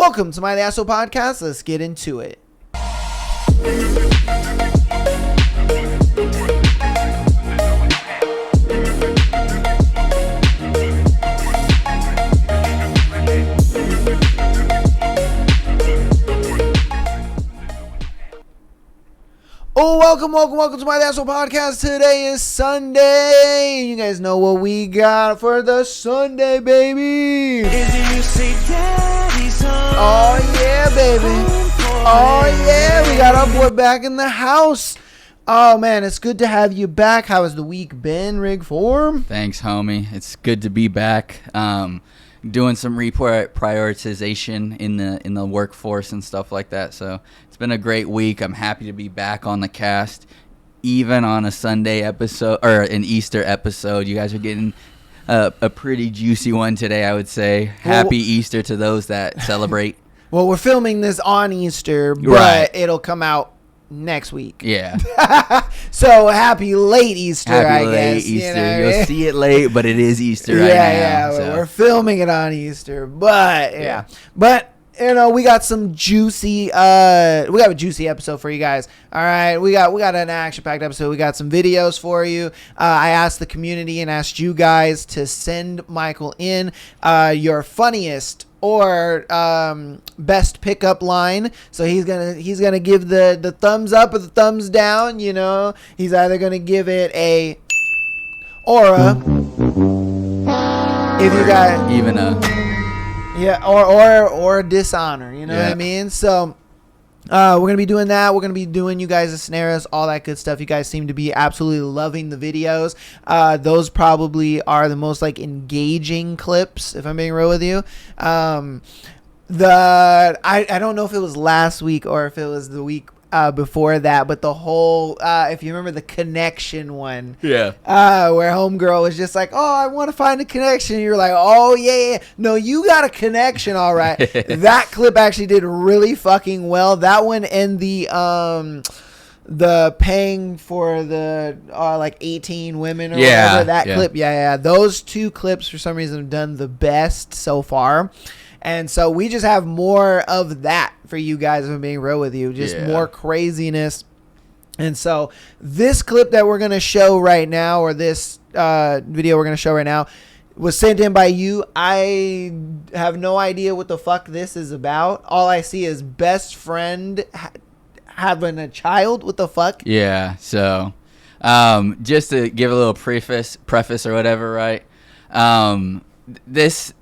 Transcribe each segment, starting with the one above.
Welcome to My The Asshole Podcast. Let's get into it. Oh, welcome to My The Asshole Podcast. Today is Sunday. You guys know what we got for the Sunday, baby. Oh, yeah, baby. Oh, yeah, we got our boy back in the house. Oh, man, it's good to have you back. How has the week been, Rig Form? Thanks, homie. It's good to be back. Doing some prioritization in the workforce and stuff like that. So it's been a great week. I'm happy to be back on the cast, even on a Sunday episode or an Easter episode. You guys are getting a pretty juicy one today, I would say. Happy Easter to those that celebrate. Well, we're filming this on Easter, but Right. It'll come out next week. Yeah. So happy late Easter, Happy I late guess. Easter. You know what I You'll mean? see it late, but it is Easter right now. Yeah, so. we're filming it on Easter, but yeah. But you know, we got some juicy we got a juicy episode for you guys. All right, we got an action-packed episode. We got some videos for you. I asked the community and asked you guys to send Michael in your funniest or best pickup line. So he's gonna give the thumbs up or the thumbs down. You know, he's either gonna give it a aura if you got Even or dishonor. You know what I Yeah. mean? So we're gonna be doing that. We're gonna be doing you guys' scenarios, all that good stuff. You guys seem to be absolutely loving the videos. Those probably are the most like engaging clips, if I'm being real with you. I don't know if it was last week or if it was the week before that, but the whole if you remember the connection one, yeah. where homegirl was just like, oh, I want to find a connection. And you're like, oh yeah, no, you got a connection, all right. That clip actually did really fucking well. That one and the paying for the like 18 women or whatever, that clip, yeah, those two clips for some reason have done the best so far. And so we just have more of that for you guys, if I'm being real with you. Just more craziness. And so this clip that we're going to show right now, or this video we're going to show right now, was sent in by you. I have no idea what the fuck this is about. All I see is best friend having a child. What the fuck? Yeah, so just to give a little preface or whatever, right? This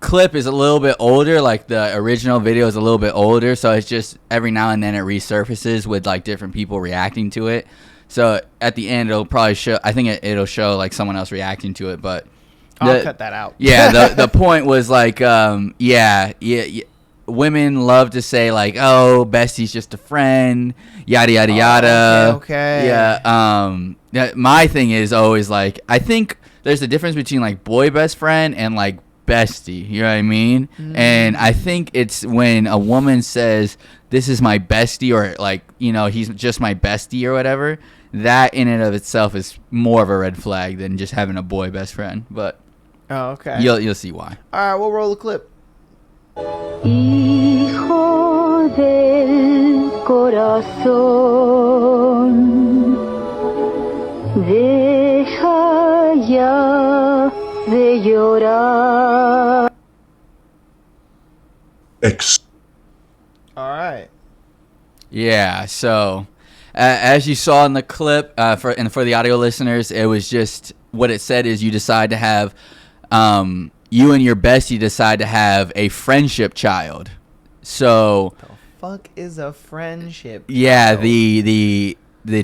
clip is a little bit older, like the original video is a little bit older, so it's just every now and then it resurfaces with like different people reacting to it. So at the end it'll probably show, I think it'll show like someone else reacting to it, but I'll cut that out. Yeah, the point was like women love to say like, oh, bestie's just a friend, yada yada yada. Okay. Yeah. My thing is always like, I think there's a difference between like boy best friend and like bestie, you know what I mean? And I think it's when a woman says this is my bestie, or like, you know, he's just my bestie or whatever, that in and of itself is more of a red flag than just having a boy best friend. But okay, you'll see why. All right, we'll roll the clip. Hijo del corazón, deja ya de llorar. All right. Yeah, so as you saw in the clip, for the audio listeners, it was just what it said is you decide to have, you and your bestie decide to have a friendship child. So The fuck is a friendship? yeah, child? the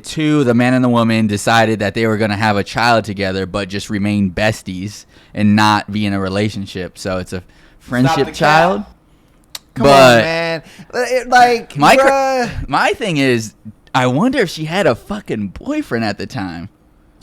two, the man and the woman, decided that they were going to have a child together, but just remain besties and not be in a relationship. So it's a friendship child. Come on, man. Like, My thing is, I wonder if she had a fucking boyfriend at the time.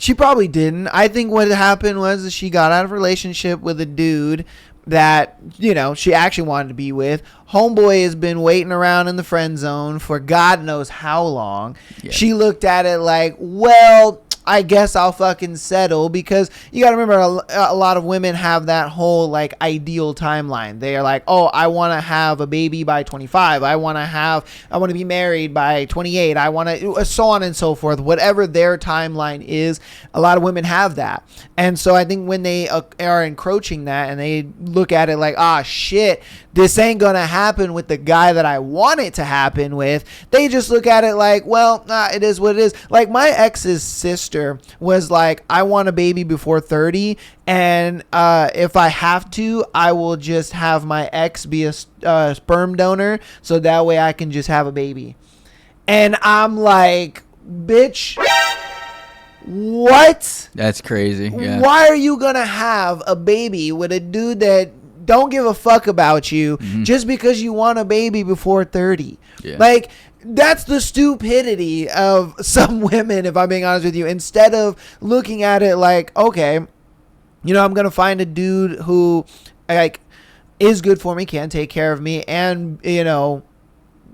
she probably didn't. I think what happened was that she got out of a relationship with a dude that, you know, she actually wanted to be with. Homeboy has been waiting around in the friend zone for God knows how long. Yeah. She looked at it like, well, I guess I'll fucking settle, because you gotta remember a lot of women have that whole like ideal timeline. They are like, oh, I want to have a baby by 25. I want to be married by 28. I want to, so on and so forth. Whatever their timeline is, a lot of women have that. And so I think when they are encroaching that and they look at it like, ah, shit, this ain't gonna happen with the guy that I want it to happen with, they just look at it like, well, it is what it is. Like my ex's sister was like, I want a baby before 30, and if I have to, I will just have my ex be a sperm donor, so that way I can just have a baby. And I'm like, bitch, what? That's crazy. Yeah. Why are you gonna have a baby with a dude that don't give a fuck about you just because you want a baby before 30? Yeah. Like, that's the stupidity of some women, if I'm being honest with you. Instead of looking at it like, okay, you know, I'm gonna find a dude who like is good for me, can take care of me, and, you know,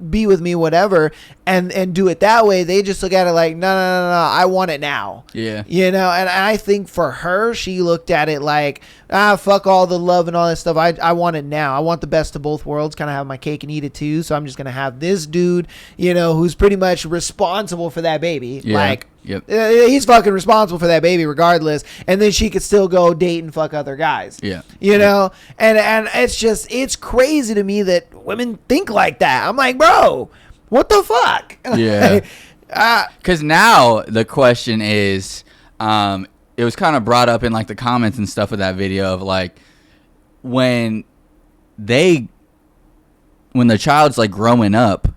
be with me, whatever, and do it that way. They just look at it like, no, I want it now. Yeah. You know, and I think for her, she looked at it like, fuck all the love and all that stuff. I want it now. I want the best of both worlds, kind of have my cake and eat it too. So I'm just going to have this dude, you know, who's pretty much responsible for that baby. Yeah. Like, yep. He's fucking responsible for that baby regardless. And then she could still go date and fuck other guys. Yeah. You know, and it's crazy to me that women think like that. I'm like, bro, what the fuck? Yeah. Because now the question is, it was kind of brought up in like the comments and stuff of that video of like, when the child's like growing up,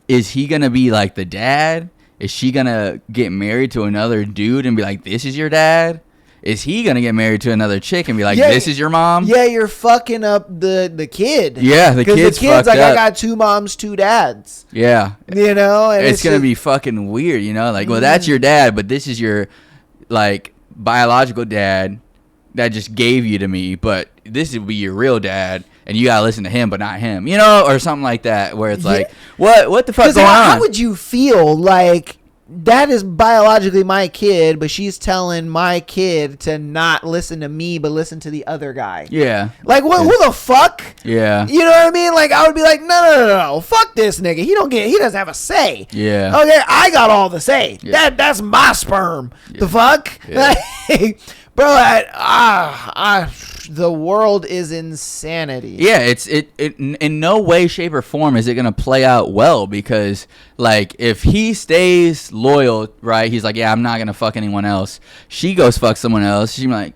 is he gonna be like the dad? Is she gonna get married to another dude and be like, this is your dad? Is he gonna get married to another chick and be like, this is your mom? Yeah, you're fucking up the kid. Yeah, the kid's like, up. I got 2 moms, 2 dads. Yeah. You know? And it's gonna be fucking weird, you know? Like, well, that's your dad, but this is your, like, biological dad that just gave you to me, but this would be your real dad, and you gotta listen to him, but not him, you know? Or something like that, where it's like, what the fuck going on? How would you feel like that is biologically my kid, but she's telling my kid to not listen to me, but listen to the other guy? Yeah. Like, what? Who the fuck? Yeah. You know what I mean? Like, I would be like, no, fuck this nigga. He doesn't have a say. Yeah. Okay, I got all the say. Yeah. That's my sperm. Yeah. The fuck? Yeah. Like, bro, the world is insanity. Yeah, it in no way, shape, or form is it gonna play out well, because like if he stays loyal, right? He's like, yeah, I'm not gonna fuck anyone else. She goes fuck someone else. She's like,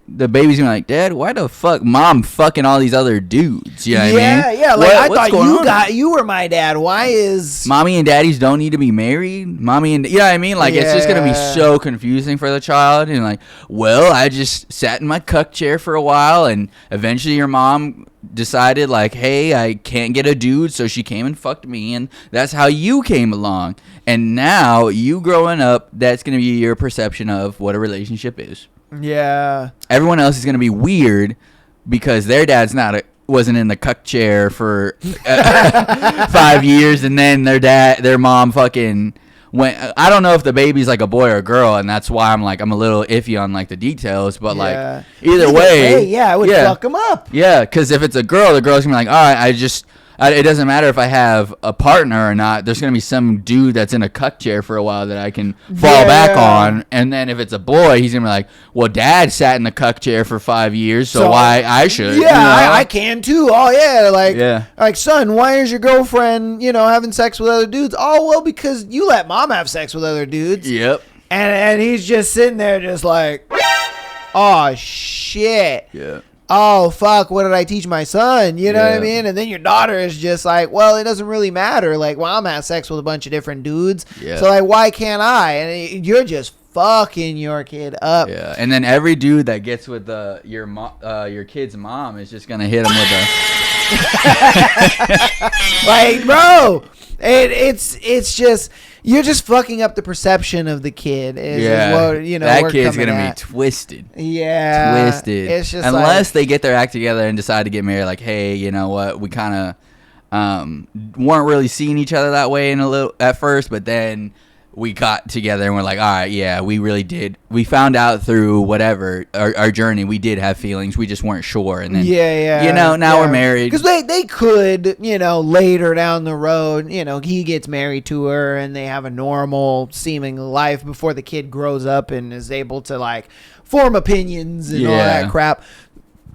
the baby's gonna be like, Dad, why the fuck mom fucking all these other dudes? You know what I mean? Yeah. Like, I thought you were my dad. Why is mommy and daddies don't need to be married? Mommy and, you know what I mean? Like, it's just gonna be so confusing for the child. And like, well, I just sat in my cuck chair for a while, and eventually your mom decided like, hey, I can't get a dude, so she came and fucked me, and that's how you came along. And now you growing up, that's gonna be your perception of what a relationship is. Yeah. Everyone else is gonna be weird because their dad's wasn't in the cuck chair for 5 years, and then their mom fucking went. I don't know if the baby's like a boy or a girl, and that's why I'm a little iffy on like the details. But like either way, yeah, it would fuck them up. Yeah, because if it's a girl, the girl's gonna be like, all right, it doesn't matter if I have a partner or not. There's going to be some dude that's in a cuck chair for a while that I can fall back on. And then if it's a boy, he's going to be like, well, Dad sat in the cuck chair for 5 years, so why I should. Yeah, you know? I can too. Oh, yeah. Like, son, why is your girlfriend, having sex with other dudes? Oh, well, because you let mom have sex with other dudes. Yep. And he's just sitting there just like, oh, shit. Yeah. Oh, fuck, what did I teach my son? You know what I mean? And then your daughter is just like, well, it doesn't really matter. Like, mom has sex with a bunch of different dudes. Yeah. So, like, why can't I? And you're just fucking your kid up. Yeah. And then every dude that gets with your kid's mom is just going to hit him with a... Like, bro, it's just... You're just fucking up the perception of the kid. That kid's gonna be twisted. Yeah, twisted. It's just unless they get their act together and decide to get married. Like, hey, you know what? We kind of weren't really seeing each other that way at first, but then we got together and we're like, all right, yeah, we really did. We found out through whatever our journey, we did have feelings. We just weren't sure. And then, now we're married. Because they could, later down the road, he gets married to her and they have a normal seeming life before the kid grows up and is able to like form opinions and all that crap.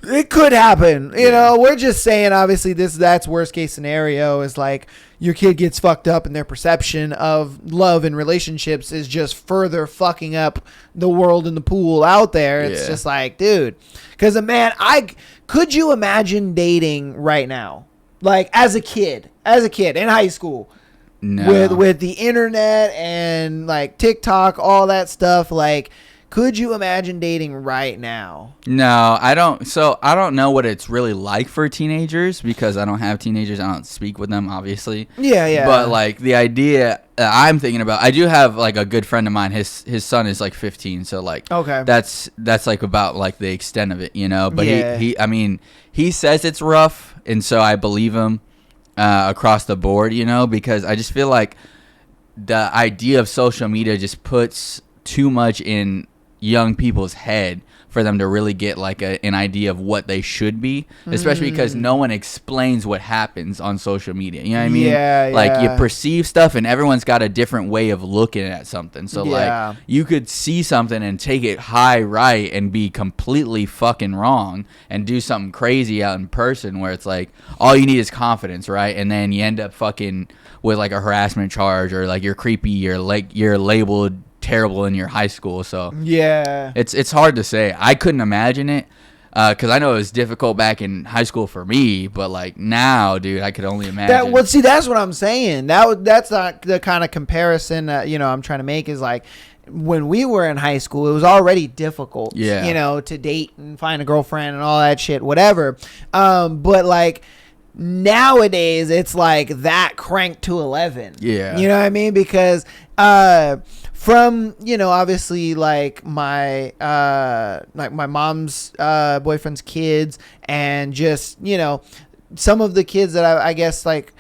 It could happen. We're just saying, obviously, that's worst case scenario is like your kid gets fucked up and their perception of love and relationships is just further fucking up the world and the pool out there. It's just like, dude, because could you imagine dating right now? Like as a kid in high school, with the internet and like TikTok, all that stuff, like, could you imagine dating right now? No, I don't. So I don't know what it's really like for teenagers because I don't have teenagers. I don't speak with them, obviously. Yeah. But like the idea I'm thinking about, I do have like a good friend of mine. His son is like 15, so like that's like about like the extent of it, But he says it's rough, and so I believe him across the board, because I just feel like the idea of social media just puts too much in young people's head for them to really get like an idea of what they should be, especially because no one explains what happens on social media. You know what I mean? Like you perceive stuff and everyone's got a different way of looking at something. So like you could see something and take it high right and be completely fucking wrong and do something crazy out in person where it's like all you need is confidence, right? And then you end up fucking with like a harassment charge or like you're creepy or like you're labeled terrible in your high school. So it's hard to say. I couldn't imagine it because I know it was difficult back in high school for me, but like now, dude, I could only imagine. That's what I'm saying. That's not the kind of comparison that I'm trying to make. Is like when we were in high school, it was already difficult, to date and find a girlfriend and all that shit, whatever. But like nowadays, it's like that cranked to 11. Yeah, you know what I mean? Because from obviously like my mom's boyfriend's kids and just some of the kids that I guess like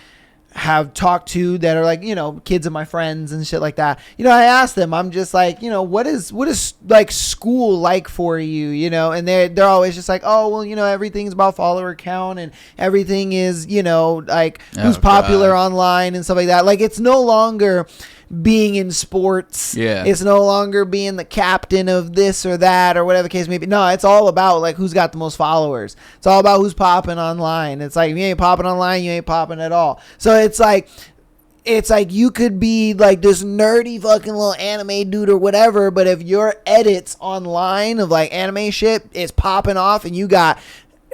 have talked to that are like kids of my friends and shit like that. I asked them, I'm just like, what is like school like for you, and they're always just like, oh well, everything's about follower count and everything is like who's popular online and stuff like that. Like it's no longer being in sports. It's no longer being the captain of this or that or whatever the case may be. No, it's all about like who's got the most followers. It's all about who's popping online. It's like if you ain't popping online, you ain't popping at all. So it's like you could be like this nerdy fucking little anime dude or whatever, but if your edits online of like anime shit is popping off and you got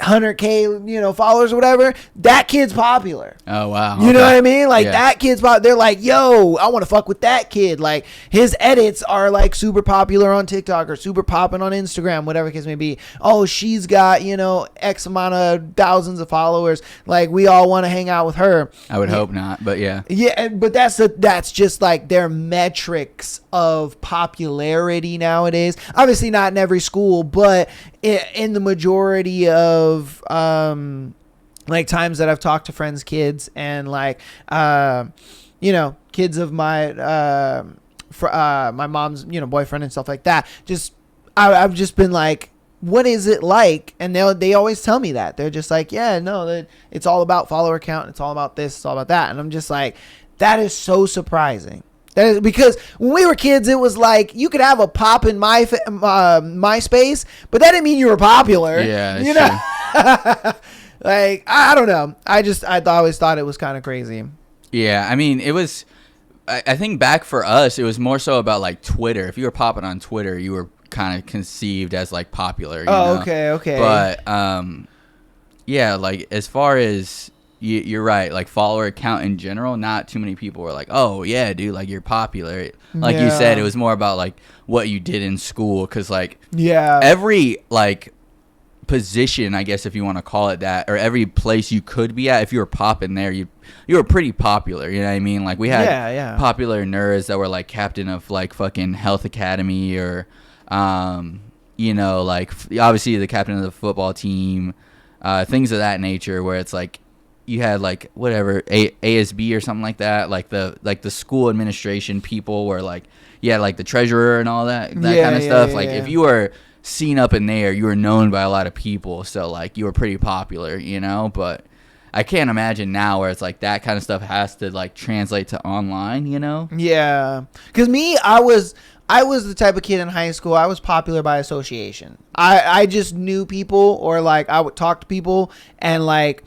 100K, followers or whatever, that kid's popular. Oh, wow. You know what I mean? Like that kid's popular. They're like, yo, I want to fuck with that kid. Like his edits are like super popular on TikTok or super popping on Instagram, whatever the case may be. Oh, she's got, X amount of thousands of followers. Like we all want to hang out with her. I would hope not, but yeah. Yeah, but that's just like their metrics of popularity nowadays. Obviously not in every school, but in the majority of like times that I've talked to friends' kids and like kids of my my mom's boyfriend and stuff like that, just I've just been like, what is it like? And they always tell me that. They're just like, yeah, no, it's all about follower count, it's all about this, it's all about that. And I'm just like, that is so surprising. Because when we were kids, it was like you could have a pop in MySpace, but that didn't mean you were popular. Yeah, like I don't know. I always thought it was kind of crazy. Yeah, I mean, it was. I think back for us, it was more so about like Twitter. If you were popping on Twitter, you were kind of conceived as like popular. You know? Okay. But yeah, like as far as. You're right. Like follower count in general, not too many people were like, "Oh yeah, dude, like you're popular." Like you said, it was more about like what you did in school, because like every like position, I guess if you want to call it that, or every place you could be at, if you were popping there, you were pretty popular. You know what I mean? Like we had popular nerds that were like captain of like fucking Health Academy, or like obviously the captain of the football team, things of that nature, where it's like. you had like whatever ASB or something like that, like the school administration people were like, yeah, like the treasurer and all that kind of stuff. Like if you were seen up in there, you were known by a lot of people, so like you were pretty popular, you know. But I can't imagine now where it's like that kind of stuff has to like translate to online, you know? Yeah, because me, I was the type of kid in high school. I was popular by association. I just knew people, or like I would talk to people, and like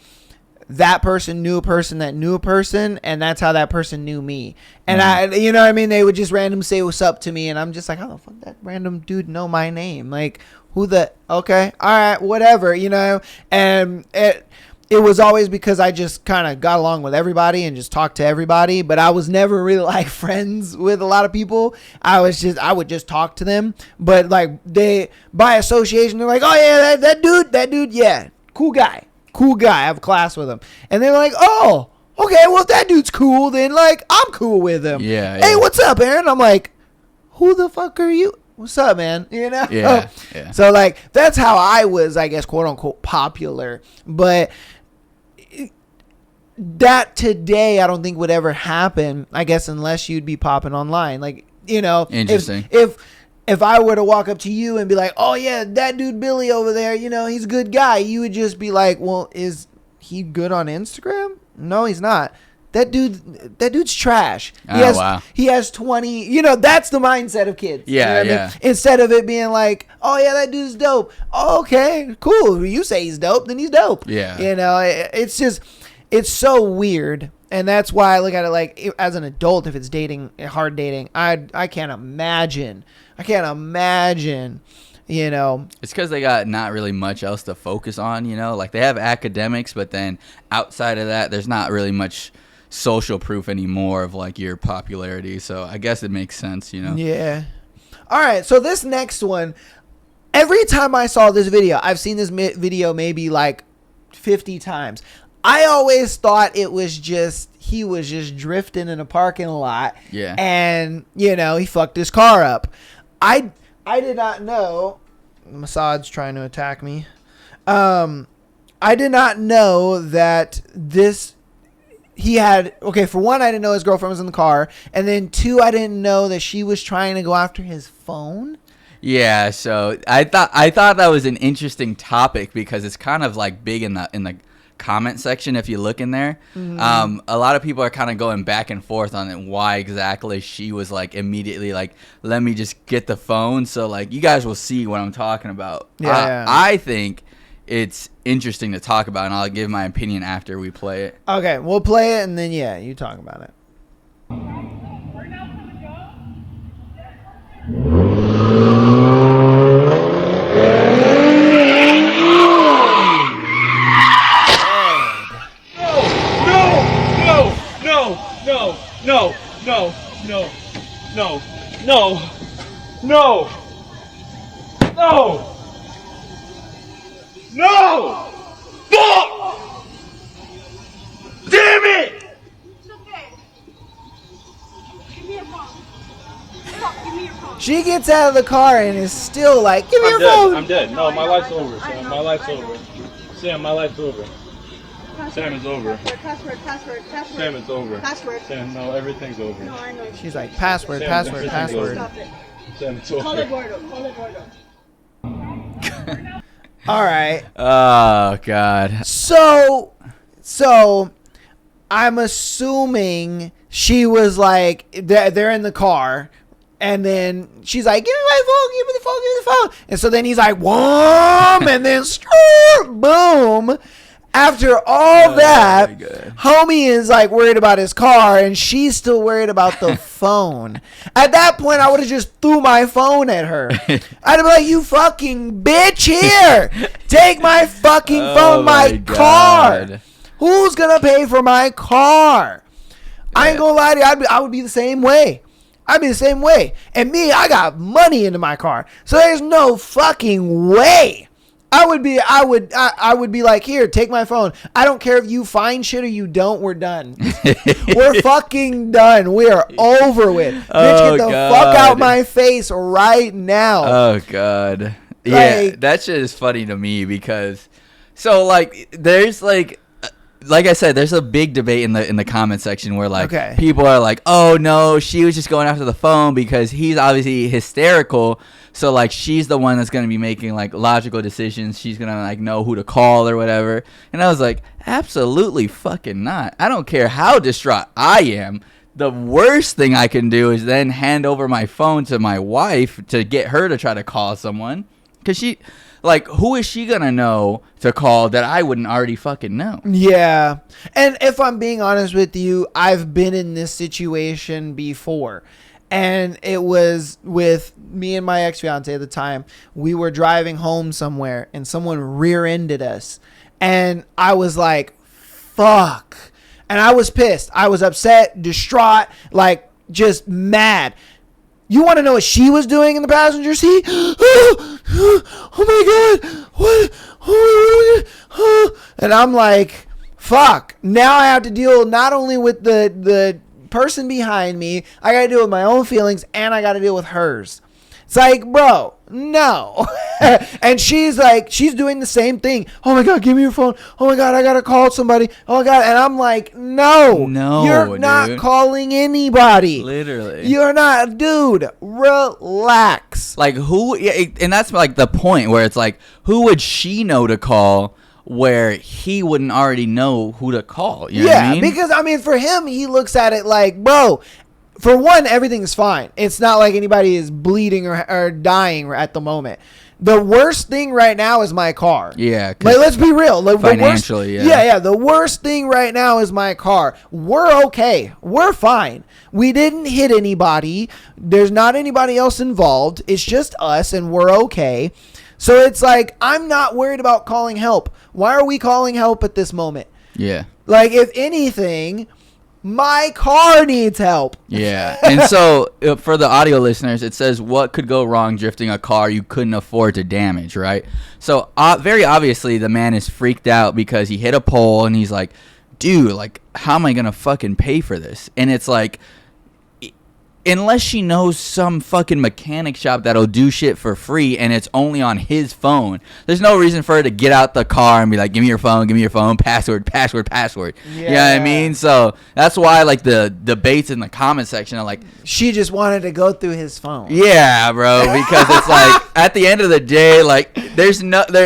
that person knew a person that knew a person, and that's how that person knew me. And I, you know what I mean? They would just randomly say what's up to me, and I'm just like, how the fuck that random dude know my name? Like, okay, all right, whatever, you know? And it was always because I just kind of got along with everybody and just talked to everybody, but I was never really like friends with a lot of people. I would just talk to them, but like they, by association, they're like, oh yeah, that dude, yeah, cool guy. I have a class with him. And they're like, oh, okay, well if that dude's cool, then like I'm cool with him. Yeah. Hey, what's up, Aaron? I'm like, who the fuck are you? What's up, man? You know? Yeah. So like that's how I was, I guess, quote unquote popular. But that today I don't think would ever happen, I guess, unless you'd be popping online. Like, you know, interesting. If I were to walk up to you and be like, oh yeah, that dude Billy over there, you know, he's a good guy, you would just be like, well, is he good on Instagram? No, he's not. That dude's trash. He has 20, you know, that's the mindset of kids. Yeah, you know what I mean? Instead of it being like, oh yeah, that dude's dope. Oh, okay, cool. You say he's dope, then he's dope. Yeah. You know, it's just, it's so weird. And that's why I look at it like, as an adult, if it's hard dating, I can't imagine, you know. It's because they got not really much else to focus on, you know. Like they have academics, but then outside of that, there's not really much social proof anymore of like your popularity. So I guess it makes sense, you know. Yeah. All right. So this next one, every time I saw this video, I've seen this video maybe like 50 times. I always thought it was just, he was just drifting in a parking lot. Yeah. And, you know, he fucked his car up. I did not know. Massad's trying to attack me. I did not know that he had, okay, for one, I didn't know his girlfriend was in the car. And then two, I didn't know that she was trying to go after his phone. Yeah, so I thought that was an interesting topic because it's kind of like big in the comment section if you look in there. Mm-hmm. A lot of people are kind of going back and forth on it, why exactly she was like immediately like, let me just get the phone. So like you guys will see what I'm talking about. Yeah. I think it's interesting to talk about, and I'll give my opinion after we play it. Okay, we'll play it and then yeah, you talk about it. No! Fuck! Damn it! It's okay. Give me your phone. Fuck, give me your phone. She gets out of the car and is still like, give me your phone. I'm dead. No, my life's over, Sam. My life's over. Sam, my life's over. Sam, it's over. Password. Sam, it's over. Password. Sam, no, everything's over. No, I know. She's like, password. Stop it. Sam, it's over. Call it Gordo. All right. Oh God. So I'm assuming she was like, they're in the car, and then she's like, give me the phone. And so then he's like, whoom, and then boom. After all that, homie is like worried about his car, and she's still worried about the phone. At that point, I would have just threw my phone at her. I'd be like, you fucking bitch, here. Take my fucking phone, my car. Who's going to pay for my car? I ain't going to lie to you. I would be the same way. I'd be the same way. And me, I got money into my car. So there's no fucking way. I would be like, here, take my phone. I don't care if you find shit or you don't. We're done. We're fucking done. We are over with. Bitch, get the fuck out my face right now. Oh God. Yeah, that shit is funny to me because, so like, there's like like I said, there's a big debate in the comment section where like Okay. people are like, oh no, she was just going after the phone because he's obviously hysterical. So like she's the one that's gonna be making like logical decisions. She's gonna like know who to call or whatever. And I was like, absolutely fucking not. I don't care how distraught I am. The worst thing I can do is then hand over my phone to my wife to get her to try to call someone. Because she, like, who is she going to know to call that I wouldn't already fucking know? Yeah. And if I'm being honest with you, I've been in this situation before. And it was with me and my ex-fiance at the time. We were driving home somewhere and someone rear-ended us. And I was like, fuck. And I was pissed. I was upset, distraught, like just mad. You want to know what she was doing in the passenger seat? Oh my God. What? And I'm like, fuck. Now I have to deal not only with the person behind me, I got to deal with my own feelings, and I got to deal with hers. It's like, bro, no. And she's like, she's doing the same thing. Oh my God, give me your phone. Oh my God, I got to call somebody. Oh my God. And I'm like, no, you're not calling anybody. Literally. You're not, dude, relax. Like who, and that's like the point where it's like, who would she know to call where he wouldn't already know who to call? You know what I mean? Because I mean, for him, he looks at it like, bro, for one, everything's fine. It's not like anybody is bleeding or dying at the moment. The worst thing right now is my car. Yeah. Like, let's be real. Like, financially, yeah. The worst thing right now is my car. We're okay. We're fine. We didn't hit anybody. There's not anybody else involved. It's just us, and we're okay. So it's like, I'm not worried about calling help. Why are we calling help at this moment? Yeah. Like, if anything, my car needs help. Yeah. And so for the audio listeners, it says what could go wrong drifting a car you couldn't afford to damage, right? So very obviously the man is freaked out because he hit a pole and he's like, dude, like, how am I going to fucking pay for this? And it's like, unless she knows some fucking mechanic shop that'll do shit for free and it's only on his phone, there's no reason for her to get out the car and be like, give me your phone, password. Yeah. You know what I mean? So that's why like the debates in the comment section are like, she just wanted to go through his phone. yeah, bro, because it's like at the end of the day, like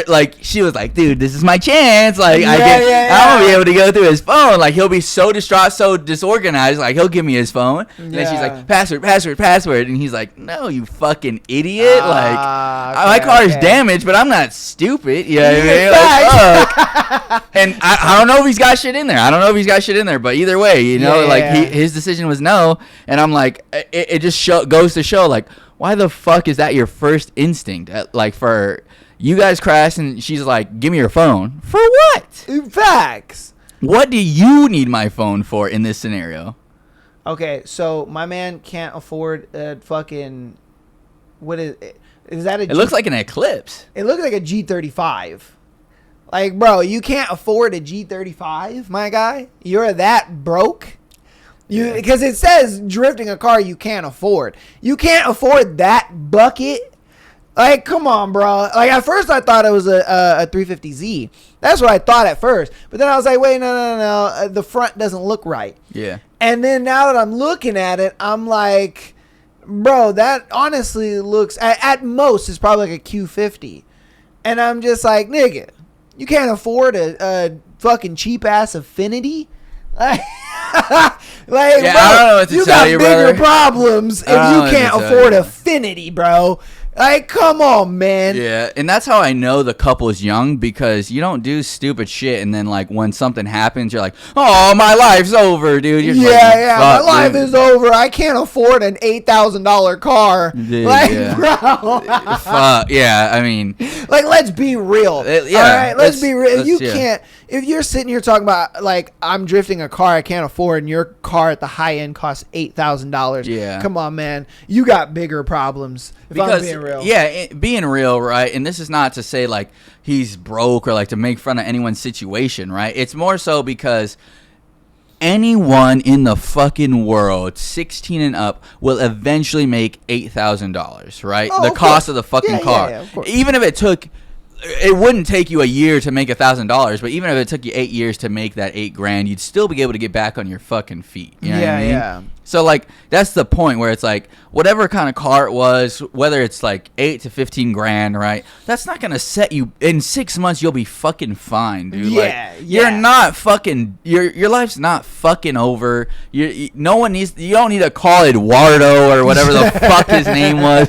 like she was like, dude, this is my chance. Like I'm gonna be able to go through his phone. Like he'll be so distraught, so disorganized. Like he'll give me his phone. And then she's like, password. And he's like, no, you fucking idiot. My car is damaged, but I'm not stupid. You know what I mean? Like, fuck. And I don't know if he's got shit in there. But either way, you know, his decision was no. And I'm like, it just goes to show, like, why the fuck is that your first instinct? Like, for you guys crash and she's like, give me your phone. For what? Facts. What do you need my phone for in this scenario? Okay, so my man can't afford a fucking, what is that? It looks like an Eclipse. It looks like a G35. Like, bro, you can't afford a G35, my guy? You're that broke? Because it says drifting a car you can't afford. You can't afford that bucket? Like, come on, bro. Like, at first I thought it was a 350Z. That's what I thought at first. But then I was like, wait, no. The front doesn't look right. Yeah. And then now that I'm looking at it, I'm like, bro, that honestly looks, at most, it's probably like a Q50. And I'm just like, nigga, you can't afford a fucking cheap-ass Affinity? Like, yeah, bro, I don't know what to you tell got you, bigger brother. problems if you can't afford Affinity, bro. Like, come on, man. Yeah, and that's how I know the couple is young, because you don't do stupid shit and then, like, when something happens, you're like, oh, my life's over, dude. You're my life is over. I can't afford an $8,000 car. Dude, like, yeah. bro. Fuck, yeah, I mean. Like, let's be real. Yeah, all right, let's be real. You yeah. can't, if you're sitting here talking about, like, I'm drifting a car I can't afford, and your car at the high end costs $8,000. Yeah. Come on, man. You got bigger problems. If I'm being real. Yeah, being real, right? And this is not to say, like, he's broke or, like, to make fun of anyone's situation, right? It's more so because anyone in the fucking world, 16 and up, will eventually make $8,000, right? Oh, the of cost course. of the fucking Yeah, car. yeah, of course. Even if it took it wouldn't take you a year to make $1,000, but even if it took you 8 years to make that $8,000, you'd still be able to get back on your fucking feet. You know what I mean? Yeah. So like that's the point where it's like whatever kind of car it was, whether it's like 8 to 15 grand, right? That's not gonna set you in 6 months. You'll be fucking fine, dude. Yeah, like, you're not fucking. Your life's not fucking over. No one needs. You don't need to call Eduardo or whatever the fuck his name was.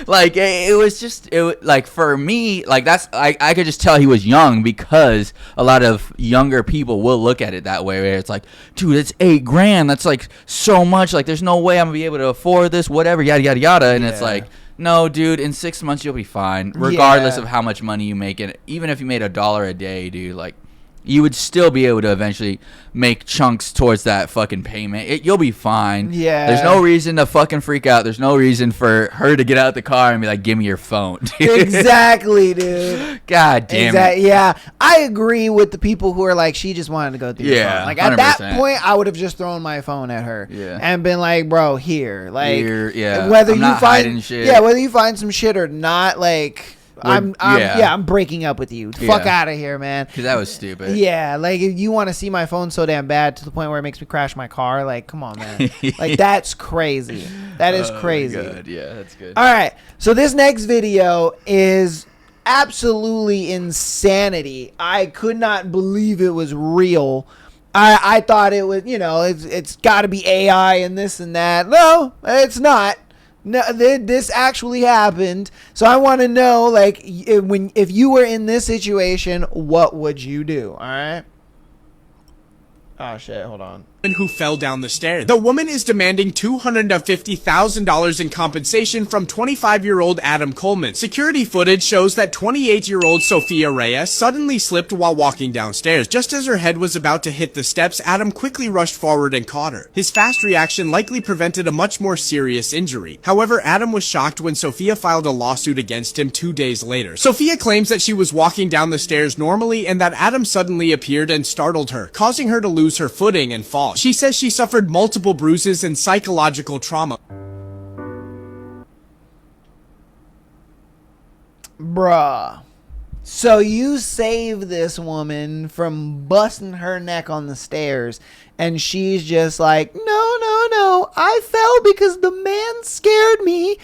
Like it was just like for me, like that's I could just tell he was young because a lot of younger people will look at it that way. Where it's like, dude, it's $8,000. That's like so much. Like there's no way I'm gonna be able to afford this. Whatever, yada yada yada. And it's like, no, dude, in 6 months you'll be fine, regardless of how much money you make. It even if you made $1 a day, dude, like. You would still be able to eventually make chunks towards that fucking payment. You'll be fine. Yeah. There's no reason to fucking freak out. There's no reason for her to get out the car and be like, give me your phone. Exactly, dude. God damn it. Yeah. I agree with the people who are like, she just wanted to go through your phone. Like, at 100%. that point, I would have just thrown my phone at her and been like, bro, here. Like, whether I'm not hiding shit. Yeah, whether you find some shit or not, like... I'm breaking up with you. Fuck out of here, man. Because that was stupid. Yeah, like if you want to see my phone so damn bad to the point where it makes me crash my car, like come on, man. Like that's crazy. That is crazy. Good. Yeah, that's good. All right, so this next video is absolutely insanity. I could not believe it was real. I thought it was, it's got to be AI and this and that. No, it's not. No, this actually happened. So I want to know, like, if you were in this situation, what would you do? All right. Oh shit! Hold on. Who fell down the stairs. The woman is demanding $250,000 in compensation from 25-year-old Adam Coleman. Security footage shows that 28-year-old Sophia Reyes suddenly slipped while walking downstairs. Just as her head was about to hit the steps, Adam quickly rushed forward and caught her. His fast reaction likely prevented a much more serious injury. However, Adam was shocked when Sophia filed a lawsuit against him 2 days later. Sophia claims that she was walking down the stairs normally and that Adam suddenly appeared and startled her, causing her to lose her footing and fall. She says she suffered multiple bruises and psychological trauma. Bruh. So you save this woman from busting her neck on the stairs, and she's just like, no, I fell because the man scared me.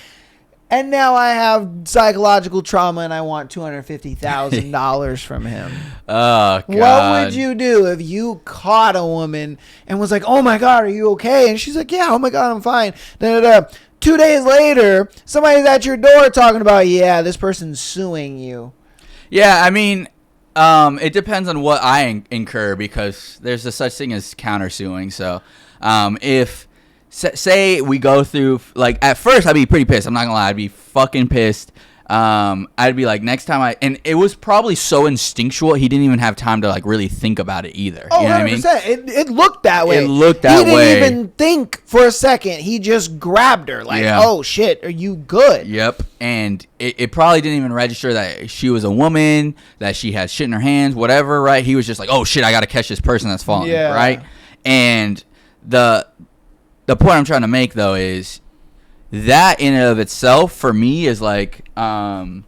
And now I have psychological trauma and I want $250,000 from him. Oh, God. What would you do if you caught a woman and was like, oh my God, are you okay? And she's like, yeah, oh my God, I'm fine. 2 days later, somebody's at your door talking about, yeah, this person's suing you. Yeah, I mean, it depends on what I incur because there's a such thing as countersuing. So if... Say we go through, like, at first I'd be pretty pissed. I'm not gonna lie, I'd be fucking pissed. I'd be like, next time and it was probably so instinctual, he didn't even have time to, like, really think about it either. Oh, you know 100%. What I mean? It looked that way. It looked that way. He didn't even think for a second. He just grabbed her, like, oh, shit, are you good? Yep. And it probably didn't even register that she was a woman, that she had shit in her hands, whatever, right? He was just like, oh, shit, I gotta catch this person that's falling, right? And the point I'm trying to make, though, is that in and of itself, for me, is like how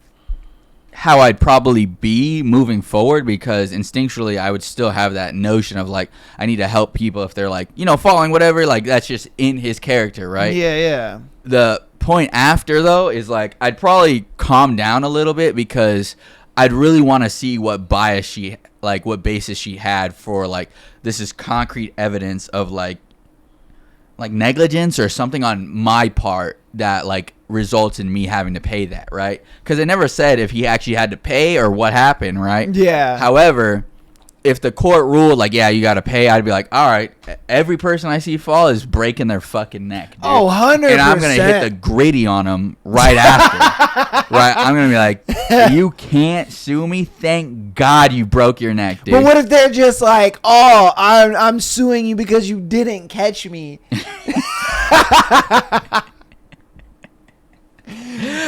I'd probably be moving forward because instinctually I would still have that notion of, like, I need to help people if they're, like, falling, whatever. Like, that's just in his character, right? Yeah. The point after, though, is, like, I'd probably calm down a little bit because I'd really want to see what basis she had for, like, this is concrete evidence of, like negligence or something on my part that, like, results in me having to pay that, right? Because it never said if he actually had to pay or what happened, right? Yeah. However, if the court ruled, like, yeah, you got to pay, I'd be like, all right, every person I see fall is breaking their fucking neck, dude. Oh, 100%. And I'm going to hit the gritty on them right after. Right? I'm going to be like, you can't sue me? Thank God you broke your neck, dude. But what if they're just like, oh, I'm suing you because you didn't catch me?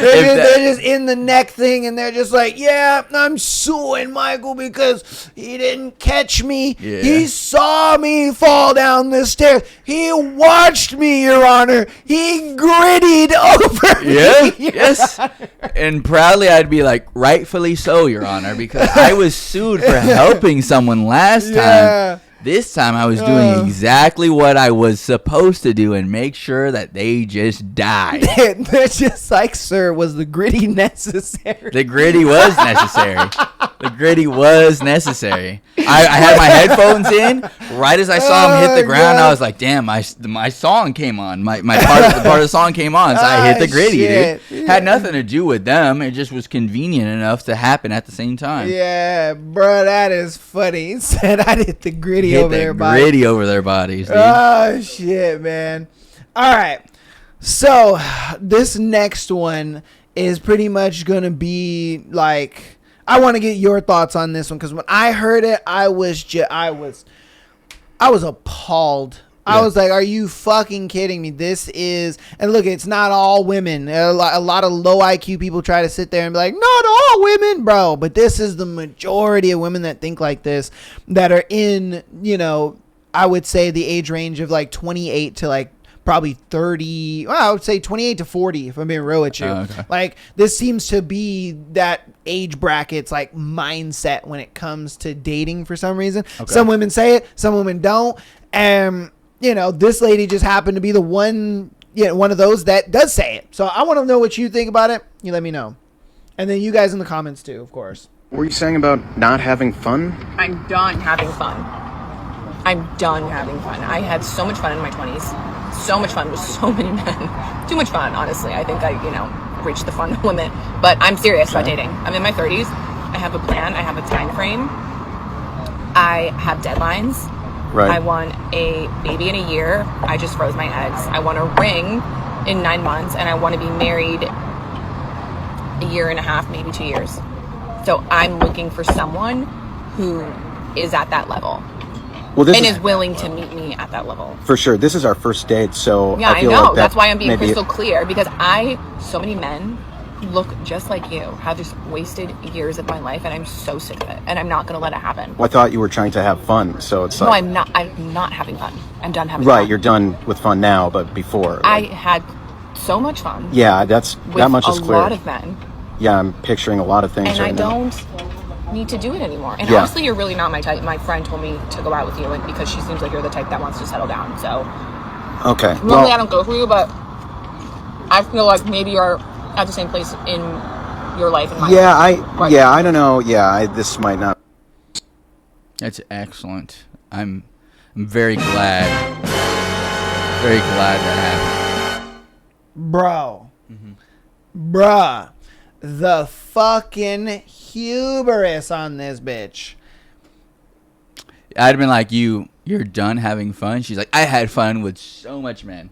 they're just in the neck thing, and they're just like, yeah, I'm suing Michael because he didn't catch me. Yeah. He saw me fall down the stairs. He watched me, Your Honor. He grittied over me. Yes. And proudly I'd be like, rightfully so, Your Honor, because I was sued for helping someone last time. This time I was doing exactly what I was supposed to do and make sure that they just died. They're just like, sir, was the gritty necessary? The gritty was necessary. The gritty was necessary. I had my headphones in. Right as I saw him hit the ground, I was like, damn, my song came on. My part of the song came on, so I hit the gritty, dude. Had nothing to do with them. It just was convenient enough to happen at the same time. Yeah, bro, that is funny. He said I hit the gritty over their bodies. Gritty over their bodies, dude. Oh, shit, man. All right. So, this next one is pretty much going to be like, I want to get your thoughts on this one, because when I heard it, I was appalled. I was like, are you fucking kidding me? This is, and look, it's not all women. A lot of low IQ people try to sit there and be like, not all women, bro. But this is the majority of women that think like this, that are in, you know, I would say the age range of like 28 to like probably 30. Well, I would say 28 to 40, if I'm being real with you. Okay. Like, this seems to be that age bracket's like mindset when it comes to dating for some reason. Okay. Some women say it, some women don't. And you know, this lady just happened to be the one, you know, one of those that does say it. So I want to know what you think about it. You let me know. And then you guys in the comments too, of course. What were you saying about not having fun? I'm done having fun. I'm done having fun. I had so much fun in my 20s. So much fun with so many men. Too much fun, honestly. I think I, reached the fun limit. But I'm serious about dating. I'm in my 30s. I have a plan. I have a time frame. I have deadlines. Right. I want a baby in a year. I just froze my eggs. I want a ring in 9 months, and I want to be married a year and a half, maybe 2 years. So I'm looking for someone who is at that level. Well, is willing to meet me at that level. For sure. This is our first date, so yeah, I feel know. like That's why I'm being crystal clear, because so many men look just like you, have just wasted years of my life, and I'm so sick of it, and I'm not going to let it happen. Well, I thought you were trying to have fun, so it's no, like... I'm not having fun. I'm done having fun. Right, you're done with fun now, but before... I had so much fun. Yeah, that much is clear. With a lot of men. Yeah, I'm picturing a lot of things and right now. And I don't need to do it anymore. And honestly, you're really not my type. My friend told me to go out with you, and because she seems like you're the type that wants to settle down, so... Okay. Normally I don't go for you, but I feel like maybe you're at the same place in your life and my life. I don't know. This might not. That's excellent. I'm very glad that happened. Bro. Mm-hmm. Bruh. The fucking hubris on this bitch. I'd have been like, you're done having fun? She's like, I had fun with so much men.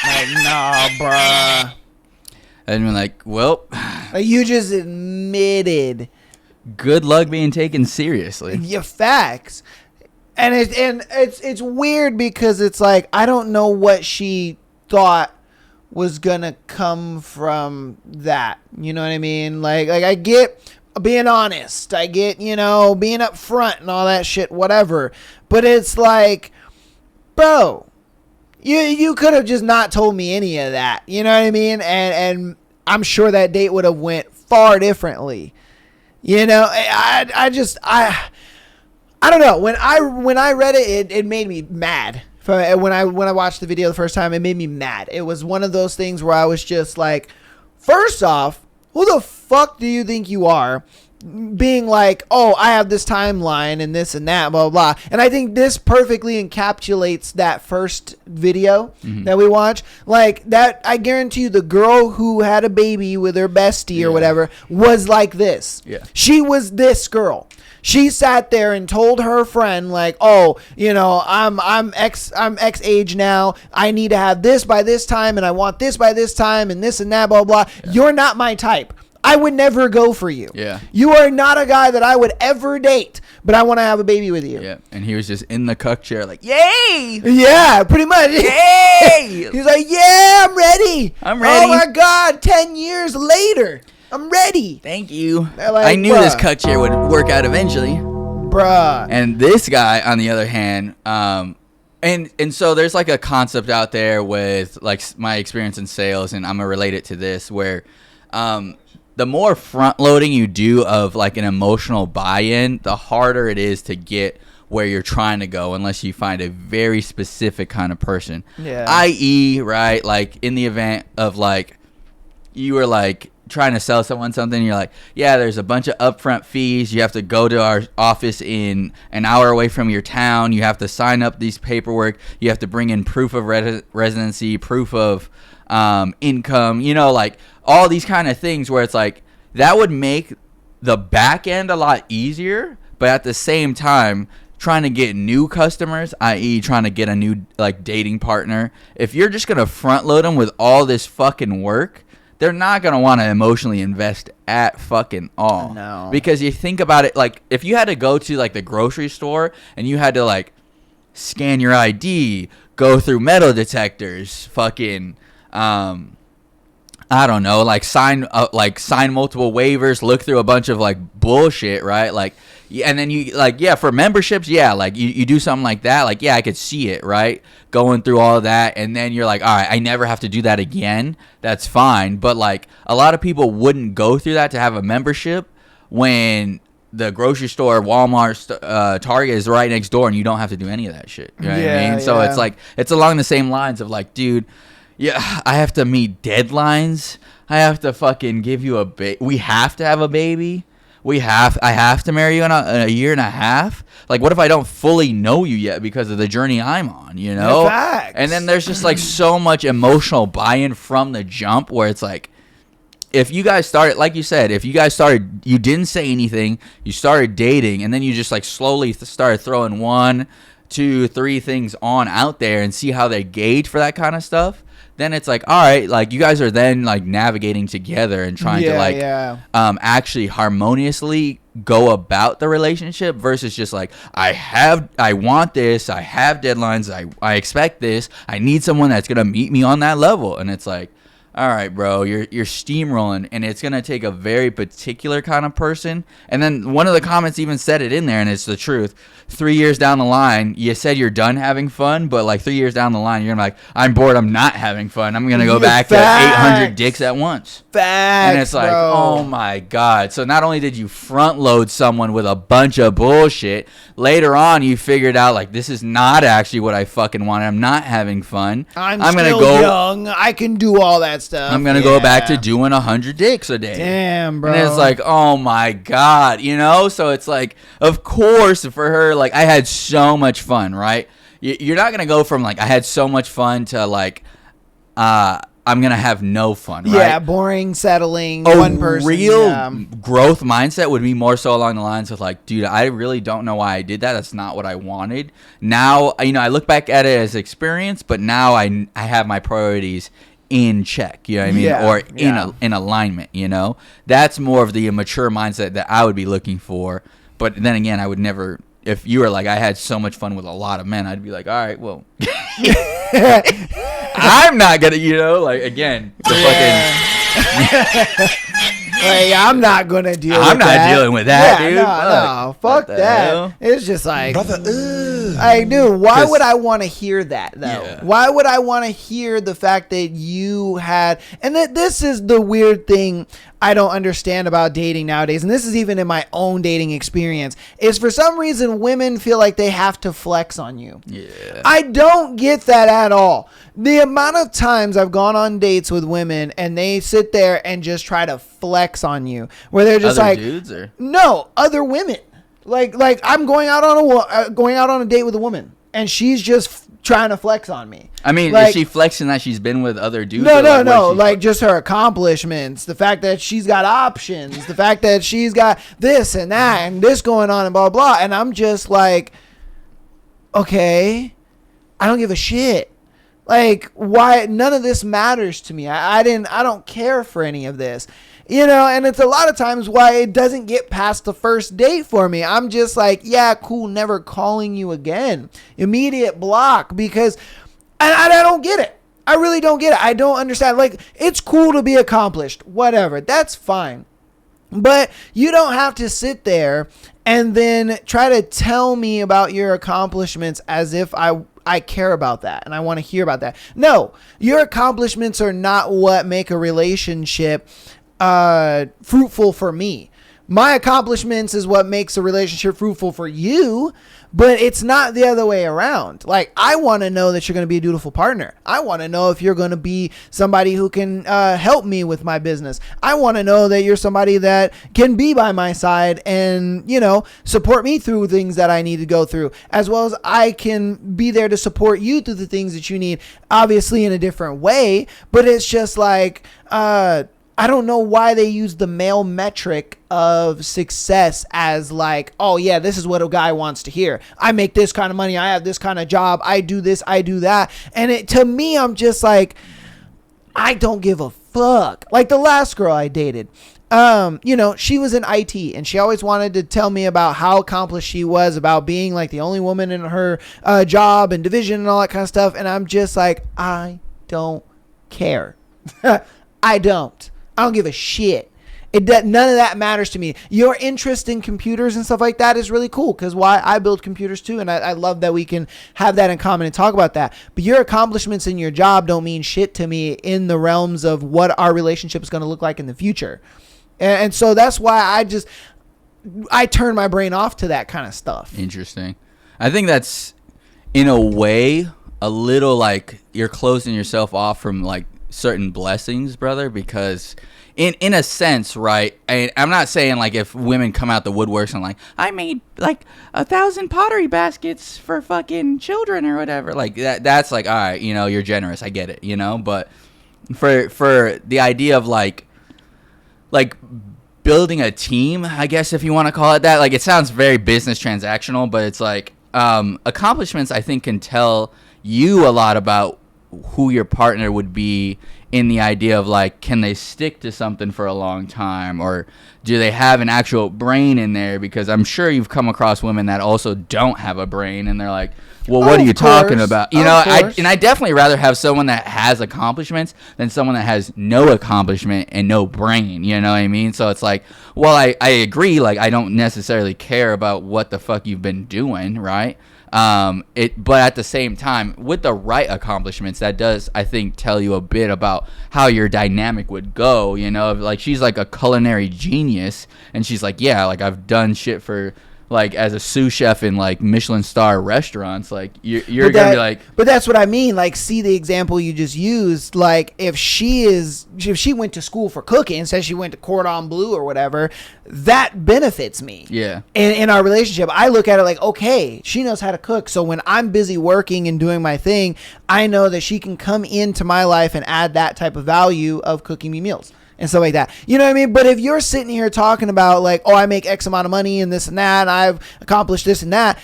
Like, nah, bruh. I'd been like, well, like, you just admitted. Good luck being taken seriously. Your facts. And it's weird because it's like, I don't know what she thought was gonna come from that. You know what I mean? Like I get being honest. I get, being upfront and all that shit, whatever. But it's like, bro, you could have just not told me any of that. You know what I mean? And I'm sure that date would have went far differently. I don't know. When I read it, it made me mad. When I watched the video the first time, it made me mad. It was one of those things where I was just like, first off, who the fuck do you think you are? Being like, oh, I have this timeline and this and that, blah, blah, blah. And I think this perfectly encapsulates that first video that we watched. Like, that, I guarantee you, the girl who had a baby with her bestie or whatever was like this. Yeah. She was this girl. She sat there and told her friend, like, oh, I'm X age now. I need to have this by this time, and I want this by this time, and this and that, blah, blah. Yeah. You're not my type. I would never go for you. Yeah. You are not a guy that I would ever date, but I want to have a baby with you. Yeah. And he was just in the cuck chair like, yay! Yeah, pretty much. Yay! He's like, yeah, I'm ready. I'm ready. Oh my God, 10 years later, I'm ready. Thank you. Like, I knew this cuck chair would work out eventually. Bruh. And this guy, on the other hand, and so there's like a concept out there with like my experience in sales, and I'm gonna relate it to this, where the more front loading you do of like an emotional buy-in, the harder it is to get where you're trying to go unless you find a very specific kind of person. Yeah. I.e., right, like in the event of like you were like trying to sell someone something, you're like, yeah, there's a bunch of upfront fees. You have to go to our office in an hour away from your town. You have to sign up these paperwork. You have to bring in proof of residency, proof of income, you know, like all these kind of things where it's like that would make the back end a lot easier, but at the same time trying to get new customers, i.e. trying to get a new like dating partner, if you're just gonna front load them with all this fucking work, they're not going to want to emotionally invest at fucking all. No. Because you think about it, like, if you had to go to, like, the grocery store and you had to, like, scan your ID, go through metal detectors, fucking, I don't know, like, sign multiple waivers, look through a bunch of, like, bullshit, right? Like, and then you, like, yeah, for memberships, yeah, like, you do something like that, like, yeah, I could see it, right? Going through all of that, and then you're like, all right, I never have to do that again. That's fine. But, like, a lot of people wouldn't go through that to have a membership when the grocery store, Walmart, Target is right next door, and you don't have to do any of that shit. You know what I mean? So it's like, it's along the same lines of, like, dude, yeah, I have to meet deadlines. I have to fucking give you we have to have a baby. I have to marry you in a year and a half. Like, what if I don't fully know you yet because of the journey I'm on, you know? Facts. And then there's just like so much emotional buy-in from the jump where it's like, if you guys started, like you said, you didn't say anything, you started dating, and then you just like slowly started throwing 1, 2, 3 things on out there and see how they gauge for that kind of stuff. Then it's like, all right, like you guys are then like navigating together and trying to like actually harmoniously go about the relationship versus just like, I want this, I have deadlines, I expect this, I need someone that's gonna meet me on that level. And it's like, all right, bro, you're steamrolling, and it's gonna take a very particular kind of person. And then one of the comments even said it in there, and it's the truth. 3 years down the line, you said you're done having fun, but like 3 years down the line, you're gonna be like, I'm bored, I'm not having fun. I'm gonna go back to 800 dicks at once. Facts, and it's like, bro. oh my God. So not only did you front load someone with a bunch of bullshit, later on you figured out like this is not actually what I fucking wanted. I'm not having fun. I'm gonna still go young. I can do all that stuff. I'm gonna go back to doing 100 dicks a day. Damn, bro. And it's like, oh my God, you know? So it's like, of course, for her, like, I had so much fun, right? You're not gonna go from like, I had so much fun to like, I'm gonna have no fun, right? Yeah, boring, settling, one person. Real growth mindset would be more so along the lines of like, dude, I really don't know why I did that. That's not what I wanted. Now, you know, I look back at it as experience, but now I have my priorities in check, you know what I mean? Yeah, or in alignment, you know? That's more of the mature mindset that I would be looking for. But then again, I would never, if you were like, I had so much fun with a lot of men, I'd be like, all right, well, I'm not gonna, you know, like, again, the fucking Like, I'm not gonna deal with that. I'm not dealing with that, dude. No, fuck that. Hell? It's just like, like, dude, why would I want to hear that, though? Yeah. Why would I want to hear the fact that you had, and that this is the weird thing I don't understand about dating nowadays, and this is even in my own dating experience, is for some reason women feel like they have to flex on you. Yeah. I don't get that at all. The amount of times I've gone on dates with women and they sit there and just try to flex on you, where they're just Other like, dudes or? no, other women. Like I'm going out on a date with a woman, and she's just trying to flex on me. I mean, like, is she flexing that she's been with other dudes? No. Like, just her accomplishments, the fact that she's got options, the fact that she's got this and that and this going on and blah blah. And I'm just like, okay, I don't give a shit. Like, why? None of this matters to me. I don't care for any of this. you know, and it's a lot of times why it doesn't get past the first date for me. I'm just like, yeah, cool, never calling you again. Immediate block, because I don't get it. I really don't get it. I don't understand. Like, it's cool to be accomplished, whatever, that's fine. But you don't have to sit there and then try to tell me about your accomplishments as if I care about that and I want to hear about that. No, your accomplishments are not what make a relationship fruitful for me. My accomplishments is what makes a relationship fruitful for you, but it's not the other way around. Like, I want to know that you're going to be a dutiful partner. I want to know if you're going to be somebody who can help me with my business. I want to know that you're somebody that can be by my side and, you know, support me through things that I need to go through, as well as I can be there to support you through the things that you need, obviously in a different way. But it's just like, I don't know why they use the male metric of success as like, oh yeah, this is what a guy wants to hear. I make this kind of money. I have this kind of job. I do this. I do that. And to me, I'm just like, I don't give a fuck. Like the last girl I dated, you know, she was in IT and she always wanted to tell me about how accomplished she was, about being like the only woman in her job and division and all that kind of stuff. And I'm just like, I don't care. I don't give a shit. None of that matters to me. Your interest in computers and stuff like that is really cool, because why, I build computers too, and I love that we can have that in common and talk about that. But your accomplishments in your job don't mean shit to me in the realms of what our relationship is going to look like in the future. And so that's why I turn my brain off to that kind of stuff. Interesting. I think that's, in a way, a little like you're closing yourself off from like certain blessings, brother, because in a sense, right, I'm not saying like if women come out the woodworks and like, I made like 1,000 pottery baskets for fucking children or whatever, like that's like, all right, you know, you're generous, I get it, you know. But for the idea of like building a team, I guess, if you want to call it that, like, it sounds very business transactional, but it's like accomplishments, I think, can tell you a lot about who your partner would be, in the idea of like, can they stick to something for a long time, or do they have an actual brain in there? Because I'm sure you've come across women that also don't have a brain, and they're like, well, what are you talking about? You know, I definitely rather have someone that has accomplishments than someone that has no accomplishment and no brain. You know what I mean? So it's like, well, I agree. Like, I don't necessarily care about what the fuck you've been doing, right? But at the same time, with the right accomplishments, that does, I think, tell you a bit about how your dynamic would go. You know, like, she's like a culinary genius, and she's like, yeah, like, I've done shit for, like, as a sous chef in like Michelin star restaurants. Like, you're gonna be like, but that's what I mean. Like, see the example you just used. Like, if she went to school for cooking, says she went to Cordon Bleu or whatever, that benefits me. Yeah. In our relationship, I look at it like, okay, she knows how to cook. So when I'm busy working and doing my thing, I know that she can come into my life and add that type of value of cooking me meals and stuff like that. You know what I mean? But if you're sitting here talking about like, oh, I make X amount of money and this and that, and I've accomplished this and that,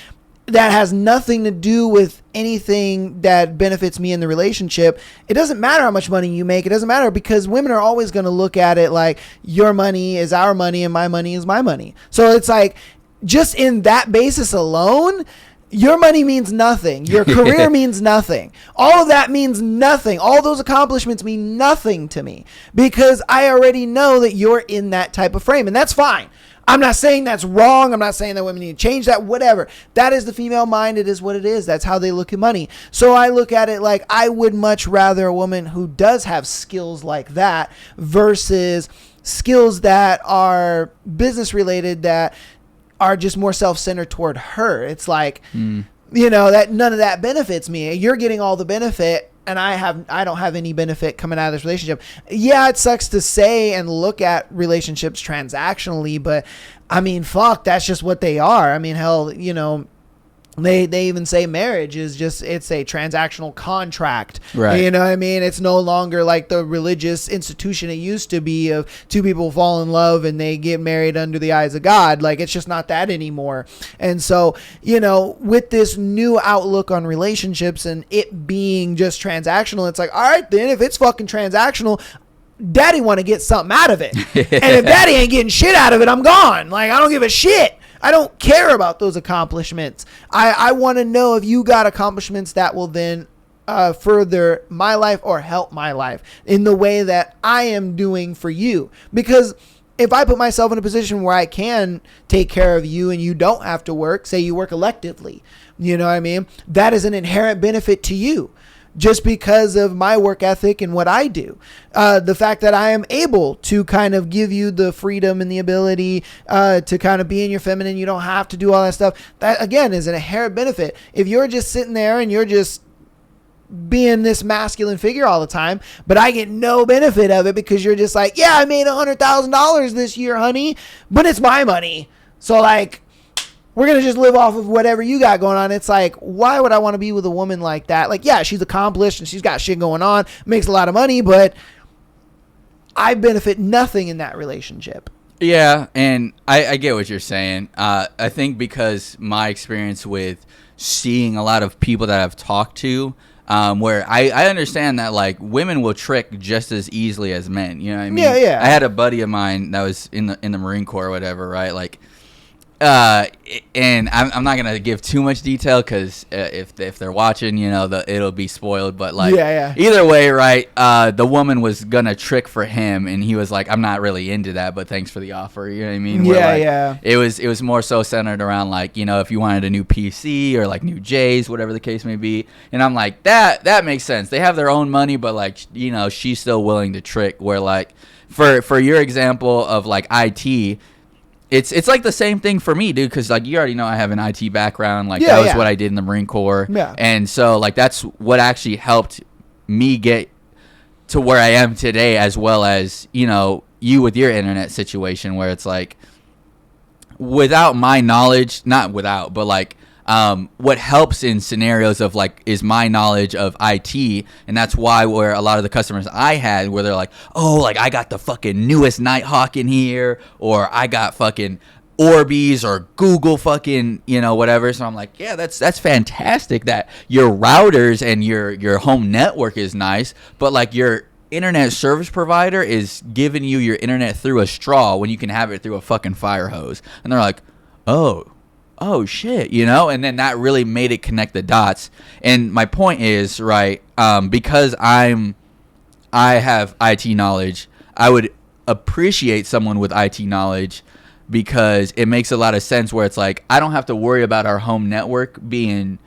that has nothing to do with anything that benefits me in the relationship. It doesn't matter how much money you make. It doesn't matter, because women are always going to look at it like, your money is our money and my money is my money. So it's like, just in that basis alone, your money means nothing. Your career means nothing. All of that means nothing. All those accomplishments mean nothing to me, because I already know that you're in that type of frame, and that's fine. I'm not saying that's wrong. I'm not saying that women need to change that, whatever. That is the female mind. It is what it is. That's how they look at money. So I look at it like, I would much rather a woman who does have skills like that versus skills that are business related, that are just more self-centered toward her. It's like, you know, that none of that benefits me. You're getting all the benefit, and I don't have any benefit coming out of this relationship. Yeah, it sucks to say and look at relationships transactionally, but I mean, fuck, that's just what they are. I mean, hell, you know, they even say marriage is just, it's a transactional contract, right? You know what I mean? It's no longer like the religious institution it used to be of two people fall in love and they get married under the eyes of God. Like, it's just not that anymore. And so, you know, with this new outlook on relationships and it being just transactional, it's like, all right, then if it's fucking transactional, daddy want to get something out of it. And if daddy ain't getting shit out of it, I'm gone. Like, I don't give a shit. I don't care about those accomplishments. I want to know if you got accomplishments that will then further my life or help my life in the way that I am doing for you. Because if I put myself in a position where I can take care of you and you don't have to work, say you work electively, you know what I mean? That is an inherent benefit to you just because of my work ethic and what I do. The fact that I am able to kind of give you the freedom and the ability to kind of be in your feminine, you don't have to do all that stuff. That, again, is an inherent benefit. If you're just sitting there and you're just being this masculine figure all the time, but I get no benefit of it because you're just like, yeah, I made $100,000 this year, honey, but it's my money. So like, we're going to just live off of whatever you got going on. It's like, why would I want to be with a woman like that? Like, yeah, she's accomplished and she's got shit going on, makes a lot of money, but I benefit nothing in that relationship. Yeah, and I get what you're saying. I think because my experience with seeing a lot of people that I've talked to, where I understand that like women will trick just as easily as men, you know what I mean? Yeah. I had a buddy of mine that was in the Marine Corps or whatever, right? Like, and I'm not gonna give too much detail because if they're watching, you know, it'll be spoiled. But like, either way, right? The woman was gonna trick for him, and he was like, "I'm not really into that, but thanks for the offer." You know what I mean? Yeah. It was more so centered around like, you know, if you wanted a new PC or like new J's, whatever the case may be. And I'm like, that makes sense. They have their own money, but like, you know, she's still willing to trick. Where like, for your example of like IT. It's like the same thing for me, dude, because like you already know I have an IT background. Like that was what I did in the Marine Corps. Yeah. And so like that's what actually helped me get to where I am today, as well as, you know, you with your internet situation where it's like without my knowledge, not without, but like what helps in scenarios of like is my knowledge of IT, and that's why where a lot of the customers I had where they're like, oh, like I got the fucking newest Nighthawk in here, or I got fucking Orbeez or Google fucking, you know, whatever. So I'm like, yeah, that's fantastic that your routers and your home network is nice, but like your internet service provider is giving you your internet through a straw when you can have it through a fucking fire hose. And they're like, oh shit, you know, and then that really made it connect the dots. And my point is, right, because I have IT knowledge, I would appreciate someone with IT knowledge because it makes a lot of sense where it's like, I don't have to worry about our home network being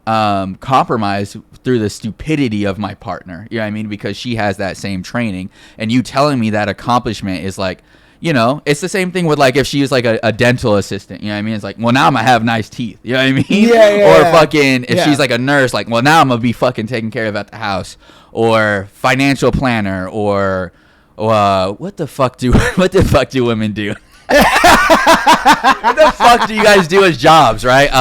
compromised through the stupidity of my partner. You know what I mean? Because she has that same training, and you telling me that accomplishment is like, you know, it's the same thing with like if she's like a dental assistant, you know what I mean? It's like, well, now I'm gonna have nice teeth, you know what I mean? Or fucking if she's like a nurse, like, well, now I'm gonna be fucking taken care of at the house, or financial planner, or what the fuck do women do? What the fuck do you guys do as jobs, right?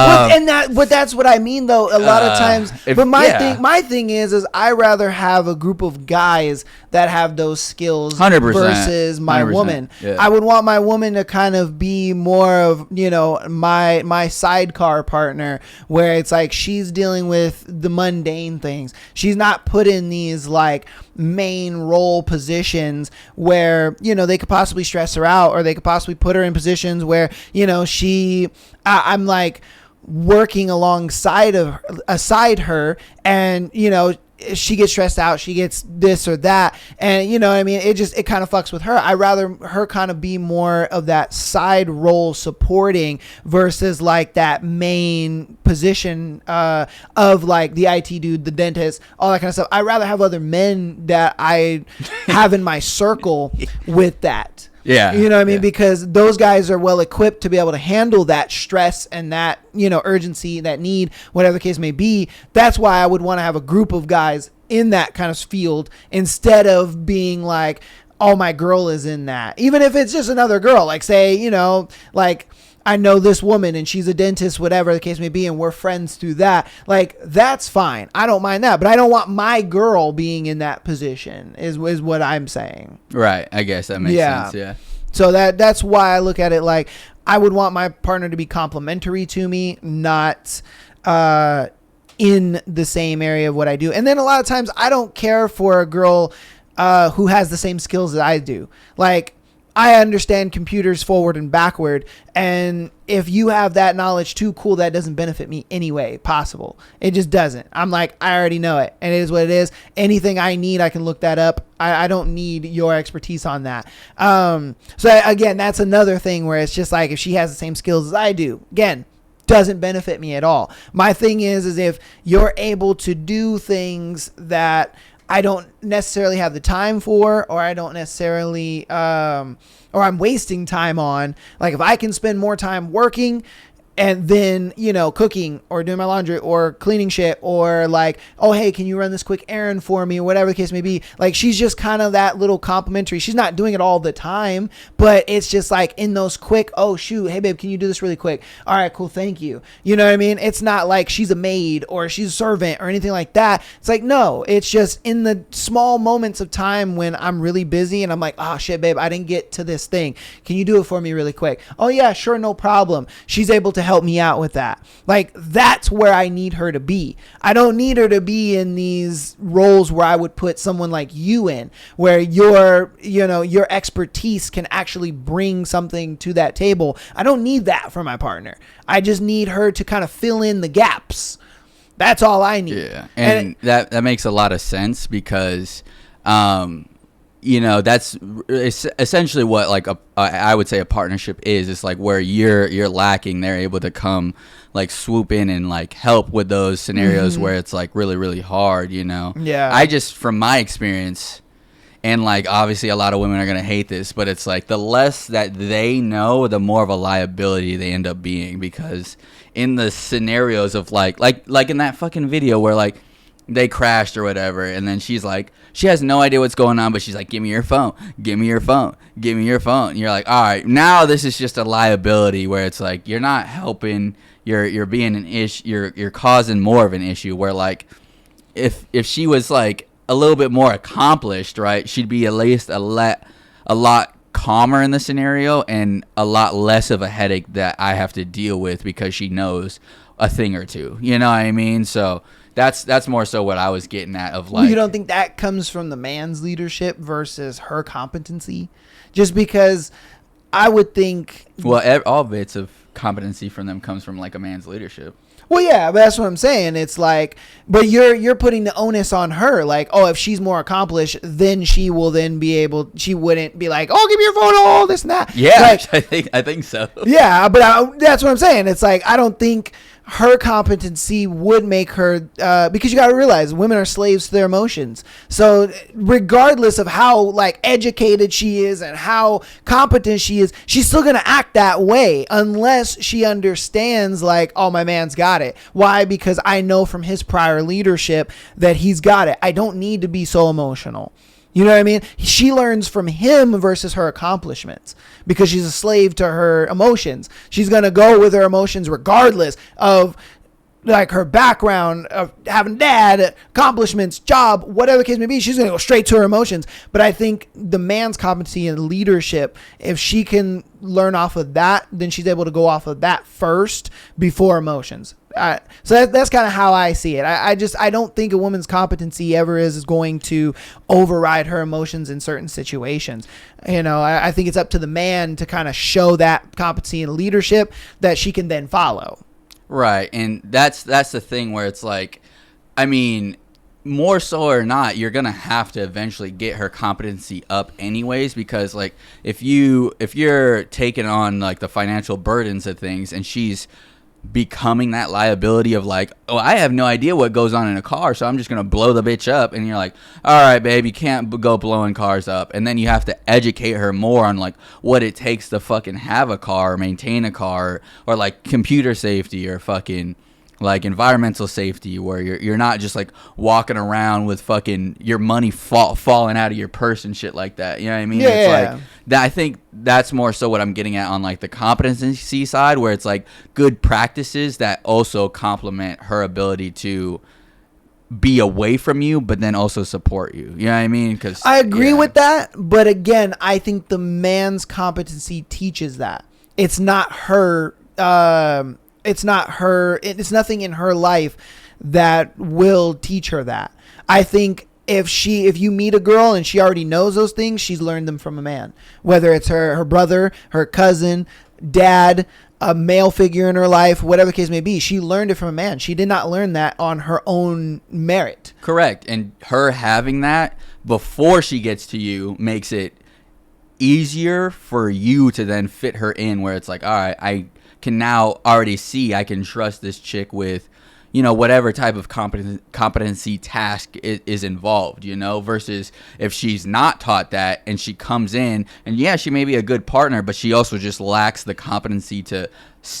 But that's what I mean, though. A lot of times, my thing is I rather have a group of guys that have those skills 100%, versus my 100%, woman. yeah. I would want my woman to kind of be more of, you know, my sidecar partner, where it's like she's dealing with the mundane things. She's not put in these like main role positions where, you know, they could possibly stress her out, or they could possibly put her in positions where, you know, I'm like working alongside her, and, you know, she gets stressed out, she gets this or that, and, you know what I mean, it kind of fucks with her. I rather her kind of be more of that side role supporting versus like that main position of like the IT dude, the dentist, all that kind of stuff. I rather have other men that I have in my circle with that. Yeah. You know what I mean? Yeah. Because those guys are well equipped to be able to handle that stress and that, you know, urgency, that need, whatever the case may be. That's why I would want to have a group of guys in that kind of field instead of being like, oh, my girl is in that. Even if it's just another girl, like say, you know, like I know this woman and she's a dentist, whatever the case may be, and we're friends through that. Like, that's fine. I don't mind that. But I don't want my girl being in that position is what I'm saying. Right. I guess that makes sense. Yeah. So that's why I look at it like I would want my partner to be complimentary to me, not in the same area of what I do. And then a lot of times I don't care for a girl who has the same skills that I do. Like, I understand computers forward and backward, and if you have that knowledge too, cool, that doesn't benefit me any way possible. It just doesn't. I'm like, I already know it, and it is what it is. Anything I need, I can look that up. I don't need your expertise on that. So again, that's another thing where it's just like, if she has the same skills as I do, again, doesn't benefit me at all. My thing is if you're able to do things that I don't necessarily have the time for, or I don't necessarily, or I'm wasting time on. Like, if I can spend more time working and then, you know, cooking or doing my laundry or cleaning shit, or like, oh, hey, can you run this quick errand for me, or whatever the case may be. Like, she's just kind of that little complimentary. She's not doing it all the time, but it's just like in those quick, oh shoot, hey babe, can you do this really quick? All right, cool, thank you. You know what I mean? It's not like she's a maid or she's a servant or anything like that. It's like, no, it's just in the small moments of time when I'm really busy and I'm like, oh shit, babe, I didn't get to this thing. Can you do it for me really quick? Oh yeah, sure, no problem. She's able to help me out with that. Like, that's where I need her to be. I don't need her to be in these roles where I would put someone like you in, where your expertise can actually bring something to that table. I don't need that for my partner. I just need her to kind of fill in the gaps. That's all I need. Yeah, and that makes a lot of sense because you know, that's essentially what like I would say a partnership is. It's like where you're lacking, they're able to come like swoop in and like help with those scenarios where it's like really, really hard, you know? Yeah. I just, from my experience, and like obviously a lot of women are going to hate this, but it's like the less that they know, the more of a liability they end up being, because in the scenarios of like in that fucking video where like they crashed or whatever, and then she's like, she has no idea what's going on, but she's like, give me your phone, give me your phone, give me your phone. And you're like, all right, now this is just a liability where it's like you're not helping, you're being an issue, you're causing more of an issue, where like if she was like a little bit more accomplished, right, she'd be at least a lot calmer in the scenario and a lot less of a headache that I have to deal with because she knows a thing or two, you know what I mean? So that's more so what I was getting at, of like, you don't think that comes from the man's leadership versus her competency? Just because I would think, well, all bits of competency from them comes from like a man's leadership. Well, yeah, but that's what I'm saying. It's like, but you're putting the onus on her. Like, oh, if she's more accomplished, then she will then be able. She wouldn't be like, oh, give me your phone, all this and that. Yeah, like, I think so. Yeah, but that's what I'm saying. It's like, I don't think her competency would make her, because you got to realize women are slaves to their emotions. So regardless of how like educated she is and how competent she is, she's still going to act that way unless she understands like, oh, my man's got it. Why? Because I know from his prior leadership that he's got it. I don't need to be so emotional. You know what I mean? She learns from him versus her accomplishments because she's a slave to her emotions. She's going to go with her emotions regardless of like her background of having dad, accomplishments, job, whatever the case may be. She's going to go straight to her emotions. But I think the man's competency and leadership, if she can learn off of that, then she's able to go off of that first before emotions. So that's kind of how I see it. I don't think a woman's competency ever is going to override her emotions in certain situations. You know, I think it's up to the man to kind of show that competency and leadership that she can then follow. Right, and that's the thing where it's like, I mean, more so or not, you're gonna have to eventually get her competency up anyways, because like if you're taking on like the financial burdens of things and she's becoming that liability of like, oh, I have no idea what goes on in a car, so I'm just gonna blow the bitch up, and you're like, all right, babe, you can't go blowing cars up, and then you have to educate her more on like what it takes to fucking have a car, or maintain a car, or like computer safety, or fucking like environmental safety, where you're not just like walking around with fucking your money falling out of your purse and shit like that. You know what I mean? Yeah, it's yeah. like that. I think that's more so what I'm getting at on like the competency side, where it's like good practices that also complement her ability to be away from you, but then also support you. You know what I mean? Because I agree with that, but again, I think the man's competency teaches that. It's not her. It's nothing in her life that will teach her that. I think if you meet a girl and she already knows those things, she's learned them from a man, whether it's her brother, her cousin, dad, a male figure in her life, whatever the case may be. She learned it from a man. She did not learn that on her own merit. Correct. And her having that before she gets to you makes it easier for you to then fit her in, where it's like, all right, I can now already see I can trust this chick with, you know, whatever type of competency task is involved, you know, versus if she's not taught that and she comes in and yeah, she may be a good partner, but she also just lacks the competency to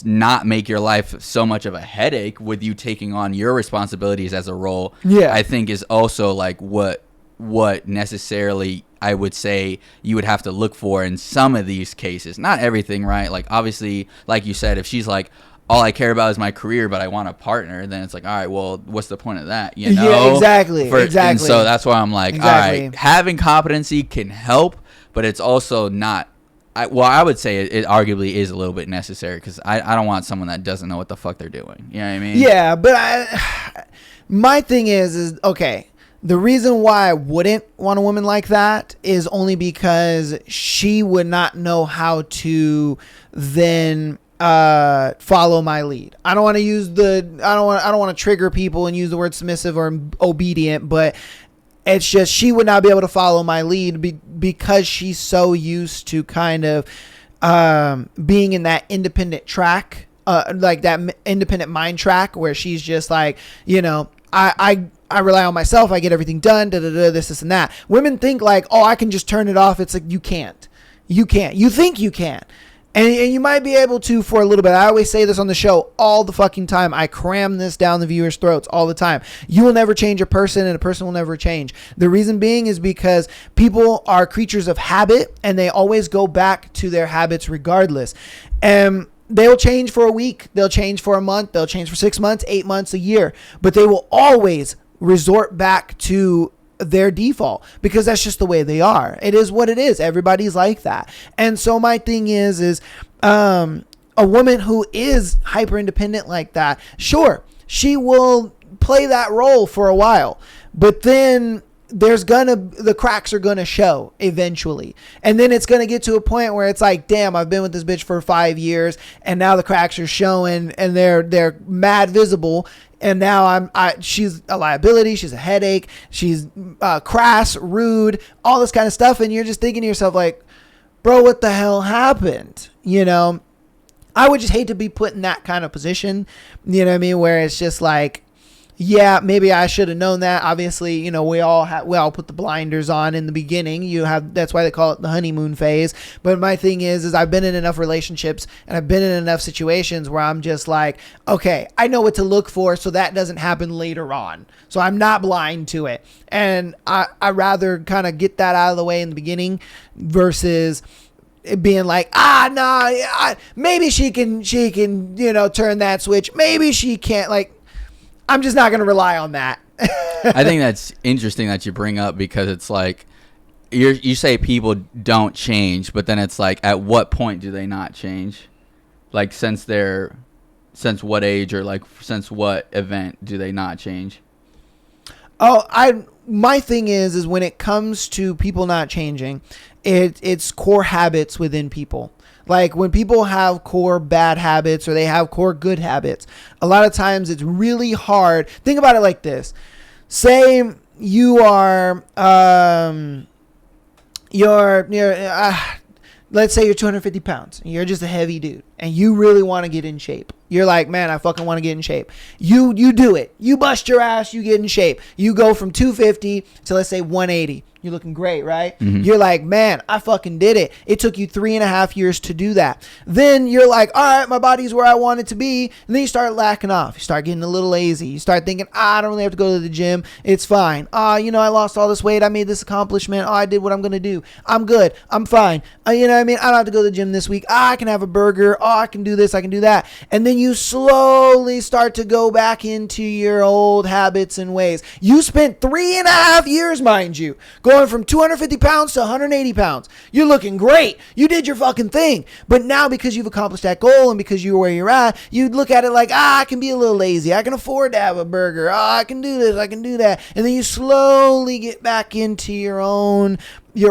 not make your life so much of a headache with you taking on your responsibilities as a role. Yeah. I think is also like what necessarily I would say you would have to look for in some of these cases. Not everything, right? Like obviously, like you said, if she's like, all I care about is my career, but I want a partner, then it's like, all right, well, what's the point of that? You know? Yeah, exactly. And so that's why I'm like, all right, having competency can help, but it's also not. I would say it arguably is a little bit necessary, because I don't want someone that doesn't know what the fuck they're doing. You know what I mean? Yeah, but my thing is okay. The reason why I wouldn't want a woman like that is only because she would not know how to then follow my lead. I don't want to trigger people and use the word submissive or obedient, but it's just she would not be able to follow my lead because she's so used to kind of being in that independent track, like that independent mind track, where she's just like, you know, I rely on myself. I get everything done. This and that. Women think like, oh, I can just turn it off. It's like, you can't. You think you can. And you might be able to for a little bit. I always say this on the show all the fucking time. I cram this down the viewers' throats all the time. You will never change a person, and a person will never change. The reason being is because people are creatures of habit, and they always go back to their habits regardless. And they'll change for a week. They'll change for a month. They'll change for 6 months, 8 months, a year. But they will always resort back to their default, because that's just the way they are. It is what it is. Everybody's like that. And so my thing is a woman who is hyper independent like that, sure, she will play that role for a while, but then the cracks are gonna show eventually, and then it's gonna get to a point where it's like, damn, I've been with this bitch for 5 years, and now the cracks are showing, and they're mad visible. And now she's a liability. She's a headache. She's crass, rude, all this kind of stuff. And you're just thinking to yourself like, bro, what the hell happened? You know, I would just hate to be put in that kind of position. You know what I mean? Where it's just like, yeah, maybe I should have known that. Obviously, you know, we all put the blinders on in the beginning. That's why they call it the honeymoon phase. But my thing is I've been in enough relationships and I've been in enough situations where I'm just like, okay, I know what to look for, so that doesn't happen later on. So I'm not blind to it. And I rather kind of get that out of the way in the beginning versus it being like, maybe she can, you know, turn that switch. Maybe she can't. Like, I'm just not going to rely on that. I think that's interesting that you bring up, because it's like you say people don't change, but then it's like, at what point do they not change? Like since what age, or like since what event do they not change? My thing is when it comes to people not changing, it's core habits within people. Like when people have core bad habits or they have core good habits, a lot of times it's really hard. Think about it like this. Say you are, let's say you're 250 pounds. And you're just a heavy dude and you really want to get in shape. You're like, man, I fucking want to get in shape. You do it. You bust your ass. You get in shape. You go from 250 to, let's say, 180. You're looking great, right? Mm-hmm. You're like, man, I fucking did it. It took you 3.5 years to do that. Then you're like, all right, my body's where I want it to be. And then you start lacking off. You start getting a little lazy. You start thinking, I don't really have to go to the gym. It's fine. You know, I lost all this weight. I made this accomplishment. I did what I'm going to do. I'm good. I'm fine. You know what I mean? I don't have to go to the gym this week. I can have a burger. oh, I can do this, I can do that. And then you slowly start to go back into your old habits and ways. You spent 3.5 years, mind you, going from 250 pounds to 180 pounds. You're looking great. You did your fucking thing. But now because you've accomplished that goal and because you're where you're at, you look at it like, I can be a little lazy. I can afford to have a burger. I can do this, I can do that. And then you slowly get back into your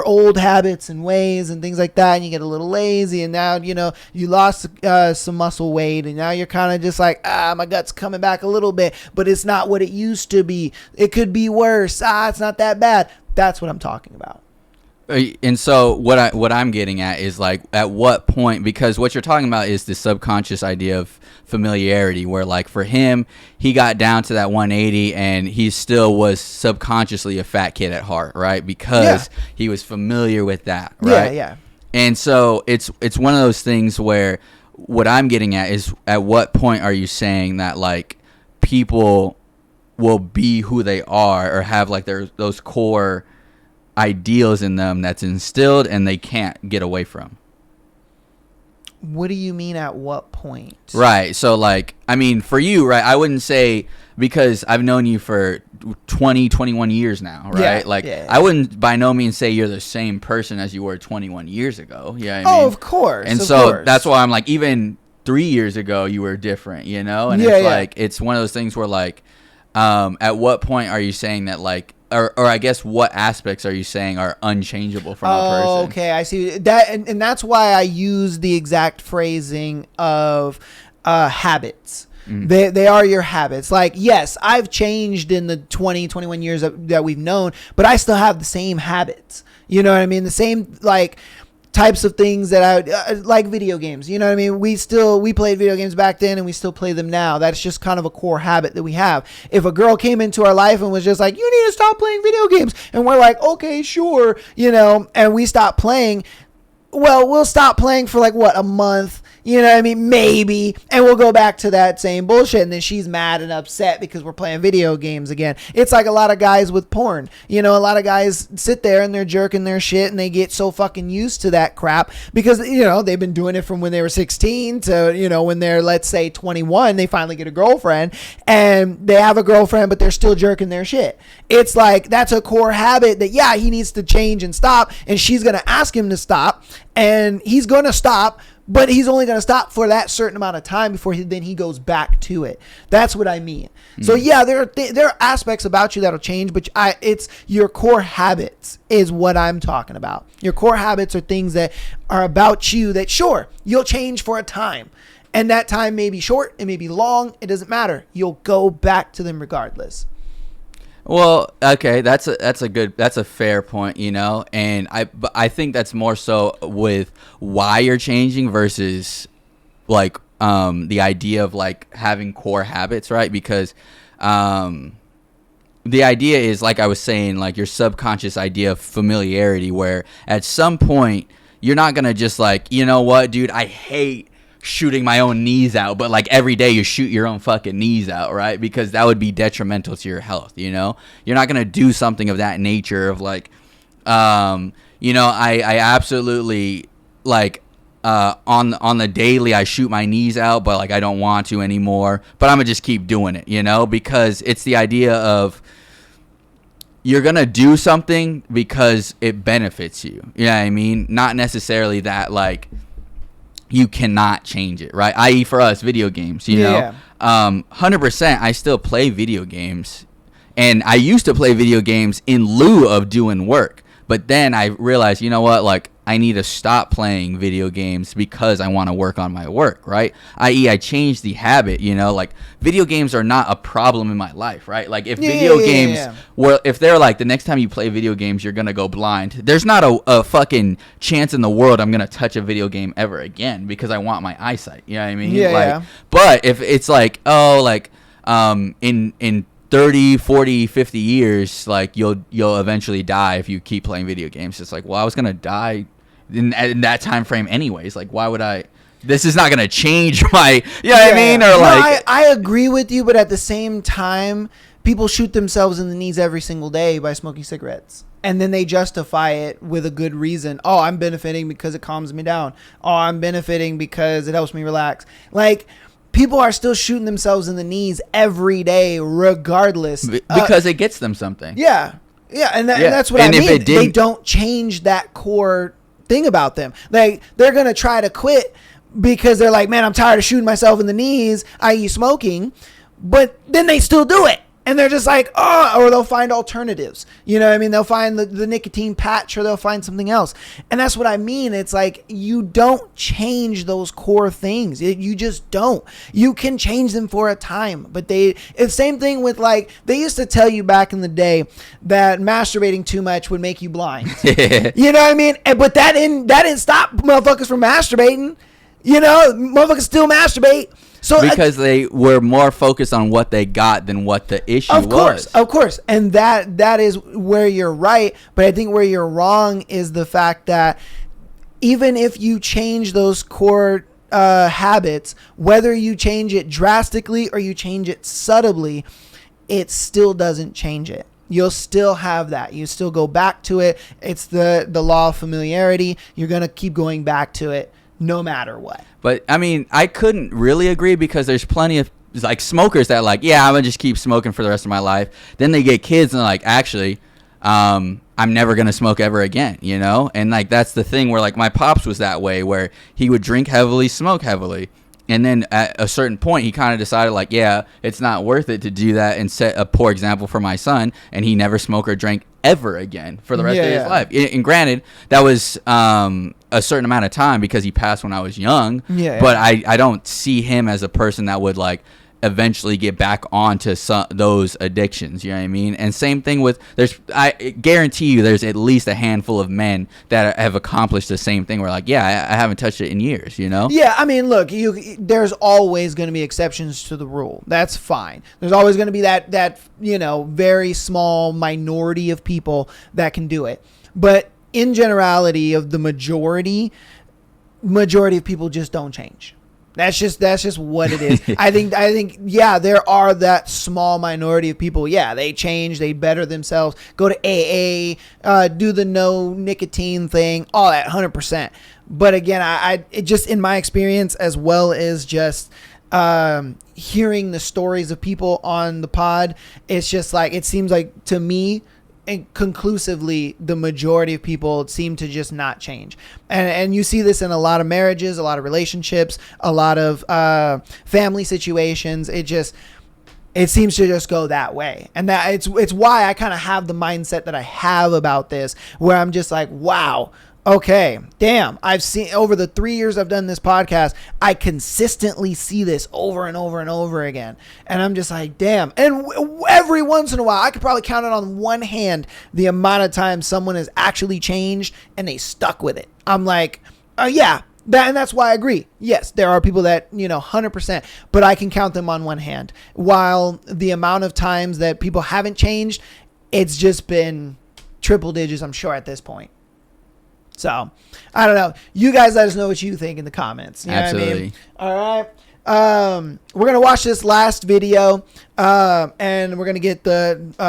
old habits and ways and things like that, and you get a little lazy, and now you lost some muscle weight, and now you're kind of just like, my gut's coming back a little bit, but it's not what it used to be. It could be worse. It's not that bad. That's what I'm talking about. And so what I'm getting at is like, at what point, because what you're talking about is the subconscious idea of familiarity, where like for him, he got down to that 180 and he still was subconsciously a fat kid at heart, right? Because he was familiar with that, right? Yeah. And so it's one of those things where what I'm getting at is, at what point are you saying that like people will be who they are or have like those core ideals in them that's instilled and they can't get away from? What do you mean at what point? Right. So like, I mean, for you, right, I wouldn't say, because I've known you for 21 years now, right? I wouldn't by no means say you're the same person as you were 21 years ago. Yeah. I mean? Of course. And that's why I'm like, even 3 years ago, you were different, And it's like, it's one of those things where like, at what point are you saying that like, or I guess what aspects are you saying are unchangeable from a person? Okay, I see that, and that's why I use the exact phrasing of habits. They are your habits. Like, yes, I've changed in the 21 years that we've known, but I still have the same habits. You know what I mean? The same like types of things that I like video games. You know what I mean? We played video games back then and we still play them now. That's just kind of a core habit that we have. If a girl came into our life and was just like, you need to stop playing video games, and we're like, okay, sure, and we stop playing, well, we'll stop playing for like a month, you know what I mean? Maybe. And we'll go back to that same bullshit. And then she's mad and upset because we're playing video games again. It's like a lot of guys with porn. A lot of guys sit there and they're jerking their shit and they get so fucking used to that crap because, they've been doing it from when they were 16 to, when they're, let's say 21, they finally get a girlfriend and they have a girlfriend, but they're still jerking their shit. It's like, that's a core habit that, he needs to change and stop. And she's going to ask him to stop and he's going to stop. But he's only going to stop for that certain amount of time before he goes back to it. That's what I mean. So there are aspects about you that'll change, but it's your core habits is what I'm talking about. Your core habits are things that are about you that, sure, you'll change for a time. And that time may be short, it may be long, it doesn't matter. You'll go back to them regardless. Well, okay, that's a fair point, and I think that's more so with why you're changing versus like the idea of like having core habits, right? Because the idea is, like I was saying, like your subconscious idea of familiarity, where at some point you're not gonna just like, you know what, dude, I hate shooting my own knees out, but like every day you shoot your own fucking knees out, right? Because that would be detrimental to your health. You're not gonna do something of that nature of like, I absolutely like on the daily I shoot my knees out, but like I don't want to anymore, but I'm gonna just keep doing it, because it's the idea of you're gonna do something because it benefits you. You know what I mean? Not necessarily that like you cannot change it, right? I.e. for us, video games, 100% I still play video games, and I used to play video games in lieu of doing work, but then I realized, like I need to stop playing video games because I want to work on my work, right? I.e. I changed the habit, like video games are not a problem in my life, right? Like if video games were, if they're like the next time you play video games, you're going to go blind. There's not a fucking chance in the world I'm going to touch a video game ever again because I want my eyesight. You know what I mean? But if it's like, in 30, 40, 50 years, like you'll eventually die if you keep playing video games. It's like, well, I was going to die in that time frame anyways. Like, why would I? This is not going to change my, what I mean? Or I agree with you, but at the same time, people shoot themselves in the knees every single day by smoking cigarettes. and then they justify it with a good reason. Oh, I'm benefiting because it calms me down. Oh, I'm benefiting because it helps me relax. Like, people are still shooting themselves in the knees every day, regardless. Because it gets them something. Yeah. Yeah, and that's what I mean. They don't change that core thing about them. Like, they're going to try to quit because they're like, man, I'm tired of shooting myself in the knees, i.e. smoking. But then they still do it. And they're just like, oh, or they'll find alternatives. You know what I mean? They'll find the nicotine patch, or they'll find something else. And that's what I mean. It's like, you don't change those core things. You just don't. You can change them for a time. But it's same thing with, like, they used to tell you back in the day that masturbating too much would make you blind. You know what I mean? But that didn't stop motherfuckers from masturbating. You know, motherfuckers still masturbate. So because they were more focused on what they got than what the issue was. Of course. And that is where you're right. But I think where you're wrong is the fact that even if you change those core habits, whether you change it drastically or you change it subtly, it still doesn't change it. You'll still have that. You still go back to it. It's the law of familiarity. You're going to keep going back to it no matter what. But I mean, I couldn't really agree, because there's plenty of like smokers that like, yeah, I'm gonna just keep smoking for the rest of my life. Then they get kids and they're like, actually, I'm never gonna smoke ever again, you know? And like, that's the thing where, like, my pops was that way, where he would drink heavily, smoke heavily. And then at a certain point, he kind of decided, like, yeah, it's not worth it to do that and set a poor example for my son. And he never smoked or drank ever again for the rest of his life. And granted, that was a certain amount of time, because he passed when I was young. But I don't see him as a person that would, like, eventually get back onto those addictions, you know what I mean? And same thing with, I guarantee you there's at least a handful of men that have accomplished the same thing, where like, yeah, I haven't touched it in years, you know? Yeah, I mean, look, there's always going to be exceptions to the rule. That's fine. There's always going to be that you know, very small minority of people that can do it. But in generality of the majority of people just don't change. That's just what it is. I think, yeah, there are that small minority of people. Yeah, they change, they better themselves, go to AA, do the no nicotine thing, all that, 100%. But again, it just, in my experience, as well as just hearing the stories of people on the pod, it's just like, it seems like to me, and conclusively, the majority of people seem to just not change. And you see this in a lot of marriages, a lot of relationships, a lot of family situations. It seems to just go that way. And that it's why I kind of have the mindset that I have about this, where I'm just like, wow, okay, damn, I've seen over the 3 years I've done this podcast, I consistently see this over and over and over again. And I'm just like, damn. And every once in a while, I could probably count it on one hand the amount of times someone has actually changed and they stuck with it. I'm like, yeah. And that's why I agree. Yes, there are people that, 100%, but I can count them on one hand. While the amount of times that people haven't changed, it's just been triple digits, I'm sure, at this point. So, I don't know. You guys let us know what you think in the comments. You know Absolutely. What I mean? All right. We're going to watch this last video, and we're going to get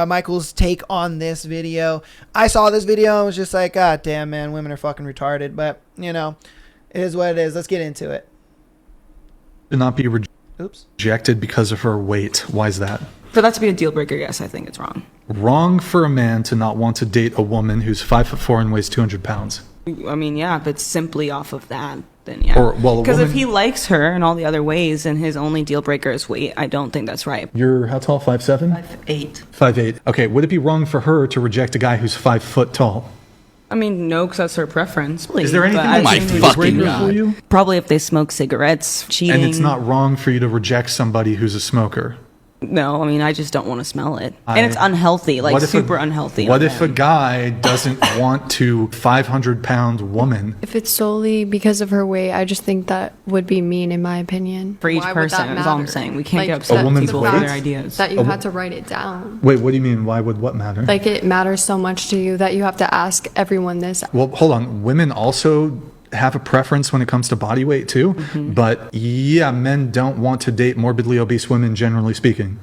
Michael's take on this video. I saw this video and was just like, God damn, man, women are fucking retarded. But, it is what it is. Let's get into it. To not be rejected because of her weight. Why is that? For that to be a deal breaker, yes, I think it's wrong. Wrong for a man to not want to date a woman who's 5'4" and weighs 200 pounds. I mean, yeah, but simply off of that, then yeah. Because if he likes her in all the other ways and his only deal breaker is weight, I don't think that's right. You're how tall? 5'7"? 5'8". 5'8". Okay, would it be wrong for her to reject a guy who's 5 foot tall? I mean, no, because that's her preference. Is there anything that's a fucking breaker for you? Probably if they smoke cigarettes, cheating. And it's not wrong for you to reject somebody who's a smoker? No, I mean, I just don't want to smell it. And it's unhealthy, like super unhealthy. What if a guy doesn't want to 500-pound woman? If it's solely because of her weight, I just think that would be mean, in my opinion. For each person, is all I'm saying. We can't get upset with people for their ideas. That you had to write it down. Wait, what do you mean? Why would what matter? Like, it matters so much to you that you have to ask everyone this. Well, hold on. Women also have a preference when it comes to body weight too, but yeah, men don't want to date morbidly obese women, generally speaking.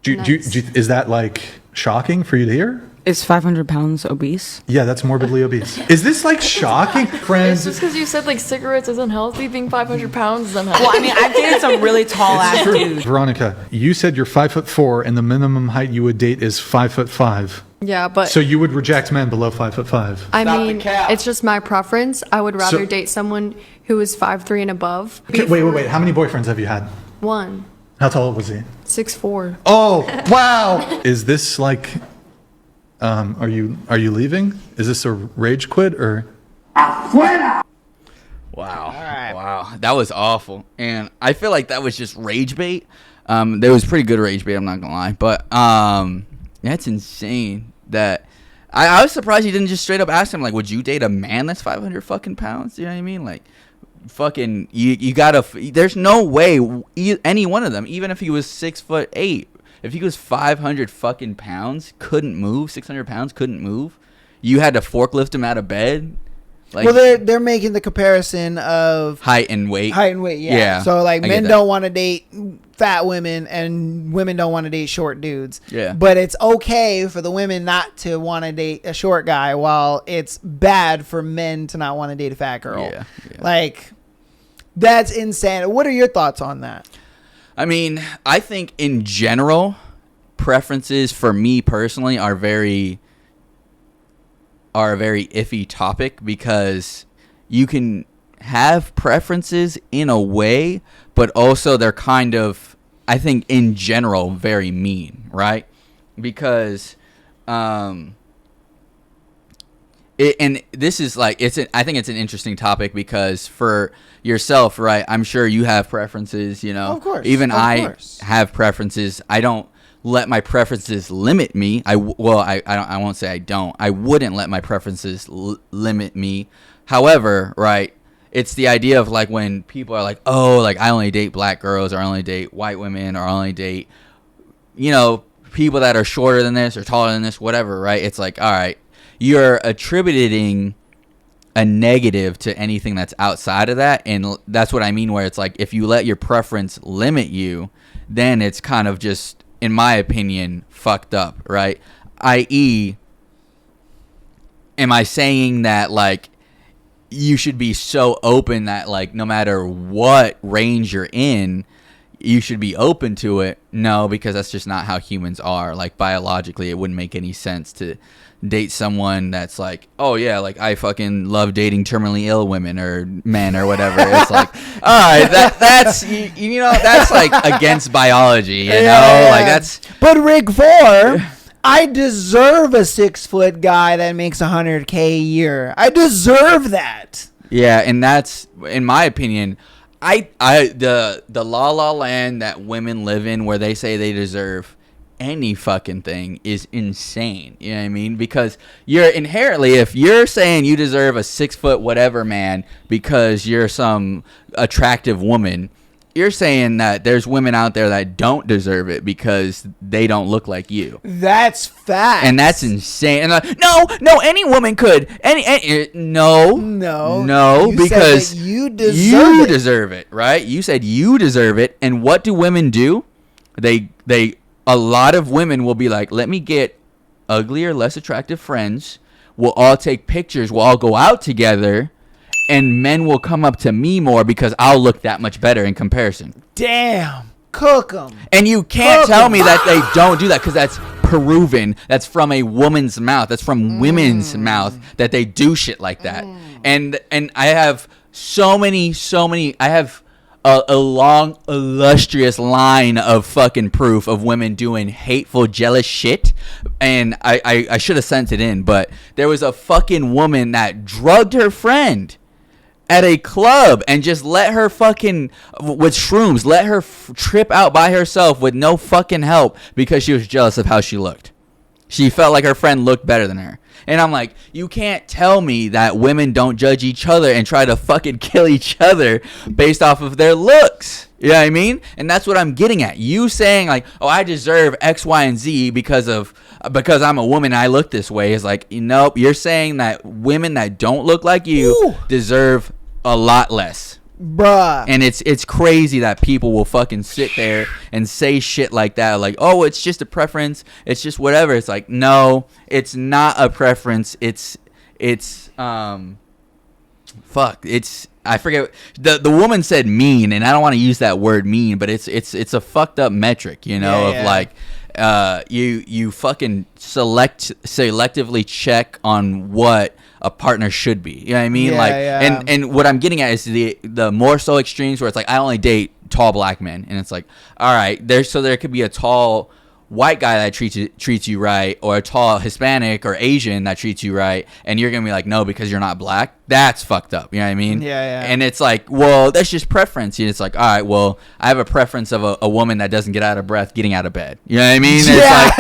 Is that like shocking for you to hear? Is 500 pounds obese? Yeah, that's morbidly obese. Is this like shocking, friends? It's just because you said like cigarettes isn't healthy. Being 500 pounds is unhealthy. Well, I mean, I've dated some really tall ass dudes. Veronica, you said you're 5'4" and the minimum height you would date is 5'5". Yeah, but so you would reject men below 5'5". I mean, it's just my preference. I would rather date someone who is 5'3" and above. Okay, wait. How many boyfriends have you had? One. How tall was he? 6'4". Oh, wow. Is this like, are you leaving? Is this a rage quit or? Wow. Wow. That was awful. And I feel like that was just rage bait. There was pretty good rage bait, I'm not gonna lie. But that's insane that I was surprised he didn't just straight up ask him, like, would you date a man that's 500 fucking pounds? You know what I mean? Like, fucking, you gotta, there's no way any one of them, even if he was 6'8", if he was 500 fucking pounds, couldn't move, 600 pounds, couldn't move, you had to forklift him out of bed. Like, well, they're making the comparison of height and weight. Yeah. So like men don't want to date fat women and women don't want to date short dudes. Yeah. But it's okay for the women not to want to date a short guy, while it's bad for men to not want to date a fat girl. Yeah. Like, that's insane. What are your thoughts on that? I mean, I think in general, preferences for me personally are a very iffy topic, because you can have preferences in a way, but also they're kind of, I think in general, very mean, right? Because and this is like, I think it's an interesting topic, because for yourself, right, I'm sure you have preferences, you know. Of course. Even I have preferences. I don't let my preferences limit me. I won't say I don't. I wouldn't let my preferences limit me. However, right, it's the idea of like when people are like, oh, like I only date black girls, or I only date white women, or I only date, you know, people that are shorter than this or taller than this, whatever, right? It's like, all right, you're attributing a negative to anything that's outside of that. And that's what I mean, where it's like, if you let your preference limit you, then it's kind of just, in my opinion, fucked up, right? I.e., am I saying that, like, you should be so open that, like, no matter what range you're in, you should be open to it? No, because that's just not how humans are. Like, biologically, it wouldn't make any sense to date someone that's like, oh yeah, like I fucking love dating terminally ill women or men or whatever. It's like, all right, that's you know, that's like against biology, you know. Like that's. But Rig 4, I deserve a 6 foot guy that makes $100K a year. I deserve that. Yeah, and that's, in my opinion, the la la land that women live in, where they say they deserve any fucking thing, is insane. You know what I mean? Because you're inherently, if you're saying you deserve a 6 foot whatever man because you're some attractive woman, you're saying that there's women out there that don't deserve it because they don't look like you. That's fact. And that's insane. And no, any woman could. No, because you deserve it, right? You said you deserve it. And what do women do? A lot of women will be like, let me get uglier, less attractive friends. We'll all take pictures. We'll all go out together. And men will come up to me more because I'll look that much better in comparison. Damn. Cook them. And you can't tell me that they don't do that, because that's proven. That's from a woman's mouth. That's from women's mouth that they do shit like that. And I have so many. I have a long, illustrious line of fucking proof of women doing hateful, jealous shit. And I should have sent it in, but there was a fucking woman that drugged her friend at a club and just let her fucking, with shrooms, let her trip out by herself with no fucking help because she was jealous of how she looked. She felt like her friend looked better than her. And I'm like, you can't tell me that women don't judge each other and try to fucking kill each other based off of their looks. You know what I mean? And that's what I'm getting at. You saying like, oh, I deserve X, Y, and Z because I'm a woman and I look this way, is like, nope. You're saying that women that don't look like you deserve a lot less. Bruh. And it's crazy that people will fucking sit there and say shit like that. Like, oh, it's just a preference. It's just whatever. It's like, no, it's not a preference. It's I forget the woman said mean, and I don't want to use that word mean, but it's a fucked up metric, you know, like you fucking selectively check on what a partner should be. You know what I mean? And what I'm getting at is the more so extremes where it's like I only date tall black men, and it's like, all right, there could be a tall white guy that treats you right, or a tall Hispanic or Asian that treats you right, and you're gonna be like, no, because you're not black. That's fucked up. You know what I mean? Yeah. And it's like, well, that's just preference. It's like, all right, well, I have a preference of a woman that doesn't get out of breath getting out of bed. You know what I mean? It's like,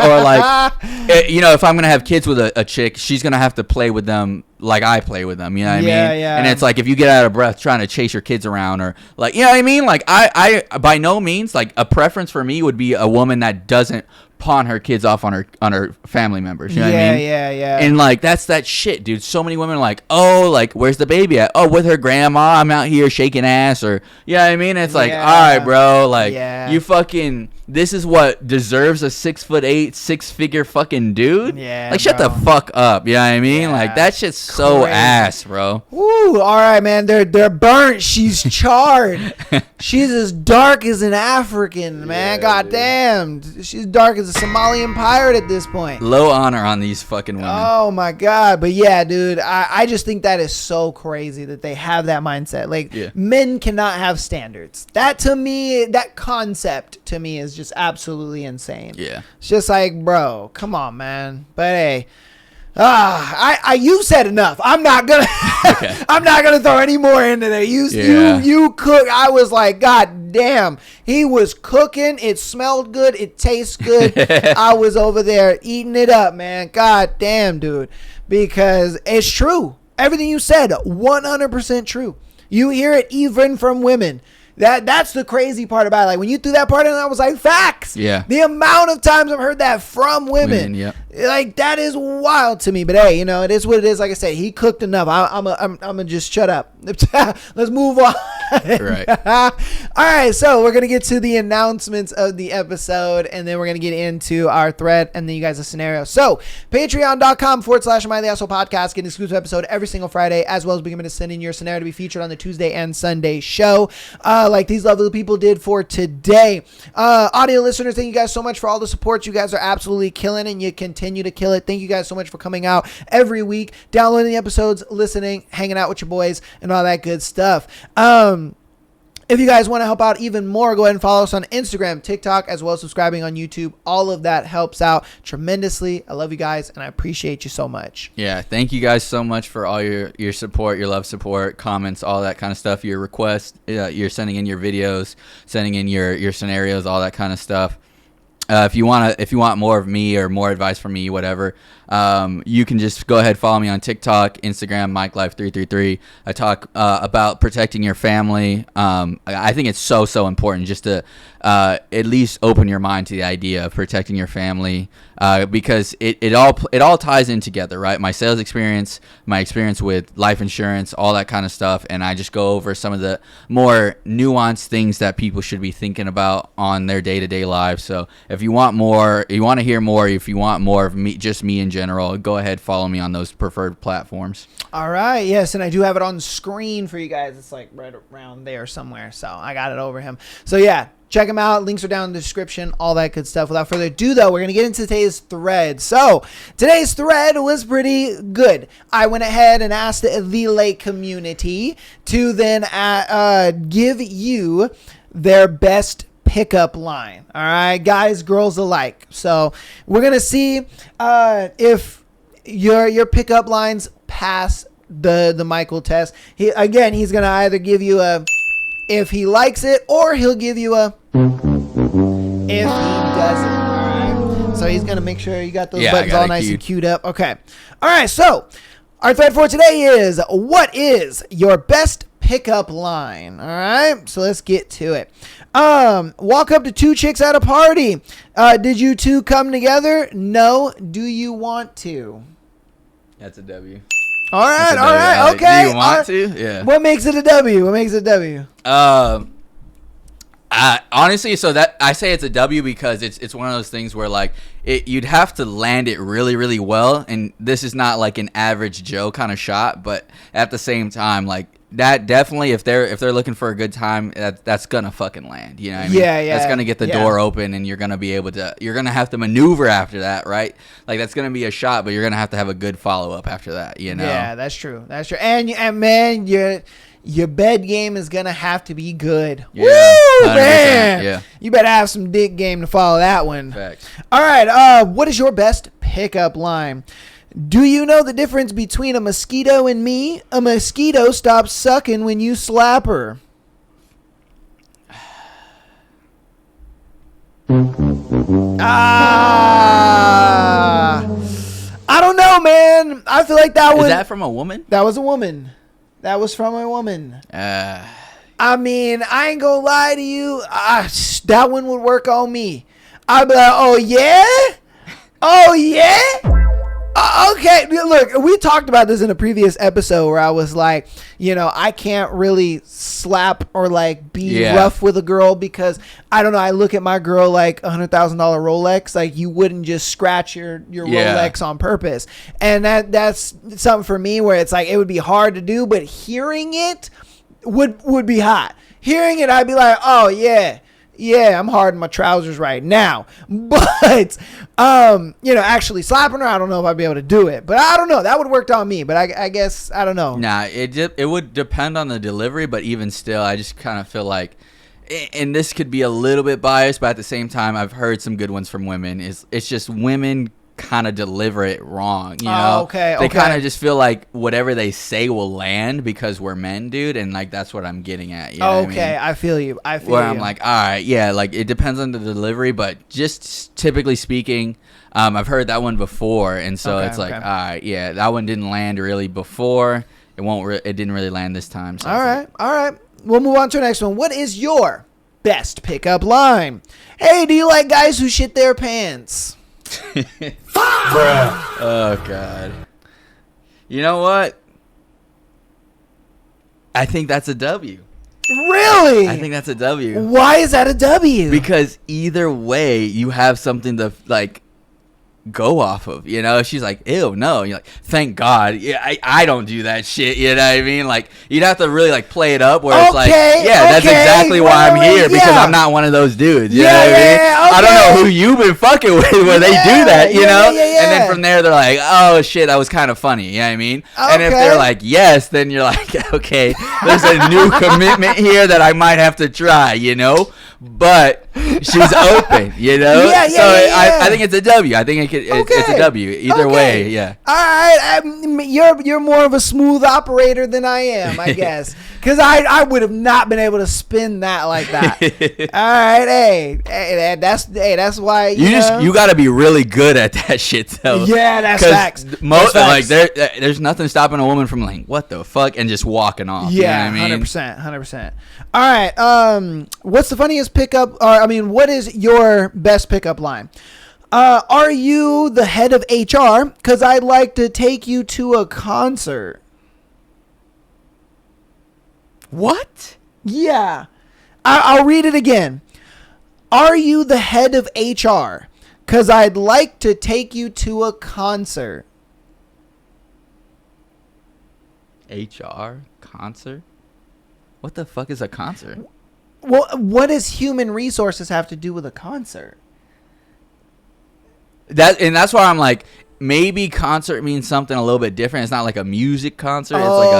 or like, you know, if I'm gonna have kids with a chick, she's gonna have to play with them like I play with them. You know what I mean? And it's like, if you get out of breath trying to chase your kids around, or like, you know what I mean? Like, I by no means, like, a preference for me would be a woman that doesn't pawn her kids off on her family members. You know what I mean? Yeah. And like, that's that shit, dude. So many women are like, oh, like, where's the baby at? Oh, with her grandma. I'm out here shaking ass, or you know what I mean? It's like, all right, bro, like, you fucking, this is what deserves a 6'8", 6-figure fucking dude. Yeah, like, shut the fuck up. You know what I mean? Like, that shit's so ass, bro. Woo, all right, man. They're burnt. She's charred. She's as dark as an African, man. God damn. She's dark as a Somalian pirate at this point. Low honor on these fucking women. Oh my God. But yeah, dude, I just think that is so crazy that they have that mindset. Like, men cannot have standards. That, to me, that concept to me is just absolutely insane. Yeah. It's just like, bro, come on, man. But hey, you said enough. I'm not gonna I'm not gonna throw any more into there. You cook. I was like, God damn, he was cooking. It smelled good. It tastes good. I was over there eating it up, man. God damn, dude. Because it's true. Everything you said, 100% true. You hear it even from women. That's the crazy part about it. Like, when you threw that part in, I was like, facts. Yeah. The amount of times I've heard that from women. Like, that is wild to me. But hey, you know, it is what it is. Like I said, he cooked enough. I'm gonna just shut up. Let's move on. Right. All right. So we're gonna get to the announcements of the episode, and then we're gonna get into our thread, and then you guys a scenario. So patreon.com/Am I the Asshole Podcast, get an exclusive episode every single Friday, as well as being able to send in your scenario to be featured on the Tuesday and Sunday show. Like these lovely people did for today. Audio listeners, thank you guys so much for all the support. You guys are absolutely killing, and you continue to kill it. Thank you guys so much for coming out every week, downloading the episodes, listening, hanging out with your boys, and all that good stuff. If you guys want to help out even more, go ahead and follow us on Instagram, TikTok, as well as subscribing on YouTube. All of that helps out tremendously. I love you guys, and I appreciate you so much. Yeah, thank you guys so much for all your support, your love support, comments, all that kind of stuff, your requests, you're sending in your videos, sending in your scenarios, all that kind of stuff. If you want more of me or more advice from me, whatever, you can just go ahead, follow me on TikTok, Instagram, MikeLife333. I talk about protecting your family. I think it's so important just to at least open your mind to the idea of protecting your family, because it all ties in together, right? My sales experience, my experience with life insurance, all that kind of stuff, and I just go over some of the more nuanced things that people should be thinking about on their day-to-day lives. So if you want more, you want to hear more, if you want more of me, just me in general, go ahead, follow me on those preferred platforms. All right, yes, and I do have it on screen for you guys. It's like right around there somewhere, so I got it over him. So yeah, check them out. Links are down in the description, all that good stuff. Without further ado, though, we're going to get into today's thread. So today's thread was pretty good. I went ahead and asked the lake community to then give you their best pickup line. All right, guys, girls alike. So we're going to see if your pickup lines pass the Michael test. He's going to either give you a if he likes it, or he'll give you a if he doesn't. All right. So he's going to make sure you got those buttons all nice and queued up. Okay. All right. So our thread for today is, what is your best pickup line? All right. So let's get to it. Walk up to two chicks at a party. Did you two come together? No. Do you want to? That's a W. All right, okay. Do you want to? Yeah. What makes it a W? What makes it a W? Honestly, so that I say it's a W because it's one of those things where like you'd have to land it really, really well, and this is not like an average Joe kind of shot, but at the same time, like that definitely if they're looking for a good time, that's gonna fucking land. You know what I mean? Yeah. That's gonna get the door open, and you're gonna have to maneuver after that, right? Like that's gonna be a shot, but you're gonna have to have a good follow up after that. You know? Yeah, that's true. And man, your bed game is gonna have to be good. Yeah, woo, man. Yeah. You better have some dick game to follow that one. Facts. All right. What is your best pickup line? Do you know the difference between a mosquito and me? A mosquito stops sucking when you slap her. I don't know, man. I feel like that was. Is that from a woman? That was a woman. That was from a woman. I mean, I ain't gonna lie to you. That one would work on me. I'd be like, oh yeah? Oh yeah? Okay, look, we talked about this in a previous episode where I was like, I can't really slap or like be rough with a girl because I don't know. I look at my girl like $100,000 Rolex. Like you wouldn't just scratch your Rolex on purpose, and that's something for me where it's like it would be hard to do, but hearing it would be hot. Hearing it, I'd be like, oh yeah. Yeah, I'm hard in my trousers right now. But, actually slapping her, I don't know if I'd be able to do it. But I don't know. That would work on me. But I guess, I don't know. Nah, it would depend on the delivery. But even still, I just kind of feel like, and this could be a little bit biased, but at the same time, I've heard some good ones from women. It's just women kind of deliver it wrong, okay. They kind of just feel like whatever they say will land because we're men, dude, and like that's what I'm getting at. You know what I mean? I feel you. Where I'm like, all right, yeah, like it depends on the delivery, but just typically speaking, I've heard that one before, and so it's like, all right, yeah, that one didn't land really before. It didn't really land this time. So all right. We'll move on to the next one. What is your best pickup line? Hey, do you like guys who shit their pants? Oh God. You know what? I think that's a W. Really? I think that's a W. Why is that a W? Because either way, you have something to like go off of. She's like, ew, no. You're like, thank God. Yeah, I don't do that shit. You know what I mean? Like, you'd have to really like play it up where it's like, yeah, that's exactly why I'm here because I'm not one of those dudes. You know what I mean? Okay. I don't know who you've been fucking with where they do that, you know? And then from there, they're like, oh shit, that was kind of funny. You know what I mean? And if they're like, yes, then you're like, okay, there's a new commitment here that I might have to try, But she's open, I think it's a W. I think it's a W. Either way, yeah. All right, you're more of a smooth operator than I am, I guess, because I would have not been able to spin that like that. All right, hey, that's why you got to be really good at that shit, though. Yeah, that's facts. Like there's nothing stopping a woman from like what the fuck and just walking off. Yeah, you know what I mean? 100%. All right, what's the funniest pickup? What is your best pickup line? Are you the head of HR? Because I'd like to take you to a concert. What? Yeah. I'll read it again. Are you the head of HR? Because I'd like to take you to a concert. HR? Concert? What the fuck is a concert? Well, what does human resources have to do with a concert? That's why I'm like, maybe concert means something a little bit different. It's not like a music concert. It's like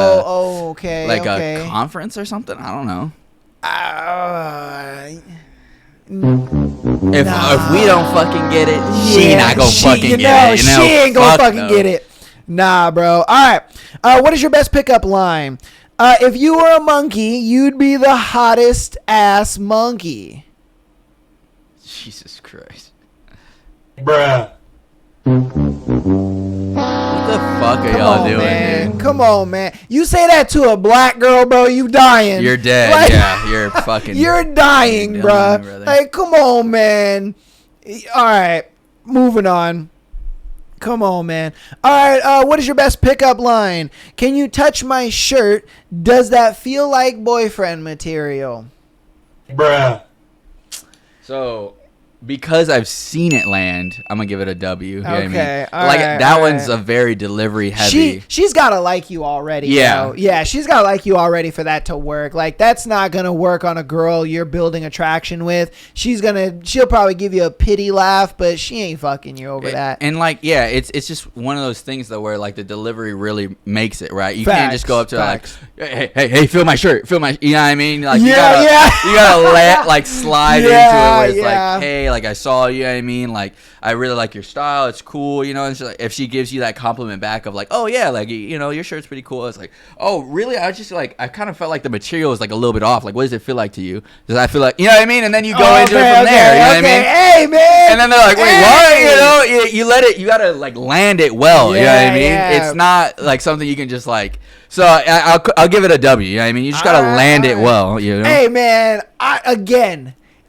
a conference or something. I don't know. If we don't fucking get it, she not gonna fucking get it. She ain't gonna fucking get it. Nah, bro. All right. What is your best pickup line? If you were a monkey, you'd be the hottest ass monkey. Jesus Christ. Bruh. What the fuck are y'all doing, man? dude? Come on, man. You say that to a black girl, bro, you dying. You're dead. Like, yeah, you're fucking. You're dying, bro. Like, come on, man. All right, moving on. Come on, man. All right, what is your best pickup line? Can you touch my shirt? Does that feel like boyfriend material? Bruh. So, because I've seen it land, I'm gonna give it a W. You know what I mean? That that one's a very delivery heavy. She's gotta like you already. Yeah, bro. Yeah, she's gotta like you already for that to work. Like, that's not gonna work on a girl you're building attraction with. She'll probably give you a pity laugh, but she ain't fucking you over that. And like, yeah, it's just one of those things though where like the delivery really makes it, right. You can't just go up to her like, hey, feel my shirt, feel my, you know what I mean? Like, you gotta let like slide into it where it's like, hey, like I saw you, know what I mean? Like, I really like your style, it's cool, you know. And like, if she gives you that compliment back of like, oh yeah, like, you know, your shirt's pretty cool, it's like, oh really? I just like, I kind of felt like the material was like a little bit off. Like, what does it feel like to you? Does I feel like, you know what I mean? And then you go into it from there, you know what I mean? Hey man, and then they're like, wait, what? You know, you let it, you gotta like land it well, you know what I mean? It's not like something you can just like. So I'll give it a W. You know what I mean? You just gotta land it well. You know? Hey man,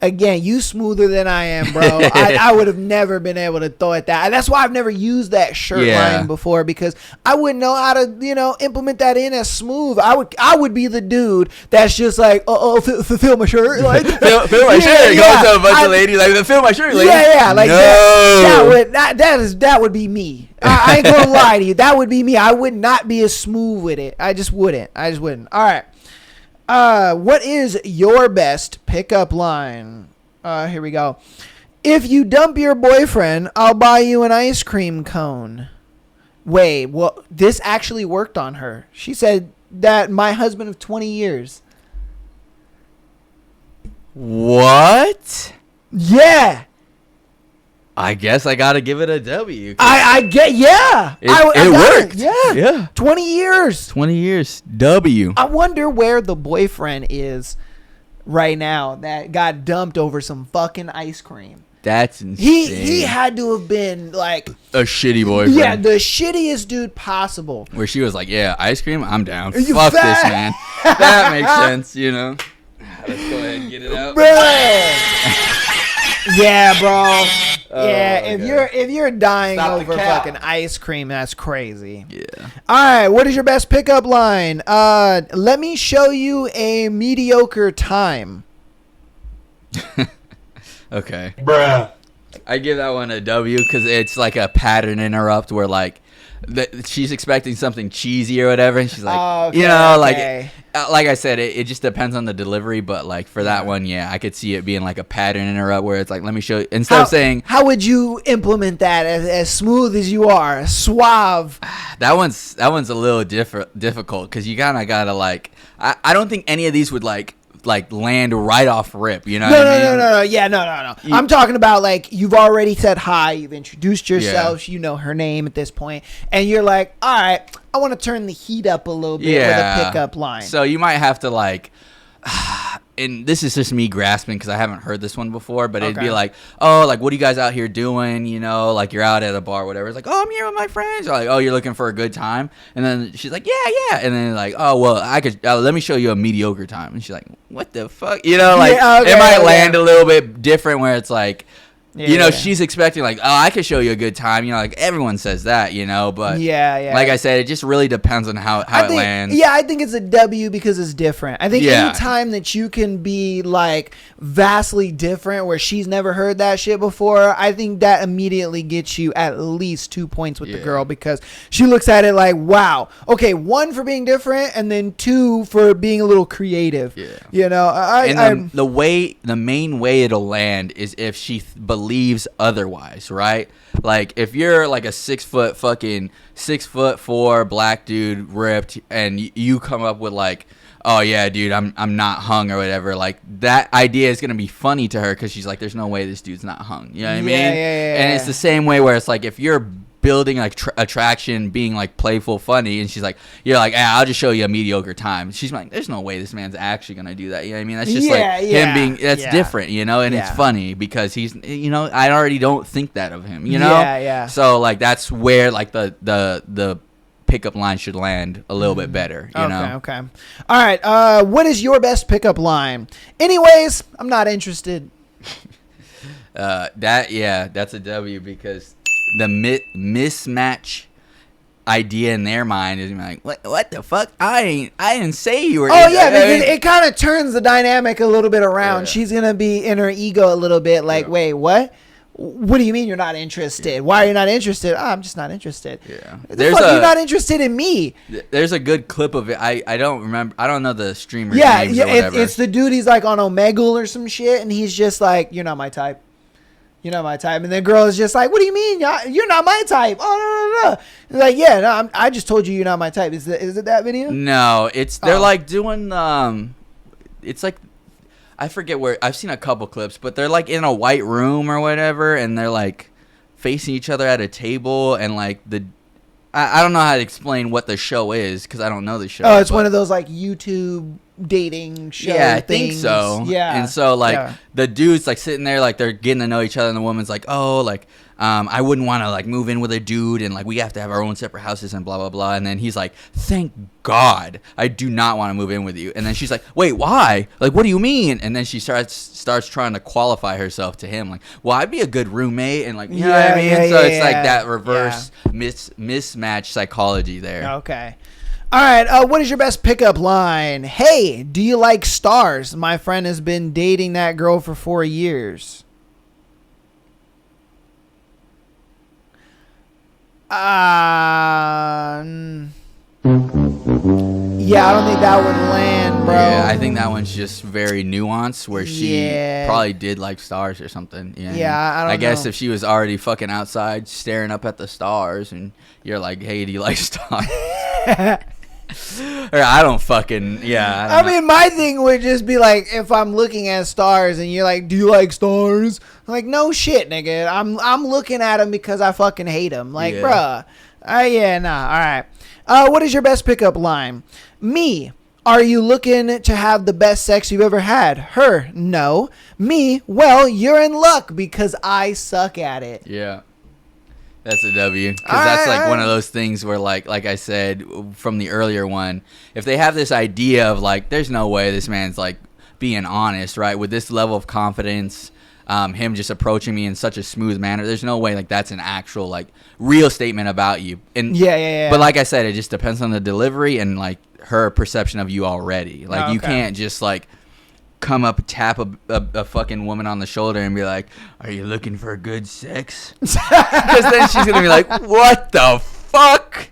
Again, you smoother than I am, bro. I would have never been able to throw it that. That's why I've never used that shirt line before, because I wouldn't know how to, you know, implement that in as smooth. I would be the dude that's just like, feel my shirt, like feel my shirt. Go to a bunch of ladies like, feel my shirt, lady. Yeah, like that would be me. I ain't gonna lie to you. That would be me. I would not be as smooth with it. I just wouldn't. All right. What is your best pickup line? Here we go. If you dump your boyfriend, I'll buy you an ice cream cone. Wait, well, this actually worked on her. She said that my husband of 20 years. What? Yeah. I guess I gotta give it a W. I get, yeah. It worked. Yeah. 20 years. 20 years. W. I wonder where the boyfriend is right now that got dumped over some fucking ice cream. That's insane. He had to have been like a shitty boyfriend. Yeah, the shittiest dude possible. Where she was like, yeah, ice cream, I'm down. Fuck this, man. That makes sense, you know. Let's go ahead and get it out. Yeah, bro. If you're dying over fucking ice cream, that's crazy. Yeah. All right, what is your best pickup line? Let me show you a mediocre time. Okay. Bruh. I give that one a W because it's like a pattern interrupt where like she's expecting something cheesy or whatever, and she's like, you know, like I said, it just depends on the delivery, but like for that one, yeah, I could see it being like a pattern interrupt where it's like, let me show you, instead of saying, how would you implement that as smooth as you are, suave? That one's a little difficult because you kind of gotta like, I don't think any of these would like land right off rip, you know what I mean? No. Yeah, no. I'm talking about like you've already said hi, you've introduced yourself, you know her name at this point, and you're like, all right, I want to turn the heat up a little bit with a pickup line. So you might have to like, and this is just me grasping because I haven't heard this one before, but it'd be like, oh, like, what are you guys out here doing? You know, like you're out at a bar, whatever. It's like, oh, I'm here with my friends. Or like, oh, you're looking for a good time. And then she's like, yeah. And then like, oh, well, I could, let me show you a mediocre time. And she's like, what the fuck? You know, like it might land a little bit different where it's like, you know, she's expecting like, oh, I could show you a good time. You know, like everyone says that, you know, but like I said, it just really depends on how it lands. Yeah, I think it's a W because it's different. I think any time that you can be like vastly different where she's never heard that shit before, I think that immediately gets you at least 2 points with the girl because she looks at it like, wow, okay, 1 for being different and then 2 for being a little creative. Yeah. You know, the main way it'll land is if she believes otherwise, right? Like if you're like a 6'4" black dude ripped and you come up with like, oh yeah, dude, I'm not hung or whatever, like that idea is gonna be funny to her because she's like, there's no way this dude's not hung, you know what I mean? And it's the same way where it's like if you're building like attraction, being like playful, funny, and she's like, you're like, I'll just show you a mediocre time. She's like, there's no way this man's actually gonna do that. You know what I mean? That's just him being. That's different, you know. And it's funny because he's, you know, I already don't think that of him, you know. So like that's where like the pickup line should land a little bit better, you know. Okay. All right. What is your best pickup line? Anyways, I'm not interested. That's a W because mismatch idea in their mind is like, what the fuck? I didn't say you were. Oh yeah, because it kind of turns the dynamic a little bit around. Yeah. She's gonna be in her ego a little bit, like, wait, what? What do you mean you're not interested? Yeah. Why are you not interested? Oh, I'm just not interested. Yeah, you're not interested in me. There's a good clip of it. I don't remember. I don't know the streamer's names or whatever. It's the dude. He's like on Omegle or some shit, and he's just like, you're not my type. You're not my type. And the girl is just like, what do you mean? You're not my type. Oh, no. It's like, yeah, no, I just told you you're not my type. Is it that video? No, they're like doing, it's like, I forget where, I've seen a couple clips, but they're like in a white room or whatever, and they're like facing each other at a table, and like I don't know how to explain what the show is, because I don't know the show. Oh, it's one of those like YouTube dating show I things. think so. Yeah. And so like the dude's like sitting there, like they're getting to know each other, and the woman's like, oh, like I wouldn't want to like move in with a dude, and like we have to have our own separate houses and blah blah blah. And then he's like, thank God I do not want to move in with you. And then she's like, wait, why? Like, what do you mean? And then she starts trying to qualify herself to him, like, well, I'd be a good roommate, and like, you know what I mean? So it's like that reverse mismatch psychology there. Okay. All right, what is your best pickup line? Hey, do you like stars? My friend has been dating that girl for 4 years. Yeah, I don't think that would land, bro. Yeah, I think that one's just very nuanced, where she probably did like stars or something. You know I don't know. I guess if she was already fucking outside staring up at the stars, and you're like, hey, do you like stars? Or I don't fucking I mean, my thing would just be like, if I'm looking at stars and you're like, do you like stars? I'm like, no shit, nigga. I'm looking at them because I fucking hate them. Like, bruh. All right. What is your best pickup line? Me. Are you looking to have the best sex you've ever had? Her. No. Me. Well, you're in luck because I suck at it. Yeah. That's a W, because that's like one of those things where, like I said from the earlier one, if they have this idea of like, there's no way this man's like being honest, right? With this level of confidence, him just approaching me in such a smooth manner, there's no way like that's an actual like real statement about you. And But like I said, it just depends on the delivery and like her perception of you already. Like you can't just like come up, tap a fucking woman on the shoulder and be like, are you looking for good sex? Because then she's going to be like, what the fuck?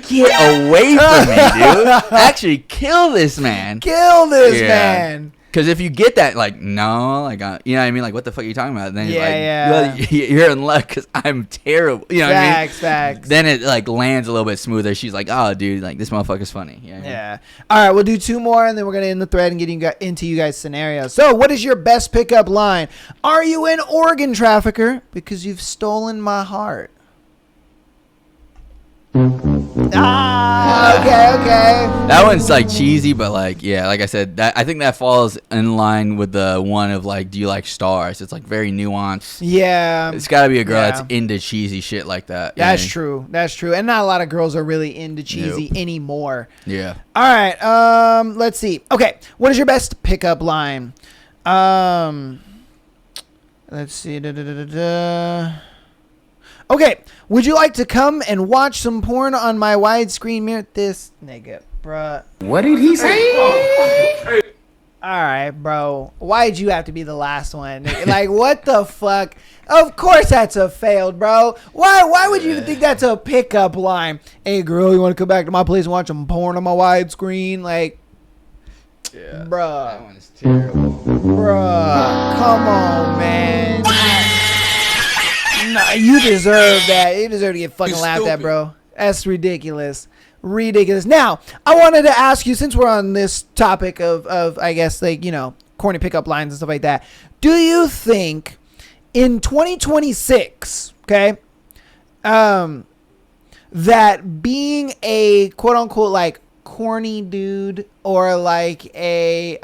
Get away from me, dude. Actually, kill this man. Kill this man. Because if you get that, like, no, like, you know what I mean? Like, what the fuck are you talking about? Then you're in luck because I'm terrible. You know what I mean? Facts. Then it, like, lands a little bit smoother. She's like, oh, dude, like, this motherfucker's funny. You know what I mean? All right, we'll do 2 more, and then we're going to end the thread and get into you guys' scenarios. So, what is your best pickup line? Are you an organ trafficker? Because you've stolen my heart. Okay. That one's like cheesy, but like, yeah, like I said, I think that falls in line with the one of like, do you like stars? It's like very nuanced. Yeah. It's got to be a girl that's into cheesy shit like that. That's true. And not a lot of girls are really into cheesy anymore. Yeah. All right. Let's see. Okay. What is your best pickup line? Let's see. Okay, would you like to come and watch some porn on my widescreen mirror? This nigga, bruh. What did he say? All right, bro. Why'd you have to be the last one? Like, what the fuck? Of course that's a failed, bro. Why would you even think that's a pickup line? Hey, girl, you want to come back to my place and watch some porn on my widescreen? Like, bruh. That one is terrible. Bruh, come on, man. No, you deserve that. You deserve to get fucking laughed at, bro. That's ridiculous. Now, I wanted to ask you, since we're on this topic of I guess, like, you know, corny pickup lines and stuff like that, do you think in 2026, okay, that being a quote unquote like corny dude or like a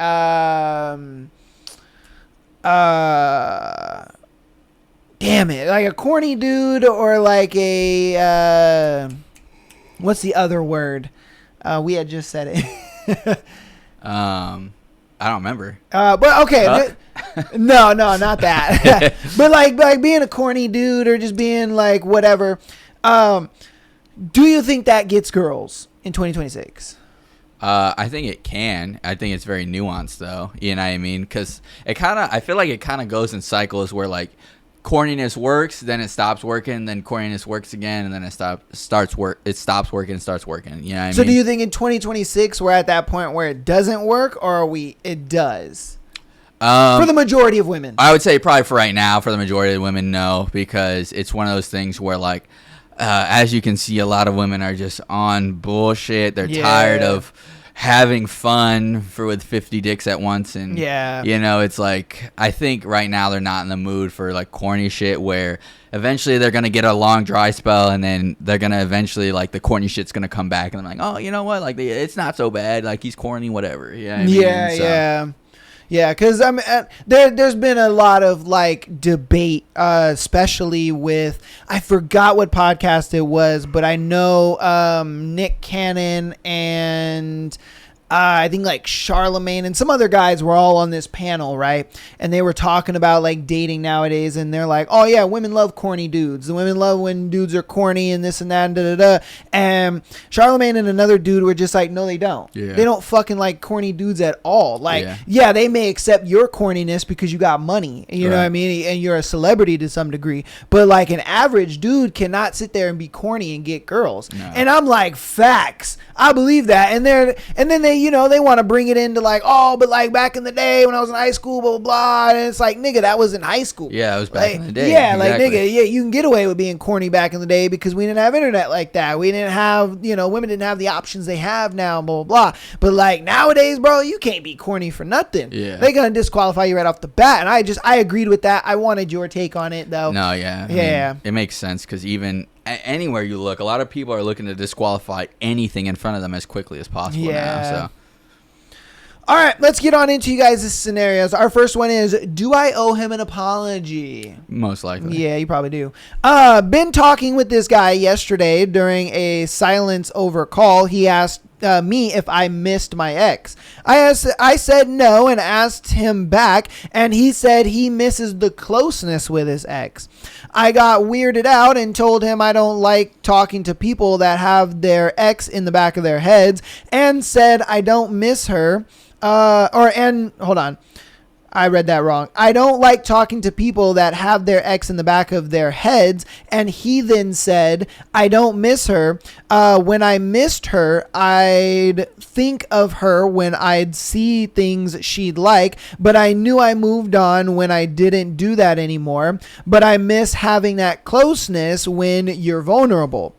damn it, like a corny dude or like a what's the other word? We had just said it. I don't remember. But okay, no, not that. But like being a corny dude or just being like whatever. Do you think that gets girls in 2026? I think it can. I think it's very nuanced, though. You know what I mean? Because I feel like it kind of goes in cycles where like corniness works, then it stops working, then corniness works again, and then it stops working and starts working. You know what I mean? So do you think in 2026 we're at that point where it doesn't work, or it does? For the majority of women, I would say probably for right now, for the majority of the women, no, because it's one of those things where like, as you can see, a lot of women are just on bullshit. They're tired of having fun with 50 dicks at once, and you know, it's like, I think right now they're not in the mood for like corny shit where eventually they're gonna get a long dry spell, and then they're gonna eventually like the corny shit's gonna come back, and I'm like, oh, you know what, like it's not so bad, like he's corny, whatever. You know what I mean? Yeah, because there's been a lot of like debate, especially with, I forgot what podcast it was, but I know Nick Cannon and I think like Charlemagne and some other guys were all on this panel, right? And they were talking about like dating nowadays, and they're like, oh yeah, women love corny dudes. The women love when dudes are corny and this and that and da-da-da. And Charlemagne and another dude were just like, no, they don't. Yeah. They don't fucking like corny dudes at all. Like, yeah, they may accept your corniness because you got money, you know what I mean? And you're a celebrity to some degree. But like an average dude cannot sit there and be corny and get girls. No. And I'm like, facts. I believe that. And then they, you know, they want to bring it into like, oh, but like back in the day when I was in high school, blah, blah, blah. And it's like, nigga, that was in high school. Yeah, it was back in the day. Yeah, exactly. Like, nigga, yeah, you can get away with being corny back in the day because we didn't have internet like that. We didn't have, you know, women didn't have the options they have now, blah, blah, blah. But like nowadays, bro, you can't be corny for nothing. Yeah. They're going to disqualify you right off the bat. And I agreed with that. I wanted your take on it, though. No, yeah. I mean, it makes sense because even anywhere you look, a lot of people are looking to disqualify anything in front of them as quickly as possible now. So. All right, let's get on into you guys' scenarios. Our first one is, do I owe him an apology? Most likely. Yeah, you probably do. Been talking with this guy yesterday during a silence over call. He asked me if I missed my ex. I said no and asked him back, and he said he misses the closeness with his ex. I got weirded out and told him I don't like talking to people that have their ex in the back of their heads, and said I don't miss her. Hold on. I read that wrong. I don't like talking to people that have their ex in the back of their heads. And he then said, I don't miss her. When I missed her, I'd think of her when I'd see things she'd like, but I knew I moved on when I didn't do that anymore. But I miss having that closeness when you're vulnerable.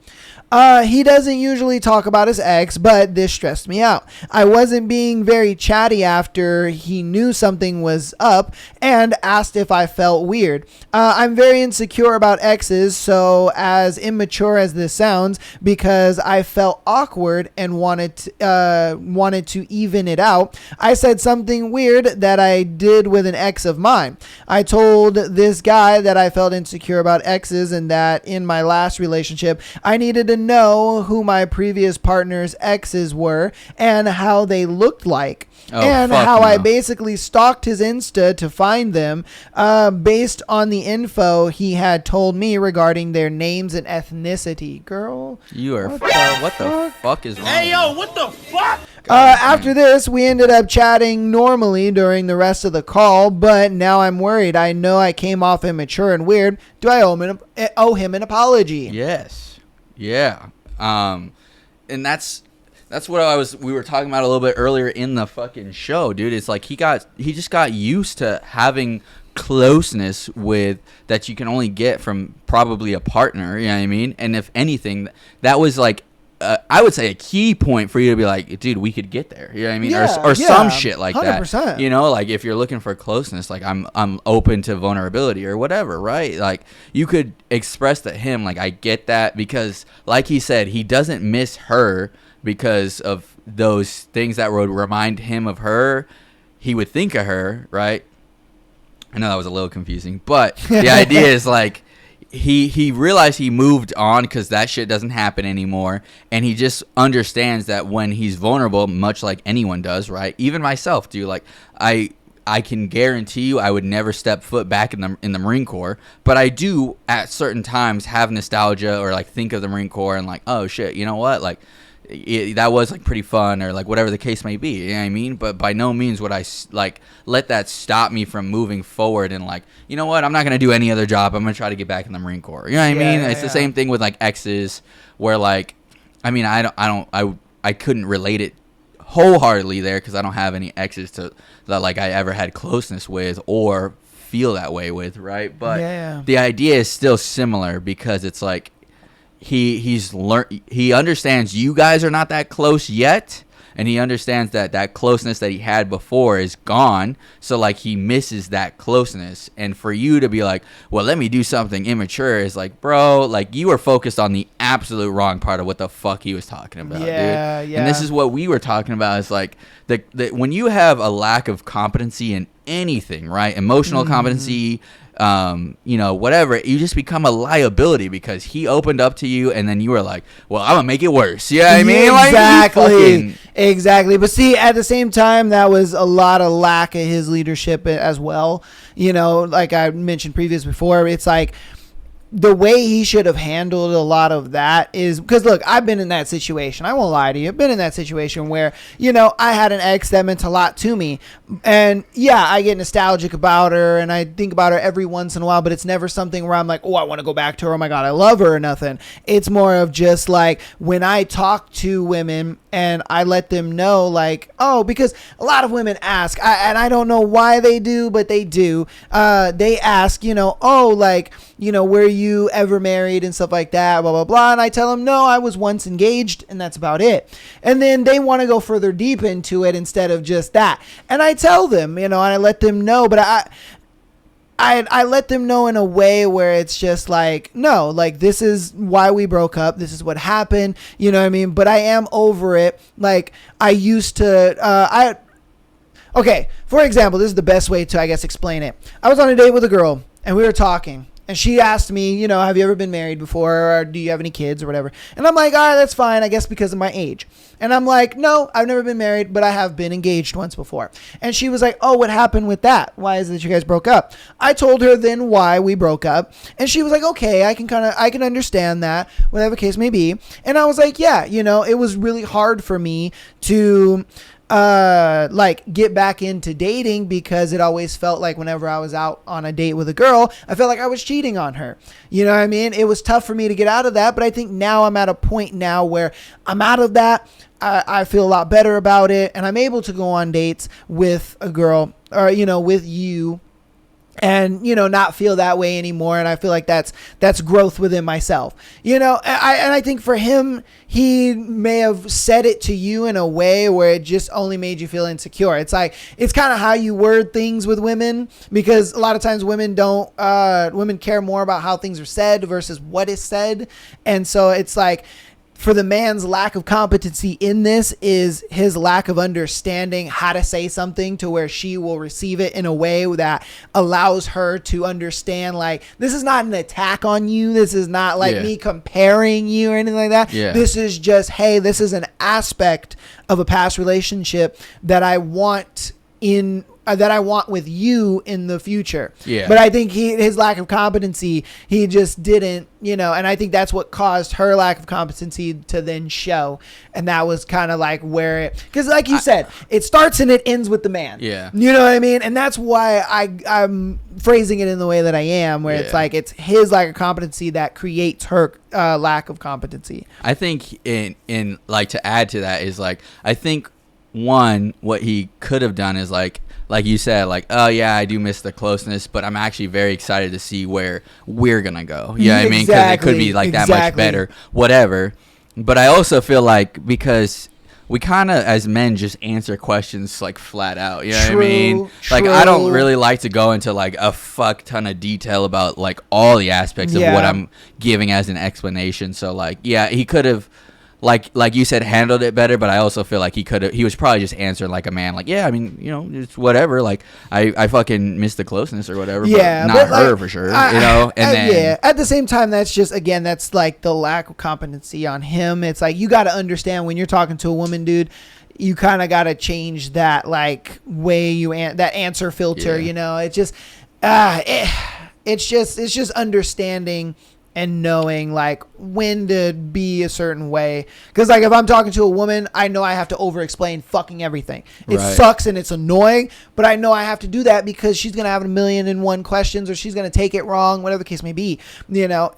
He doesn't usually talk about his ex, but this stressed me out. I wasn't being very chatty after he knew something was up and asked if I felt weird. I'm very insecure about exes, so as immature as this sounds, because I felt awkward and wanted to even it out, I said something weird that I did with an ex of mine. I told this guy that I felt insecure about exes and that in my last relationship, I needed to know who my previous partner's exes were and how they looked like. And how I basically stalked his Insta to find them based on the info he had told me regarding their names and ethnicity. Girl, you are what the fuck is wrong? Hey, yo, what the fuck? After this, we ended up chatting normally during the rest of the call, but now I'm worried. I know I came off immature and weird. Do I owe him an apology? Yes. Yeah. And that's what we were talking about a little bit earlier in the fucking show, dude. It's like he just got used to having closeness with that you can only get from probably a partner, you know what I mean? And if anything, that was like I would say a key point for you to be like, dude, we could get there. You know what I mean? Or some shit like 100%. That. You know, like if you're looking for closeness, like I'm open to vulnerability or whatever, right? Like you could express to him, like, I get that, because like he said, he doesn't miss her because of those things that would remind him of her. He would think of her, right? I know that was a little confusing, but the idea is like, he realized he moved on because that shit doesn't happen anymore, and he just understands that when he's vulnerable, much like anyone does, right? Even myself, dude. Like I can guarantee you I would never step foot back in the Marine Corps, but I do at certain times have nostalgia or like think of the Marine Corps and like, oh shit, you know what, like that was like pretty fun, or like whatever the case may be, you know what I mean? But by no means would I like let that stop me from moving forward and like, you know what, I'm not gonna do any other job, I'm gonna try to get back in the Marine Corps, you know what I mean? It's the same thing with like exes, where like, I mean, I couldn't relate it wholeheartedly there because I don't have any exes that like I ever had closeness with or feel that way with, right? But the idea is still similar, because it's like he understands you guys are not that close yet, and he understands that closeness that he had before is gone, so like he misses that closeness. And for you to be like, well, let me do something immature, is like, bro, like you were focused on the absolute wrong part of what the fuck he was talking about, dude. And this is what we were talking about, is like the when you have a lack of competency in anything, right? Emotional competency, you know, whatever, you just become a liability because he opened up to you, and then you were like, well, I'm gonna make it worse. You know what I mean? Exactly. But see, at the same time, that was a lot of lack of his leadership as well. You know, like I mentioned before, it's like the way he should have handled a lot of that is because, look, I've been in that situation. I won't lie to you. I've been in that situation where, you know, I had an ex that meant a lot to me. And yeah, I get nostalgic about her and I think about her every once in a while, but it's never something where I'm like, oh, I want to go back to her. Oh my God, I love her or nothing. It's more of just like when I talk to women and I let them know, like, oh, because a lot of women ask, and I don't know why they do, but they do. They ask, you know, oh, like, you know, were you ever married and stuff like that, blah, blah, blah. And I tell them, no, I was once engaged, and that's about it. And then they want to go further deep into it instead of just that. And I tell them, you know, and I let them know, but I let them know in a way where it's just like, no, like, this is why we broke up. This is what happened. You know what I mean? But I am over it. Like, I used to, okay, for example, this is the best way to, I guess, explain it. I was on a date with a girl and we were talking. And she asked me, you know, have you ever been married before? Or do you have any kids or whatever? And I'm like, all right, that's fine, I guess, because of my age. And I'm like, no, I've never been married, but I have been engaged once before. And she was like, oh, what happened with that? Why is it that you guys broke up? I told her then why we broke up. And she was like, okay, I can understand that, whatever the case may be. And I was like, yeah, you know, it was really hard for me to like get back into dating because it always felt like whenever I was out on a date with a girl, I felt like I was cheating on her. You know what I mean? It was tough for me to get out of that, but I think now I'm at a point now where I'm out of that. I feel a lot better about it, and I'm able to go on dates with a girl, or, you know, with you, and, you know, not feel that way anymore. And I feel like that's growth within myself, you know. And I think for him, he may have said it to you in a way where it just only made you feel insecure. It's like, it's kind of how you word things with women, because a lot of times women care more about how things are said versus what is said. And so it's like, for the man's lack of competency in this is his lack of understanding how to say something to where she will receive it in a way that allows her to understand, like, this is not an attack on you. This is not like me comparing you or anything like that. Yeah. This is just, hey, this is an aspect of a past relationship that I want with you in the future. Yeah. But I think his lack of competency, he just didn't, you know, and I think that's what caused her lack of competency to then show. And that was kind of like where it, because like you said, it starts and it ends with the man. Yeah. You know what I mean? And that's why I'm phrasing it in the way that I am, where it's like, it's his lack of competency that creates her lack of competency. I think in like, to add to that is like, I think one, what he could have done is like you said, like, oh yeah, I do miss the closeness, but I'm actually very excited to see where we're gonna go. You know what I mean? Because it could be like that much better, whatever. But I also feel like, because we kind of as men just answer questions like flat out. You know what I mean? Like, I don't really like to go into like a fuck ton of detail about like all the aspects of what I'm giving as an explanation. So like, yeah, he could have like you said, handled it better, but I also feel like he was probably just answering like a man, like, yeah, I mean, you know, it's whatever, like I fucking missed the closeness or whatever, yeah, but not her for sure, you know. And then yeah, at the same time, that's just, again, that's like the lack of competency on him. It's like, you got to understand when you're talking to a woman, dude, you kind of got to change that like way you that answer filter, you know. It's just it's just understanding and knowing like when to be a certain way. Because like if I'm talking to a woman, I know I have to over explain fucking everything. It sucks and it's annoying, but I know I have to do that because she's gonna have 1,000,001 questions, or she's gonna take it wrong, whatever the case may be, you know.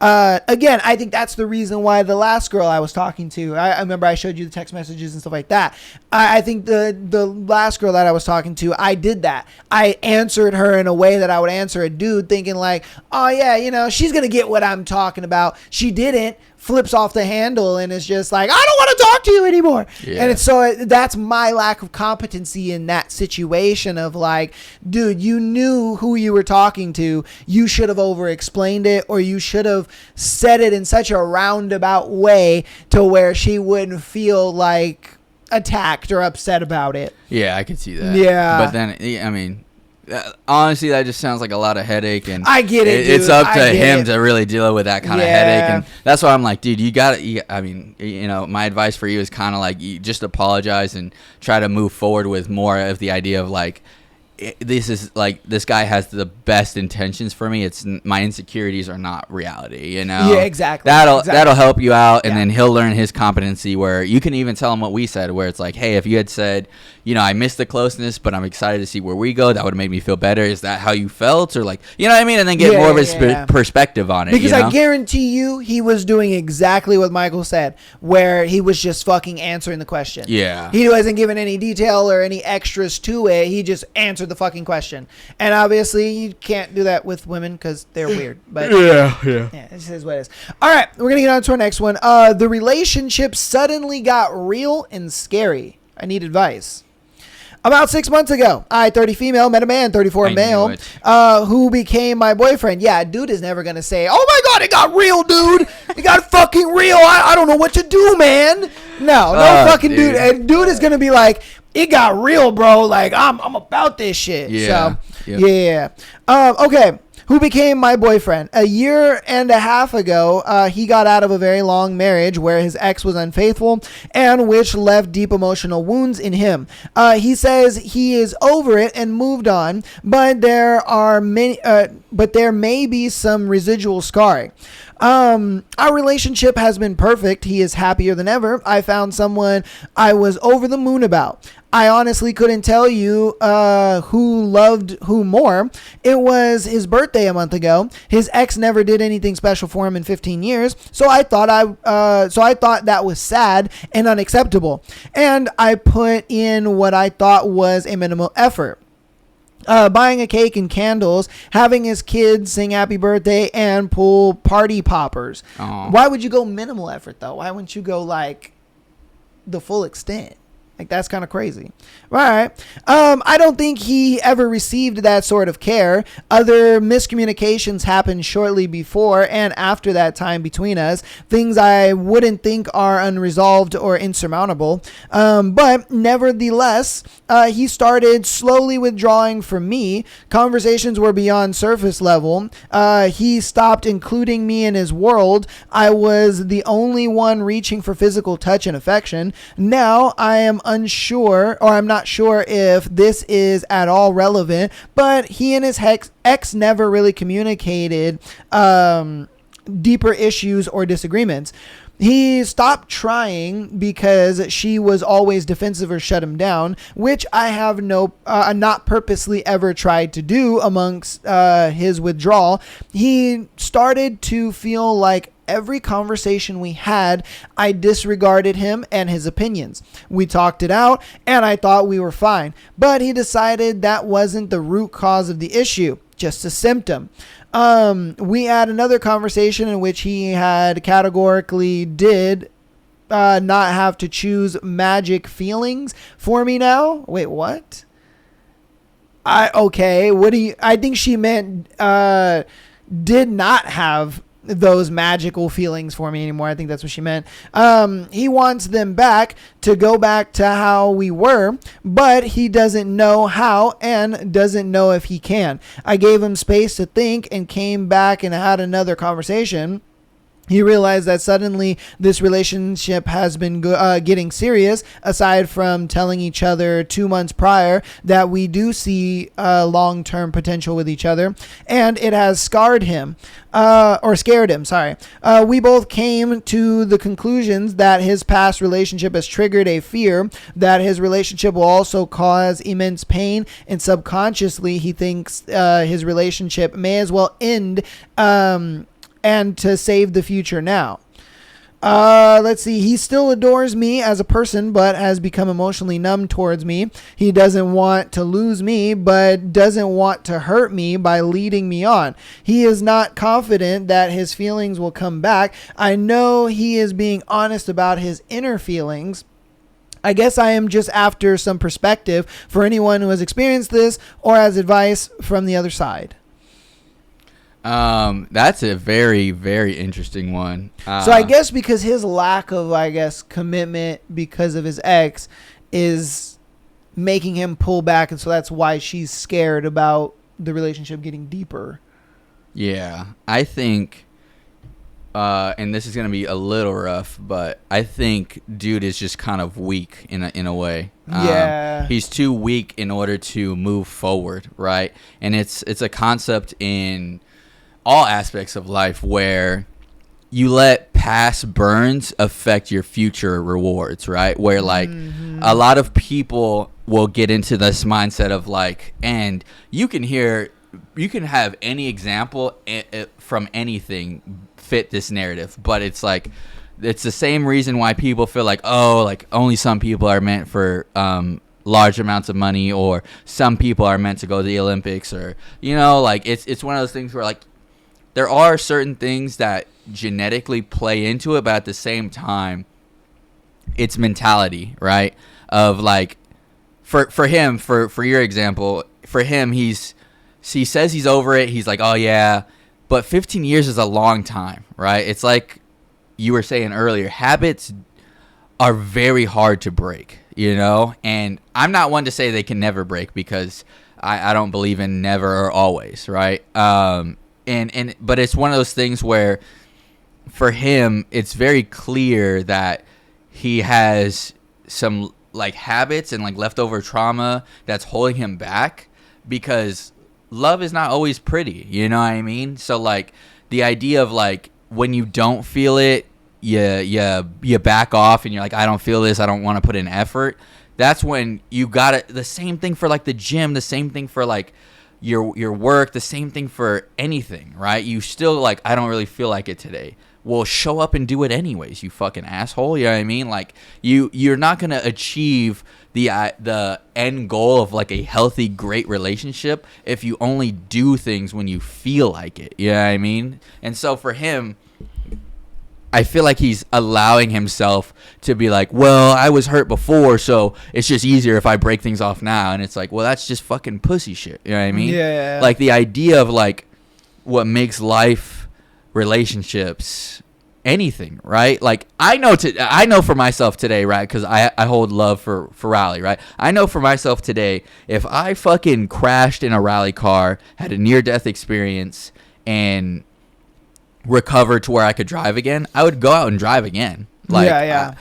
Again, I think that's the reason why the last girl I was talking to, I remember I showed you the text messages and stuff like that. I think the last girl that I was talking to, I did that. I answered her in a way that I would answer a dude, thinking like, oh yeah, you know, she's gonna get what I'm talking about. She didn't. Flips off the handle and is just like, I don't want to talk to you anymore. Yeah. And it's that's my lack of competency in that situation of like, dude, you knew who you were talking to. You should have over explained it, or you should have said it in such a roundabout way to where she wouldn't feel like attacked or upset about it. Yeah, I could see that. Yeah. But then, I mean, honestly, that just sounds like a lot of headache, and I get it, it's up to him to really deal with that kind of headache, and that's why I'm like, dude, you gotta, I mean, you know, my advice for you is kind of like, you just apologize and try to move forward with more of the idea of like, this is like, this guy has the best intentions for me. It's my insecurities are not reality, you know. Yeah, exactly. That'll help you out, and then he'll learn his competency. Where you can even tell him what we said, where it's like, hey, if you had said, you know, I missed the closeness, but I'm excited to see where we go, that would have made me feel better. Is that how you felt, or like, you know what I mean? And then get more of his perspective on it. Because you know? I guarantee you, he was doing exactly what Michael said, where he was just fucking answering the question. Yeah, he wasn't giving any detail or any extras to it. He just answered the fucking question. And obviously you can't do that with women because they're weird, but yeah, this is what it is. All right, we're gonna get on to our next one. The relationship suddenly got real and scary. I need advice. About 6 months ago, I, 30 female, met a man, 34 male, who became my boyfriend. Yeah, dude is never going to say, oh my God, it got real, dude. It got fucking real. I don't know what to do, man. No fucking dude. And dude is going to be like, it got real, bro. Like, I'm about this shit. Yeah. So, yeah. Okay. Who became my boyfriend. A year and a half ago, he got out of a very long marriage where his ex was unfaithful and which left deep emotional wounds in him. He says he is over it and moved on, but there may be some residual scarring. Our relationship has been perfect. He is happier than ever. I found someone I was over the moon about. I honestly couldn't tell you who loved who more. It was his birthday a month ago. His ex never did anything special for him in 15 years, so I thought that was sad and unacceptable. And I put in what I thought was a minimal effort. Buying a cake and candles, having his kids sing happy birthday, and pull party poppers. Aww. Why would you go minimal effort though? Why wouldn't you go like the full extent? Like, that's kind of crazy. All right. I don't think he ever received that sort of care. Other miscommunications happened shortly before and after that time between us. Things I wouldn't think are unresolved or insurmountable. But nevertheless, he started slowly withdrawing from me. Conversations were beyond surface level. He stopped including me in his world. I was the only one reaching for physical touch and affection. Now I am unsure, or I'm not sure if this is at all relevant, but he and his ex never really communicated deeper issues or disagreements. He stopped trying because she was always defensive or shut him down, which I have not purposely ever tried to do amongst his withdrawal. He started to feel like every conversation we had, I disregarded him and his opinions. We talked it out and I thought we were fine, but he decided that wasn't the root cause of the issue, just a symptom. We had another conversation in which he had categorically did not have to choose magic feelings for me now. Wait, what? I think she meant did not have those magical feelings for me anymore. I think that's what she meant. He wants them back to go back to how we were, but he doesn't know how and doesn't know if he can. I gave him space to think and came back and had another conversation. He realized that suddenly this relationship has been getting serious, aside from telling each other 2 months prior that we do see long-term potential with each other, and it has scared him. Sorry. We both came to the conclusions that his past relationship has triggered a fear that his relationship will also cause immense pain, and subconsciously he thinks his relationship may as well end and to save the future now. Let's see. He still adores me as a person, but has become emotionally numb towards me. He doesn't want to lose me, but doesn't want to hurt me by leading me on. He is not confident that his feelings will come back. I know he is being honest about his inner feelings. I guess I am just after some perspective for anyone who has experienced this or has advice from the other side. That's a very, very interesting one. So I guess because his lack of, commitment because of his ex is making him pull back, and so that's why she's scared about the relationship getting deeper. Yeah, I think, and this is gonna be a little rough, but I think dude is just kind of weak in a way. Yeah, he's too weak in order to move forward, right? And it's a concept in all aspects of life where you let past burns affect your future rewards, right? Where a lot of people will get into this mindset of and you can have any example from anything fit this narrative, but it's the same reason why people feel only some people are meant for large amounts of money, or some people are meant to go to the Olympics, or it's one of those things where there are certain things that genetically play into it, but at the same time, it's mentality, right? Of for him, for your example, for him, he says he's over it. He's oh yeah, but 15 years is a long time, right? It's like you were saying earlier, habits are very hard to break, and I'm not one to say they can never break, because I don't believe in never or always, right? But it's one of those things where for him, it's very clear that he has some habits and leftover trauma that's holding him back, because love is not always pretty. You know what I mean? So the idea of when you don't feel it, you back off and you're I don't feel this. I don't want to put in effort. That's when you got it. The same thing for the gym, the same thing for your work, the same thing for anything, right? You still I don't really feel like it today. Well, show up and do it anyways, you fucking asshole. You know what I mean? You're not gonna achieve the end goal of a healthy, great relationship if you only do things when you feel like it. You know what I mean? And so for him, I feel like he's allowing himself to be well, I was hurt before, so it's just easier if I break things off now. And it's well, that's just fucking pussy shit. You know what I mean? Yeah. The idea of what makes life, relationships, anything, right? I know for myself today, right? Because I hold love for rally, right? I know for myself today, if I fucking crashed in a rally car, had a near-death experience, and recovered to where I could drive again, I would go out and drive again. I've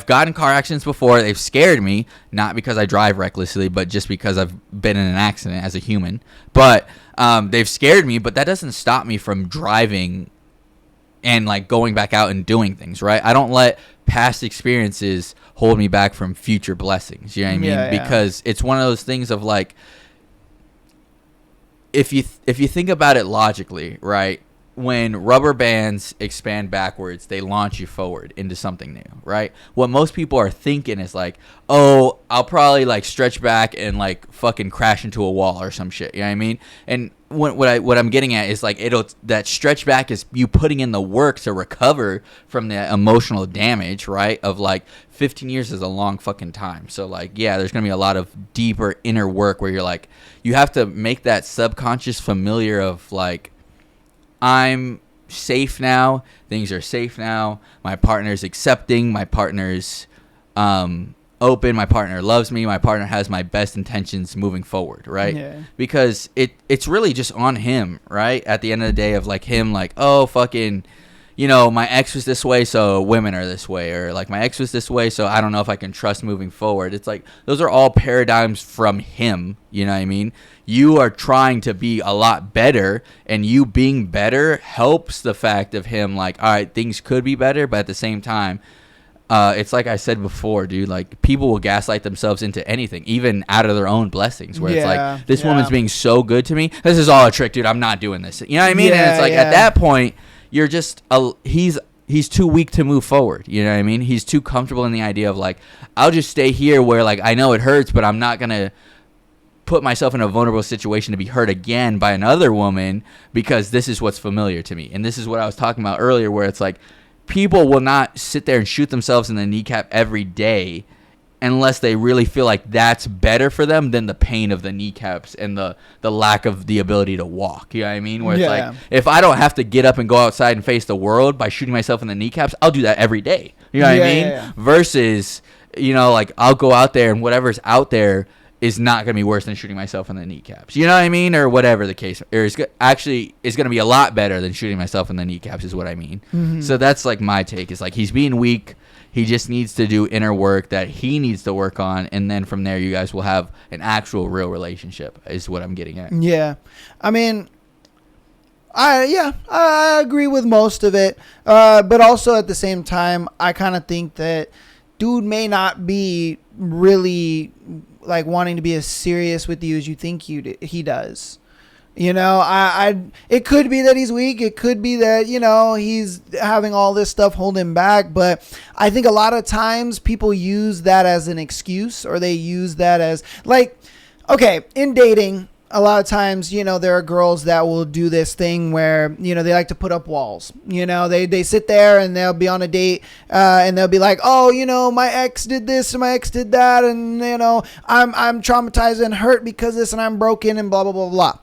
gotten car accidents before. They've scared me, not because I drive recklessly, but just because I've been in an accident as a human. But they've scared me, but that doesn't stop me from driving and going back out and doing things, right? I don't let past experiences hold me back from future blessings. You know what I mean? Because it's one of those things of if you think about it logically, right? When rubber bands expand backwards, they launch you forward into something new, right? What most people are thinking is oh, I'll probably stretch back and fucking crash into a wall or some shit. You know what I mean? And what I'm getting at is that stretch back is you putting in the work to recover from the emotional damage, right? Of 15 years is a long fucking time. So yeah, there's gonna be a lot of deeper inner work where you're you have to make that subconscious familiar of I'm safe now. Things are safe now. My partner's accepting. My partner's open. My partner loves me. My partner has my best intentions moving forward, right? Yeah. Because it's really just on him, right? At the end of the day, of like him, like, oh, fucking, you know, my ex was this way, so women are this way, or like my ex was this way, so I don't know if I can trust moving forward. It's like those are all paradigms from him. You know what I mean? You are trying to be a lot better, and you being better helps the fact of him like, all right, things could be better, but at the same time, it's like I said before, dude, like people will gaslight themselves into anything, even out of their own blessings, where it's like, this woman's being so good to me. This is all a trick, dude. I'm not doing this. You know what I mean? And it's like at that point, you're just, he's too weak to move forward. You know what I mean? He's too comfortable in the idea of like, I'll just stay here where like, I know it hurts, but I'm not going to put myself in a vulnerable situation to be hurt again by another woman because this is what's familiar to me. And this is what I was talking about earlier, where it's like, people will not sit there and shoot themselves in the kneecap every day unless they really feel like that's better for them than the pain of the kneecaps and the lack of the ability to walk. You know what I mean? Where it's like, if I don't have to get up and go outside and face the world by shooting myself in the kneecaps, I'll do that every day. You know what I mean? Versus, you know, like I'll go out there and whatever's out there is not going to be worse than shooting myself in the kneecaps. You know what I mean? Or whatever the case. Or it's going to be a lot better than shooting myself in the kneecaps is what I mean. Mm-hmm. So that's like my take. Is like he's being weak. He just needs to do inner work that he needs to work on. And then from there, you guys will have an actual real relationship is what I'm getting at. Yeah. I mean, I agree with most of it. But also at the same time, I kind of think that dude may not be really like wanting to be as serious with you as you think he does. You know, it could be that he's weak. It could be that, you know, he's having all this stuff hold him back. But I think a lot of times people use that as an excuse, or they use that as like, okay, in dating, a lot of times, you know, there are girls that will do this thing where, you know, they like to put up walls. You know, they sit there and they'll be on a date and they'll be like, oh, you know, my ex did this and my ex did that. And, you know, I'm traumatized and hurt because of this and I'm broken and blah, blah, blah, blah.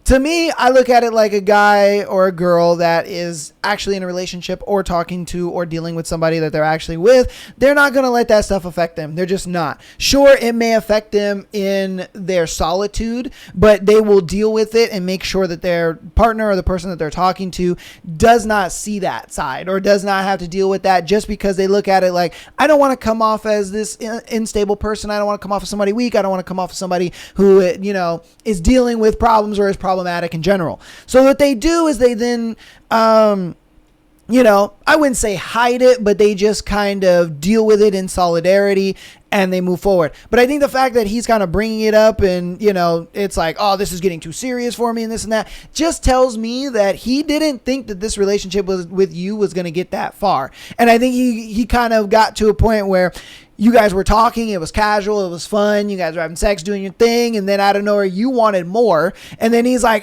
To me, I look at it like a guy or a girl that is actually in a relationship or talking to or dealing with somebody that they're actually with. They're not going to let that stuff affect them. They're just not. Sure, it may affect them in their solitude, but they will deal with it and make sure that their partner or the person that they're talking to does not see that side or does not have to deal with that just because they look at it like, I don't want to come off as this unstable person. I don't want to come off as somebody weak. I don't want to come off as somebody who, you know, is dealing with problems or is problematic in general. So what they do is they then, you know, I wouldn't say hide it, but they just kind of deal with it in solidarity and they move forward. But I think the fact that he's kind of bringing it up and, you know, it's like, oh, this is getting too serious for me and this and that, just tells me that he didn't think that this relationship with you was going to get that far. And I think he kind of got to a point where you guys were talking, it was casual, it was fun, you guys were having sex, doing your thing, and then out of nowhere you wanted more. And then he's like,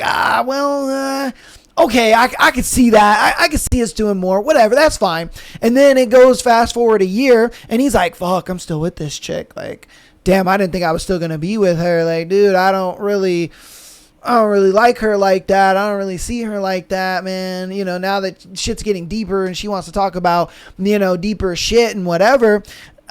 okay, I could see that. I could see us doing more. Whatever, that's fine. And then it goes fast forward a year, and he's like, fuck, I'm still with this chick. Like, damn, I didn't think I was still going to be with her. Like, dude, I don't really like her like that. I don't really see her like that, man. You know, now that shit's getting deeper and she wants to talk about, you know, deeper shit and whatever,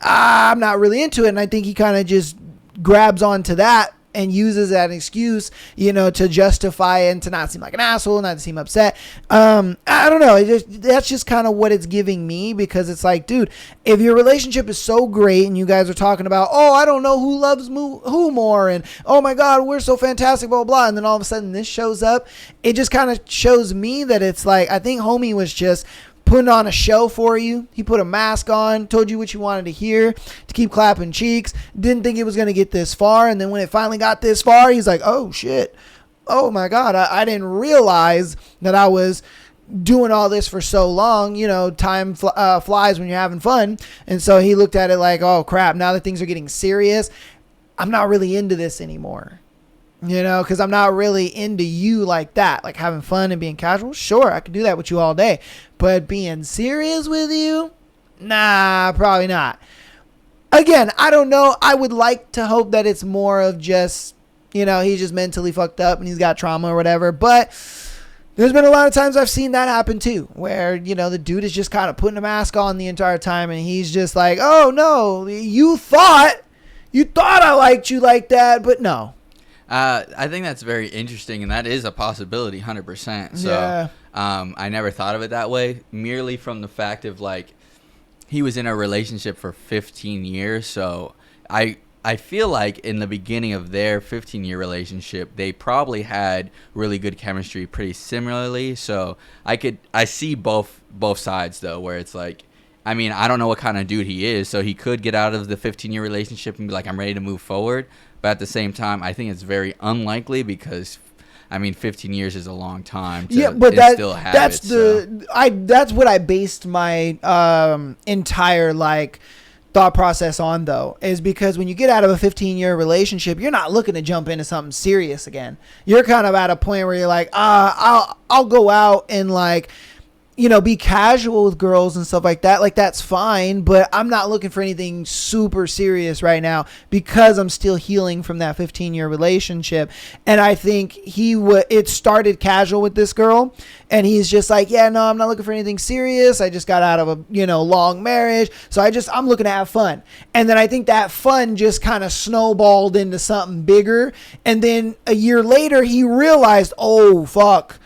I'm not really into it. And I think he kind of just grabs onto that and uses that excuse, you know, to justify and to not seem like an asshole, not to seem upset. I don't know. That's just kind of what it's giving me, because it's like, dude, if your relationship is so great and you guys are talking about, oh, I don't know who loves who more, and oh my God, we're so fantastic, blah, blah, blah. And then all of a sudden this shows up. It just kind of shows me that it's like, I think homie was just putting on a show for you. He put a mask on, told you what you wanted to hear, to keep clapping cheeks. Didn't think it was going to get this far. And then when it finally got this far, he's like, oh shit. Oh my God. I didn't realize that I was doing all this for so long. You know, time flies when you're having fun. And so he looked at it like, oh crap, now that things are getting serious, I'm not really into this anymore. You know, because I'm not really into you like that. Like having fun and being casual. Sure, I could do that with you all day. But being serious with you? Nah, probably not. Again, I don't know. I would like to hope that it's more of just, you know, he's just mentally fucked up and he's got trauma or whatever. But There's been a lot of times I've seen that happen too, where, you know, the dude is just kind of putting a mask on the entire time, and he's just like, oh no, you thought I liked you like that, but no. I think that's very interesting, and that is a possibility, 100%. So Yeah. I never thought of it that way, merely from the fact of, like, he was in a relationship for 15 years, so I feel like in the beginning of their 15-year relationship, they probably had really good chemistry pretty similarly. So I see both sides, though, where it's like, I mean, I don't know what kind of dude he is, so he could get out of the 15-year relationship and be like, I'm ready to move forward. But at the same time, I think it's very unlikely because, I mean, 15 years is a long time to instill habits. That's what I based my entire, like, thought process on, though, is because when you get out of a 15-year relationship, you're not looking to jump into something serious again. You're kind of at a point where you're like, I'll go out and, like, you know, be casual with girls and stuff like that. Like, that's fine, but I'm not looking for anything super serious right now because I'm still healing from that 15-year relationship. And I think it started casual with this girl, and he's just like, yeah, no, I'm not looking for anything serious. I just got out of a, you know, long marriage, so I'm looking to have fun. And then I think that fun just kind of snowballed into something bigger. And then a year later, he realized, oh, fuck,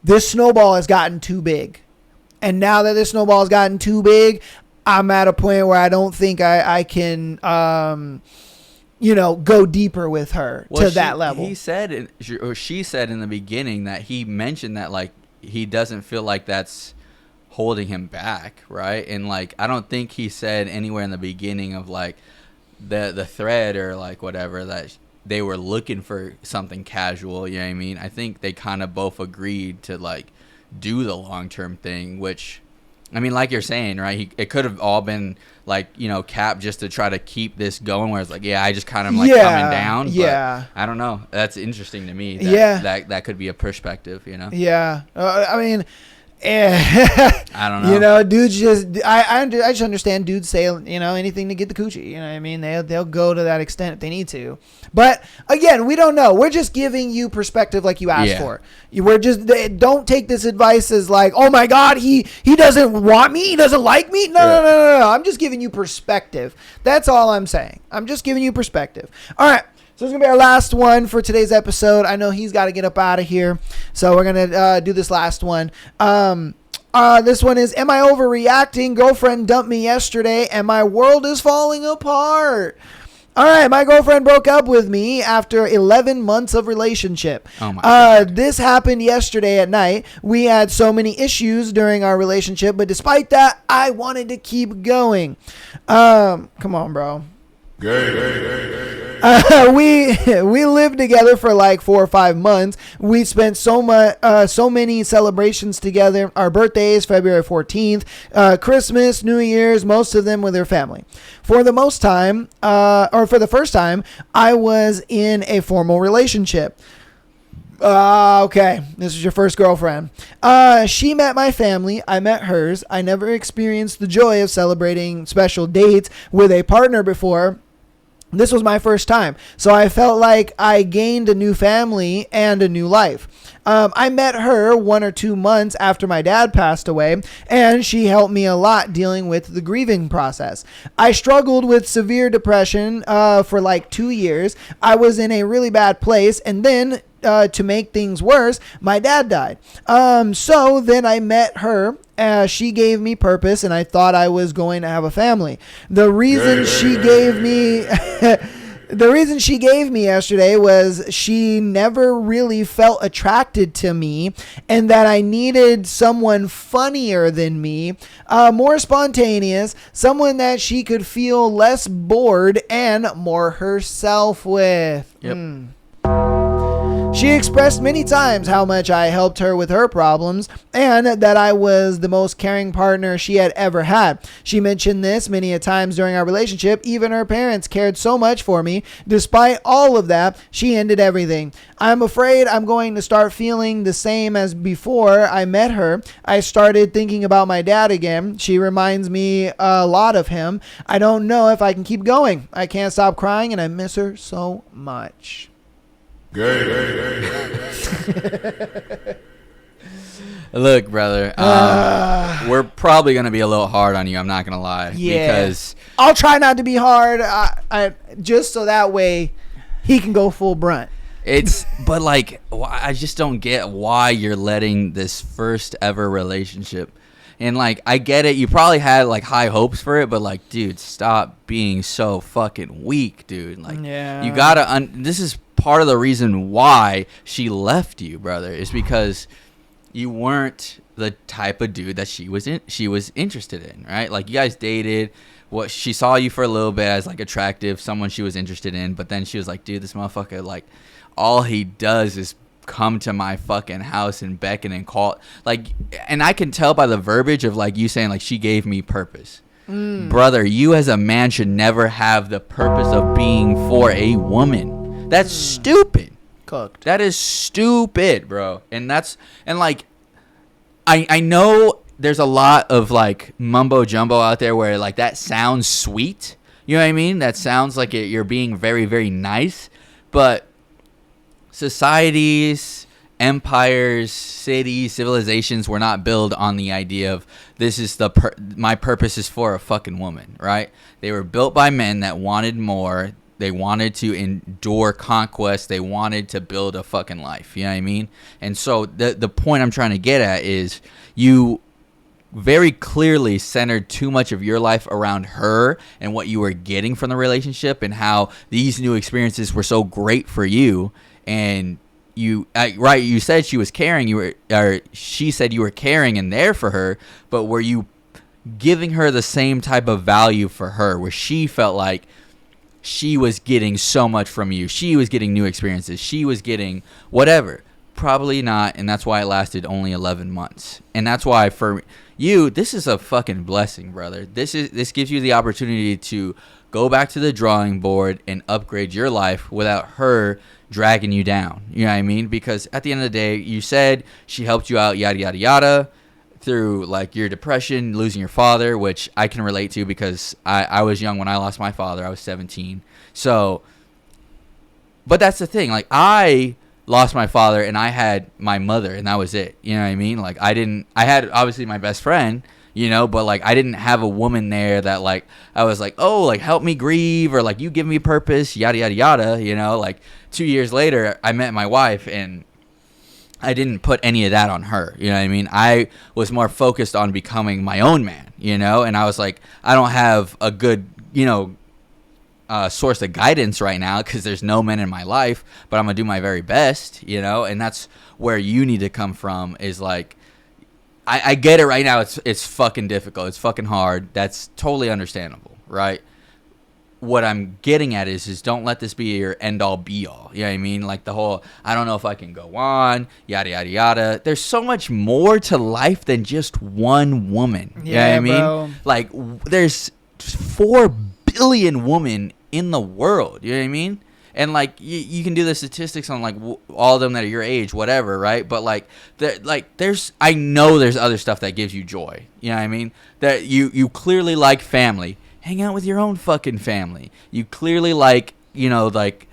this snowball has gotten too big. And now that this snowball has gotten too big, I'm at a point where I don't think I can, you know, go deeper with her to that level. He said, or she said in the beginning that he mentioned that, like, he doesn't feel like that's holding him back, right? And, like, I don't think he said anywhere in the beginning of, like, the thread or, like, whatever, that they were looking for something casual, you know what I mean? I think they kind of both agreed to, like, do the long-term thing, which, I mean, like you're saying, right, it could have all been, like, you know, Cap just to try to keep this going, where it's like, yeah, I just kind of like coming down. Yeah, but I don't know, that's interesting to me. That could be a perspective, you know. I mean, I don't know, you know, dudes just I just understand dudes say, you know, anything to get the coochie, you know what I mean? They'll go to that extent if they need to. But again, we don't know. We're just giving you perspective like you asked for. We're just, don't take this advice as like, oh my God, he doesn't want me, he doesn't like me. No. I'm just giving you perspective. That's all I'm saying. I'm just giving you perspective. All right. So it's going to be our last one for today's episode. I know he's got to get up out of here, so we're going to do this last one. This one is, am I overreacting? Girlfriend dumped me yesterday, and my world is falling apart. All right, my girlfriend broke up with me after 11 months of relationship. Oh my God. This happened yesterday at night. We had so many issues during our relationship, but despite that, I wanted to keep going. Come on, bro. We lived together for like 4 or 5 months. We spent so many celebrations together. Our birthdays, February 14th, Christmas, New Year's, most of them with her family. For the first time, I was in a formal relationship. Okay, this is your first girlfriend. She met my family. I met hers. I never experienced the joy of celebrating special dates with a partner before. This was my first time, so I felt like I gained a new family and a new life. I met her 1 or 2 months after my dad passed away, and she helped me a lot dealing with the grieving process. I struggled with severe depression for like 2 years. I was in a really bad place, and then to make things worse, my dad died. So then I met her. She gave me purpose, and I thought I was going to have a family. The reason she gave me yesterday was she never really felt attracted to me, and that I needed someone funnier than me, more spontaneous, someone that she could feel less bored and more herself with. Yep. She expressed many times how much I helped her with her problems and that I was the most caring partner she had ever had. She mentioned this many a times during our relationship. Even her parents cared so much for me. Despite all of that, she ended everything. I'm afraid I'm going to start feeling the same as before I met her. I started thinking about my dad again. She reminds me a lot of him. I don't know if I can keep going. I can't stop crying and I miss her so much. Look, brother, we're probably going to be a little hard on you. I'm not going to lie. Yeah. Because I'll try not to be hard. I just so that way he can go full brunt. But like, I just don't get why you're letting this first ever relationship. And like, I get it. You probably had like high hopes for it, but like, dude, stop being so fucking weak, dude. Like, you gotta. This is part of the reason why she left you, brother. Is because you weren't the type of dude that she was interested in, right? Like, you guys dated. What she saw you for a little bit as like attractive, someone she was interested in, but then she was like, dude, this motherfucker, like, all he does is come to my fucking house and beckon and call, like, and I can tell by the verbiage of like you saying like she gave me purpose. Brother, you as a man should never have the purpose of being for a woman. That's stupid. Cooked. That is stupid, bro. And like, I know there's a lot of like mumbo jumbo out there where like that sounds sweet. You know what I mean? That sounds like you're being very, very nice, but societies, empires, cities, civilizations were not built on the idea of this is my purpose is for a fucking woman, right? They were built by men that wanted more. They wanted to endure conquest. They wanted to build a fucking life. You know what I mean? And so the point I'm trying to get at is you very clearly centered too much of your life around her and what you were getting from the relationship and how these new experiences were so great for you. And you said she was caring. She said you were caring and there for her, but were you giving her the same type of value for her, where she felt like she was getting so much from you? She was getting new experiences. She was getting whatever. Probably not, and that's why it lasted only 11 months. And that's why for you, this is a fucking blessing, brother. This gives you the opportunity to go back to the drawing board and upgrade your life without her dragging you down. You know what I mean? Because at the end of the day, you said she helped you out, yada, yada, yada, through like your depression, losing your father, which I can relate to because I was young when I lost my father. I was 17. So, but that's the thing. Like, I lost my father and I had my mother and that was it. You know what I mean? Like, I had obviously my best friend, you know, but like I didn't have a woman there that like I was like, oh, like help me grieve, or like you give me purpose, yada, yada, yada, you know. Like 2 years later I met my wife and I didn't put any of that on her. You know what I mean? I was more focused on becoming my own man, you know, and I was like, I don't have a good, you know, source of guidance right now because there's no men in my life, but I'm gonna do my very best, you know. And that's where you need to come from, is like, I get it right now. It's fucking difficult. It's fucking hard. That's totally understandable, right? What I'm getting at is don't let this be your end all be all. You know what I mean? Like the whole, I don't know if I can go on, yada, yada, yada. There's so much more to life than just one woman. You know what I mean? Bro. Like there's 4 billion women in the world. You know what I mean? And like you can do the statistics on like all of them that are your age, whatever, right? But like I know there's other stuff that gives you joy. You know what I mean? That you clearly like family. Hang out with your own fucking family. You clearly like, you know, like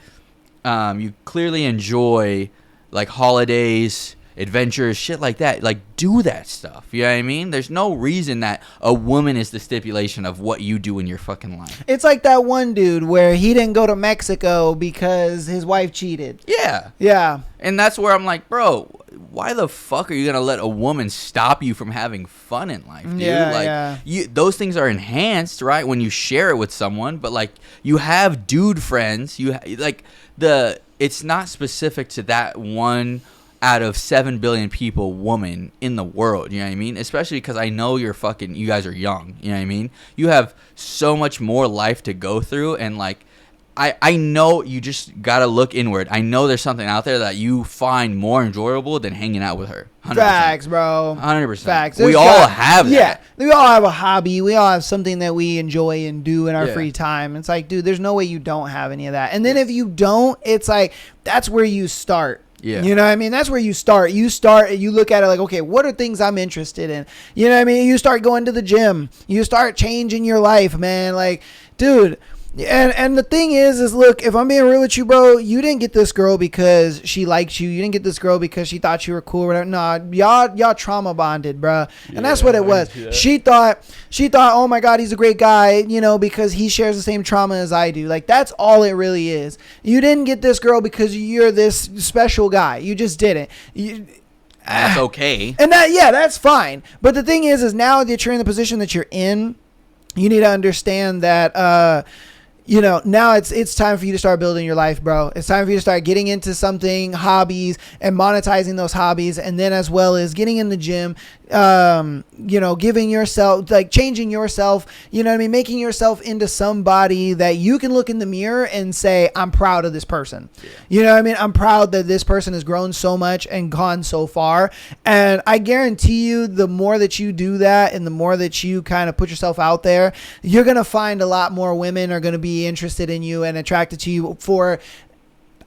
you clearly enjoy like holidays, adventures, shit like that. Like, do that stuff. You know what I mean? There's no reason that a woman is the stipulation of what you do in your fucking life. It's like that one dude where he didn't go to Mexico because his wife cheated. Yeah. Yeah. And that's where I'm like, bro, why the fuck are you gonna let a woman stop you from having fun in life, dude? Yeah, like, those things are enhanced, right, when you share it with someone. But like, you have dude friends. It's not specific to that one out of 7 billion people woman in the world. You know what I mean? Especially because I know you guys are young. You know what I mean? You have so much more life to go through, and like, I know you just gotta look inward. I know there's something out there that you find more enjoyable than hanging out with her. 100%. Facts, bro. 100%. Facts. We all have that. Yeah, we all have a hobby. We all have something that we enjoy and do in our free time. It's like, dude, there's no way you don't have any of that. And then if you don't, it's like, that's where you start. Yeah. You know what I mean? That's where you start. You look at it like, okay, what are things I'm interested in? You know what I mean? You start going to the gym. You start changing your life, man. Like, dude, And the thing is look, if I'm being real with you, bro, you didn't get this girl because she liked you. You didn't get this girl because she thought you were cool or whatever. Nah, y'all trauma bonded, bro. And that's what it was. She thought, oh my God, he's a great guy, you know, because he shares the same trauma as I do. Like, that's all it really is. You didn't get this girl because you're this special guy. You just didn't. That's okay. And that's fine. But the thing is now that you're in the position that you're in, you need to understand that, you know, now it's time for you to start building your life, bro. It's time for you to start getting into something, hobbies, and monetizing those hobbies. And then as well as getting in the gym, you know, giving yourself, like changing yourself, you know what I mean? Making yourself into somebody that you can look in the mirror and say, I'm proud of this person. Yeah. You know what I mean? I'm proud that this person has grown so much and gone so far. And I guarantee you, the more that you do that and the more that you kind of put yourself out there, you're going to find a lot more women are going to be interested in you and attracted to you for,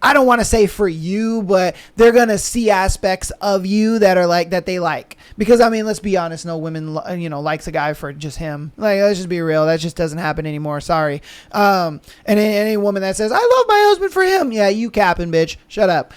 I don't want to say for you, but they're going to see aspects of you that are like, that they like. Because, I mean, let's be honest, no woman, you know, likes a guy for just him. Like, let's just be real. That just doesn't happen anymore. Sorry. And any woman that says, I love my husband for him. Yeah, you capping, bitch. Shut up.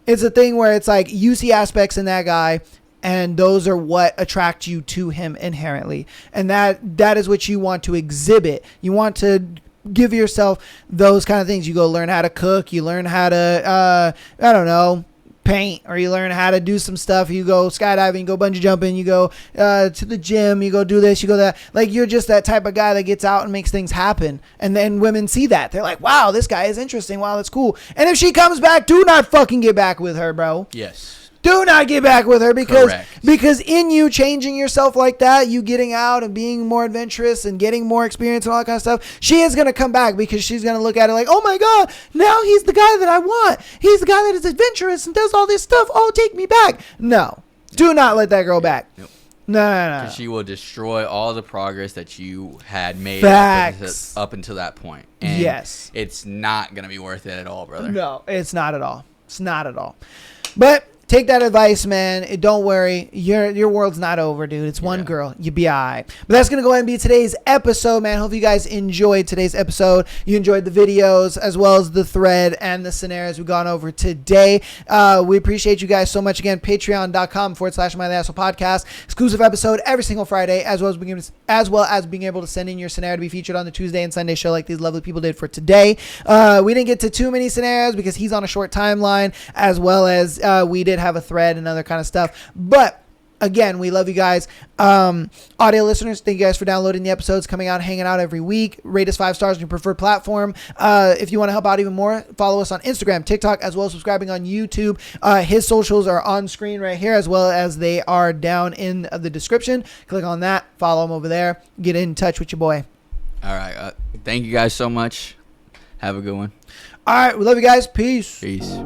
It's a thing where it's like, you see aspects in that guy, and those are what attract you to him inherently. And that is what you want to exhibit. You want to give yourself those kind of things. You go learn how to cook, you learn how to I don't know, paint, or you learn how to do some stuff. You go skydiving, you go bungee jumping, you go to the gym, you go do this, you go that. Like, you're just that type of guy that gets out and makes things happen. And then women see that, they're like, wow, this guy is interesting, wow, that's cool. And if she comes back, do not fucking get back with her, bro. Yes. Do not get back with her, because in you changing yourself like that, you getting out and being more adventurous and getting more experience and all that kind of stuff, she is going to come back, because she's going to look at it like, oh my God, now he's the guy that I want. He's the guy that is adventurous and does all this stuff. Oh, take me back. No, do not let that girl back. Nope. No. She will destroy all the progress that you had made up until that point. And yes. It's not going to be worth it at all, brother. No, it's not at all. It's not at all. But take that advice, man. Don't worry. Your world's not over, dude. It's one girl. You be all right. But that's going to go ahead and be today's episode, man. Hope you guys enjoyed today's episode. You enjoyed the videos as well as the thread and the scenarios we've gone over today. We appreciate you guys so much. Again, patreon.com/MyLassoPodcast. Exclusive episode every single Friday, as well as being able to send in your scenario to be featured on the Tuesday and Sunday show like these lovely people did for today. We didn't get to too many scenarios because he's on a short timeline, as well as we did have a thread and other kind of stuff. But again, we love you guys. Audio listeners, thank you guys for downloading the episodes, coming out, hanging out every week. Rate us 5 stars on your preferred platform. If you want to help out even more, follow us on Instagram, TikTok, as well as subscribing on YouTube. His socials are on screen right here, as well as they are down in the description. Click on that, follow him over there, get in touch with your boy. All right. Thank you guys so much. Have a good one. All right. We love you guys. Peace. Peace.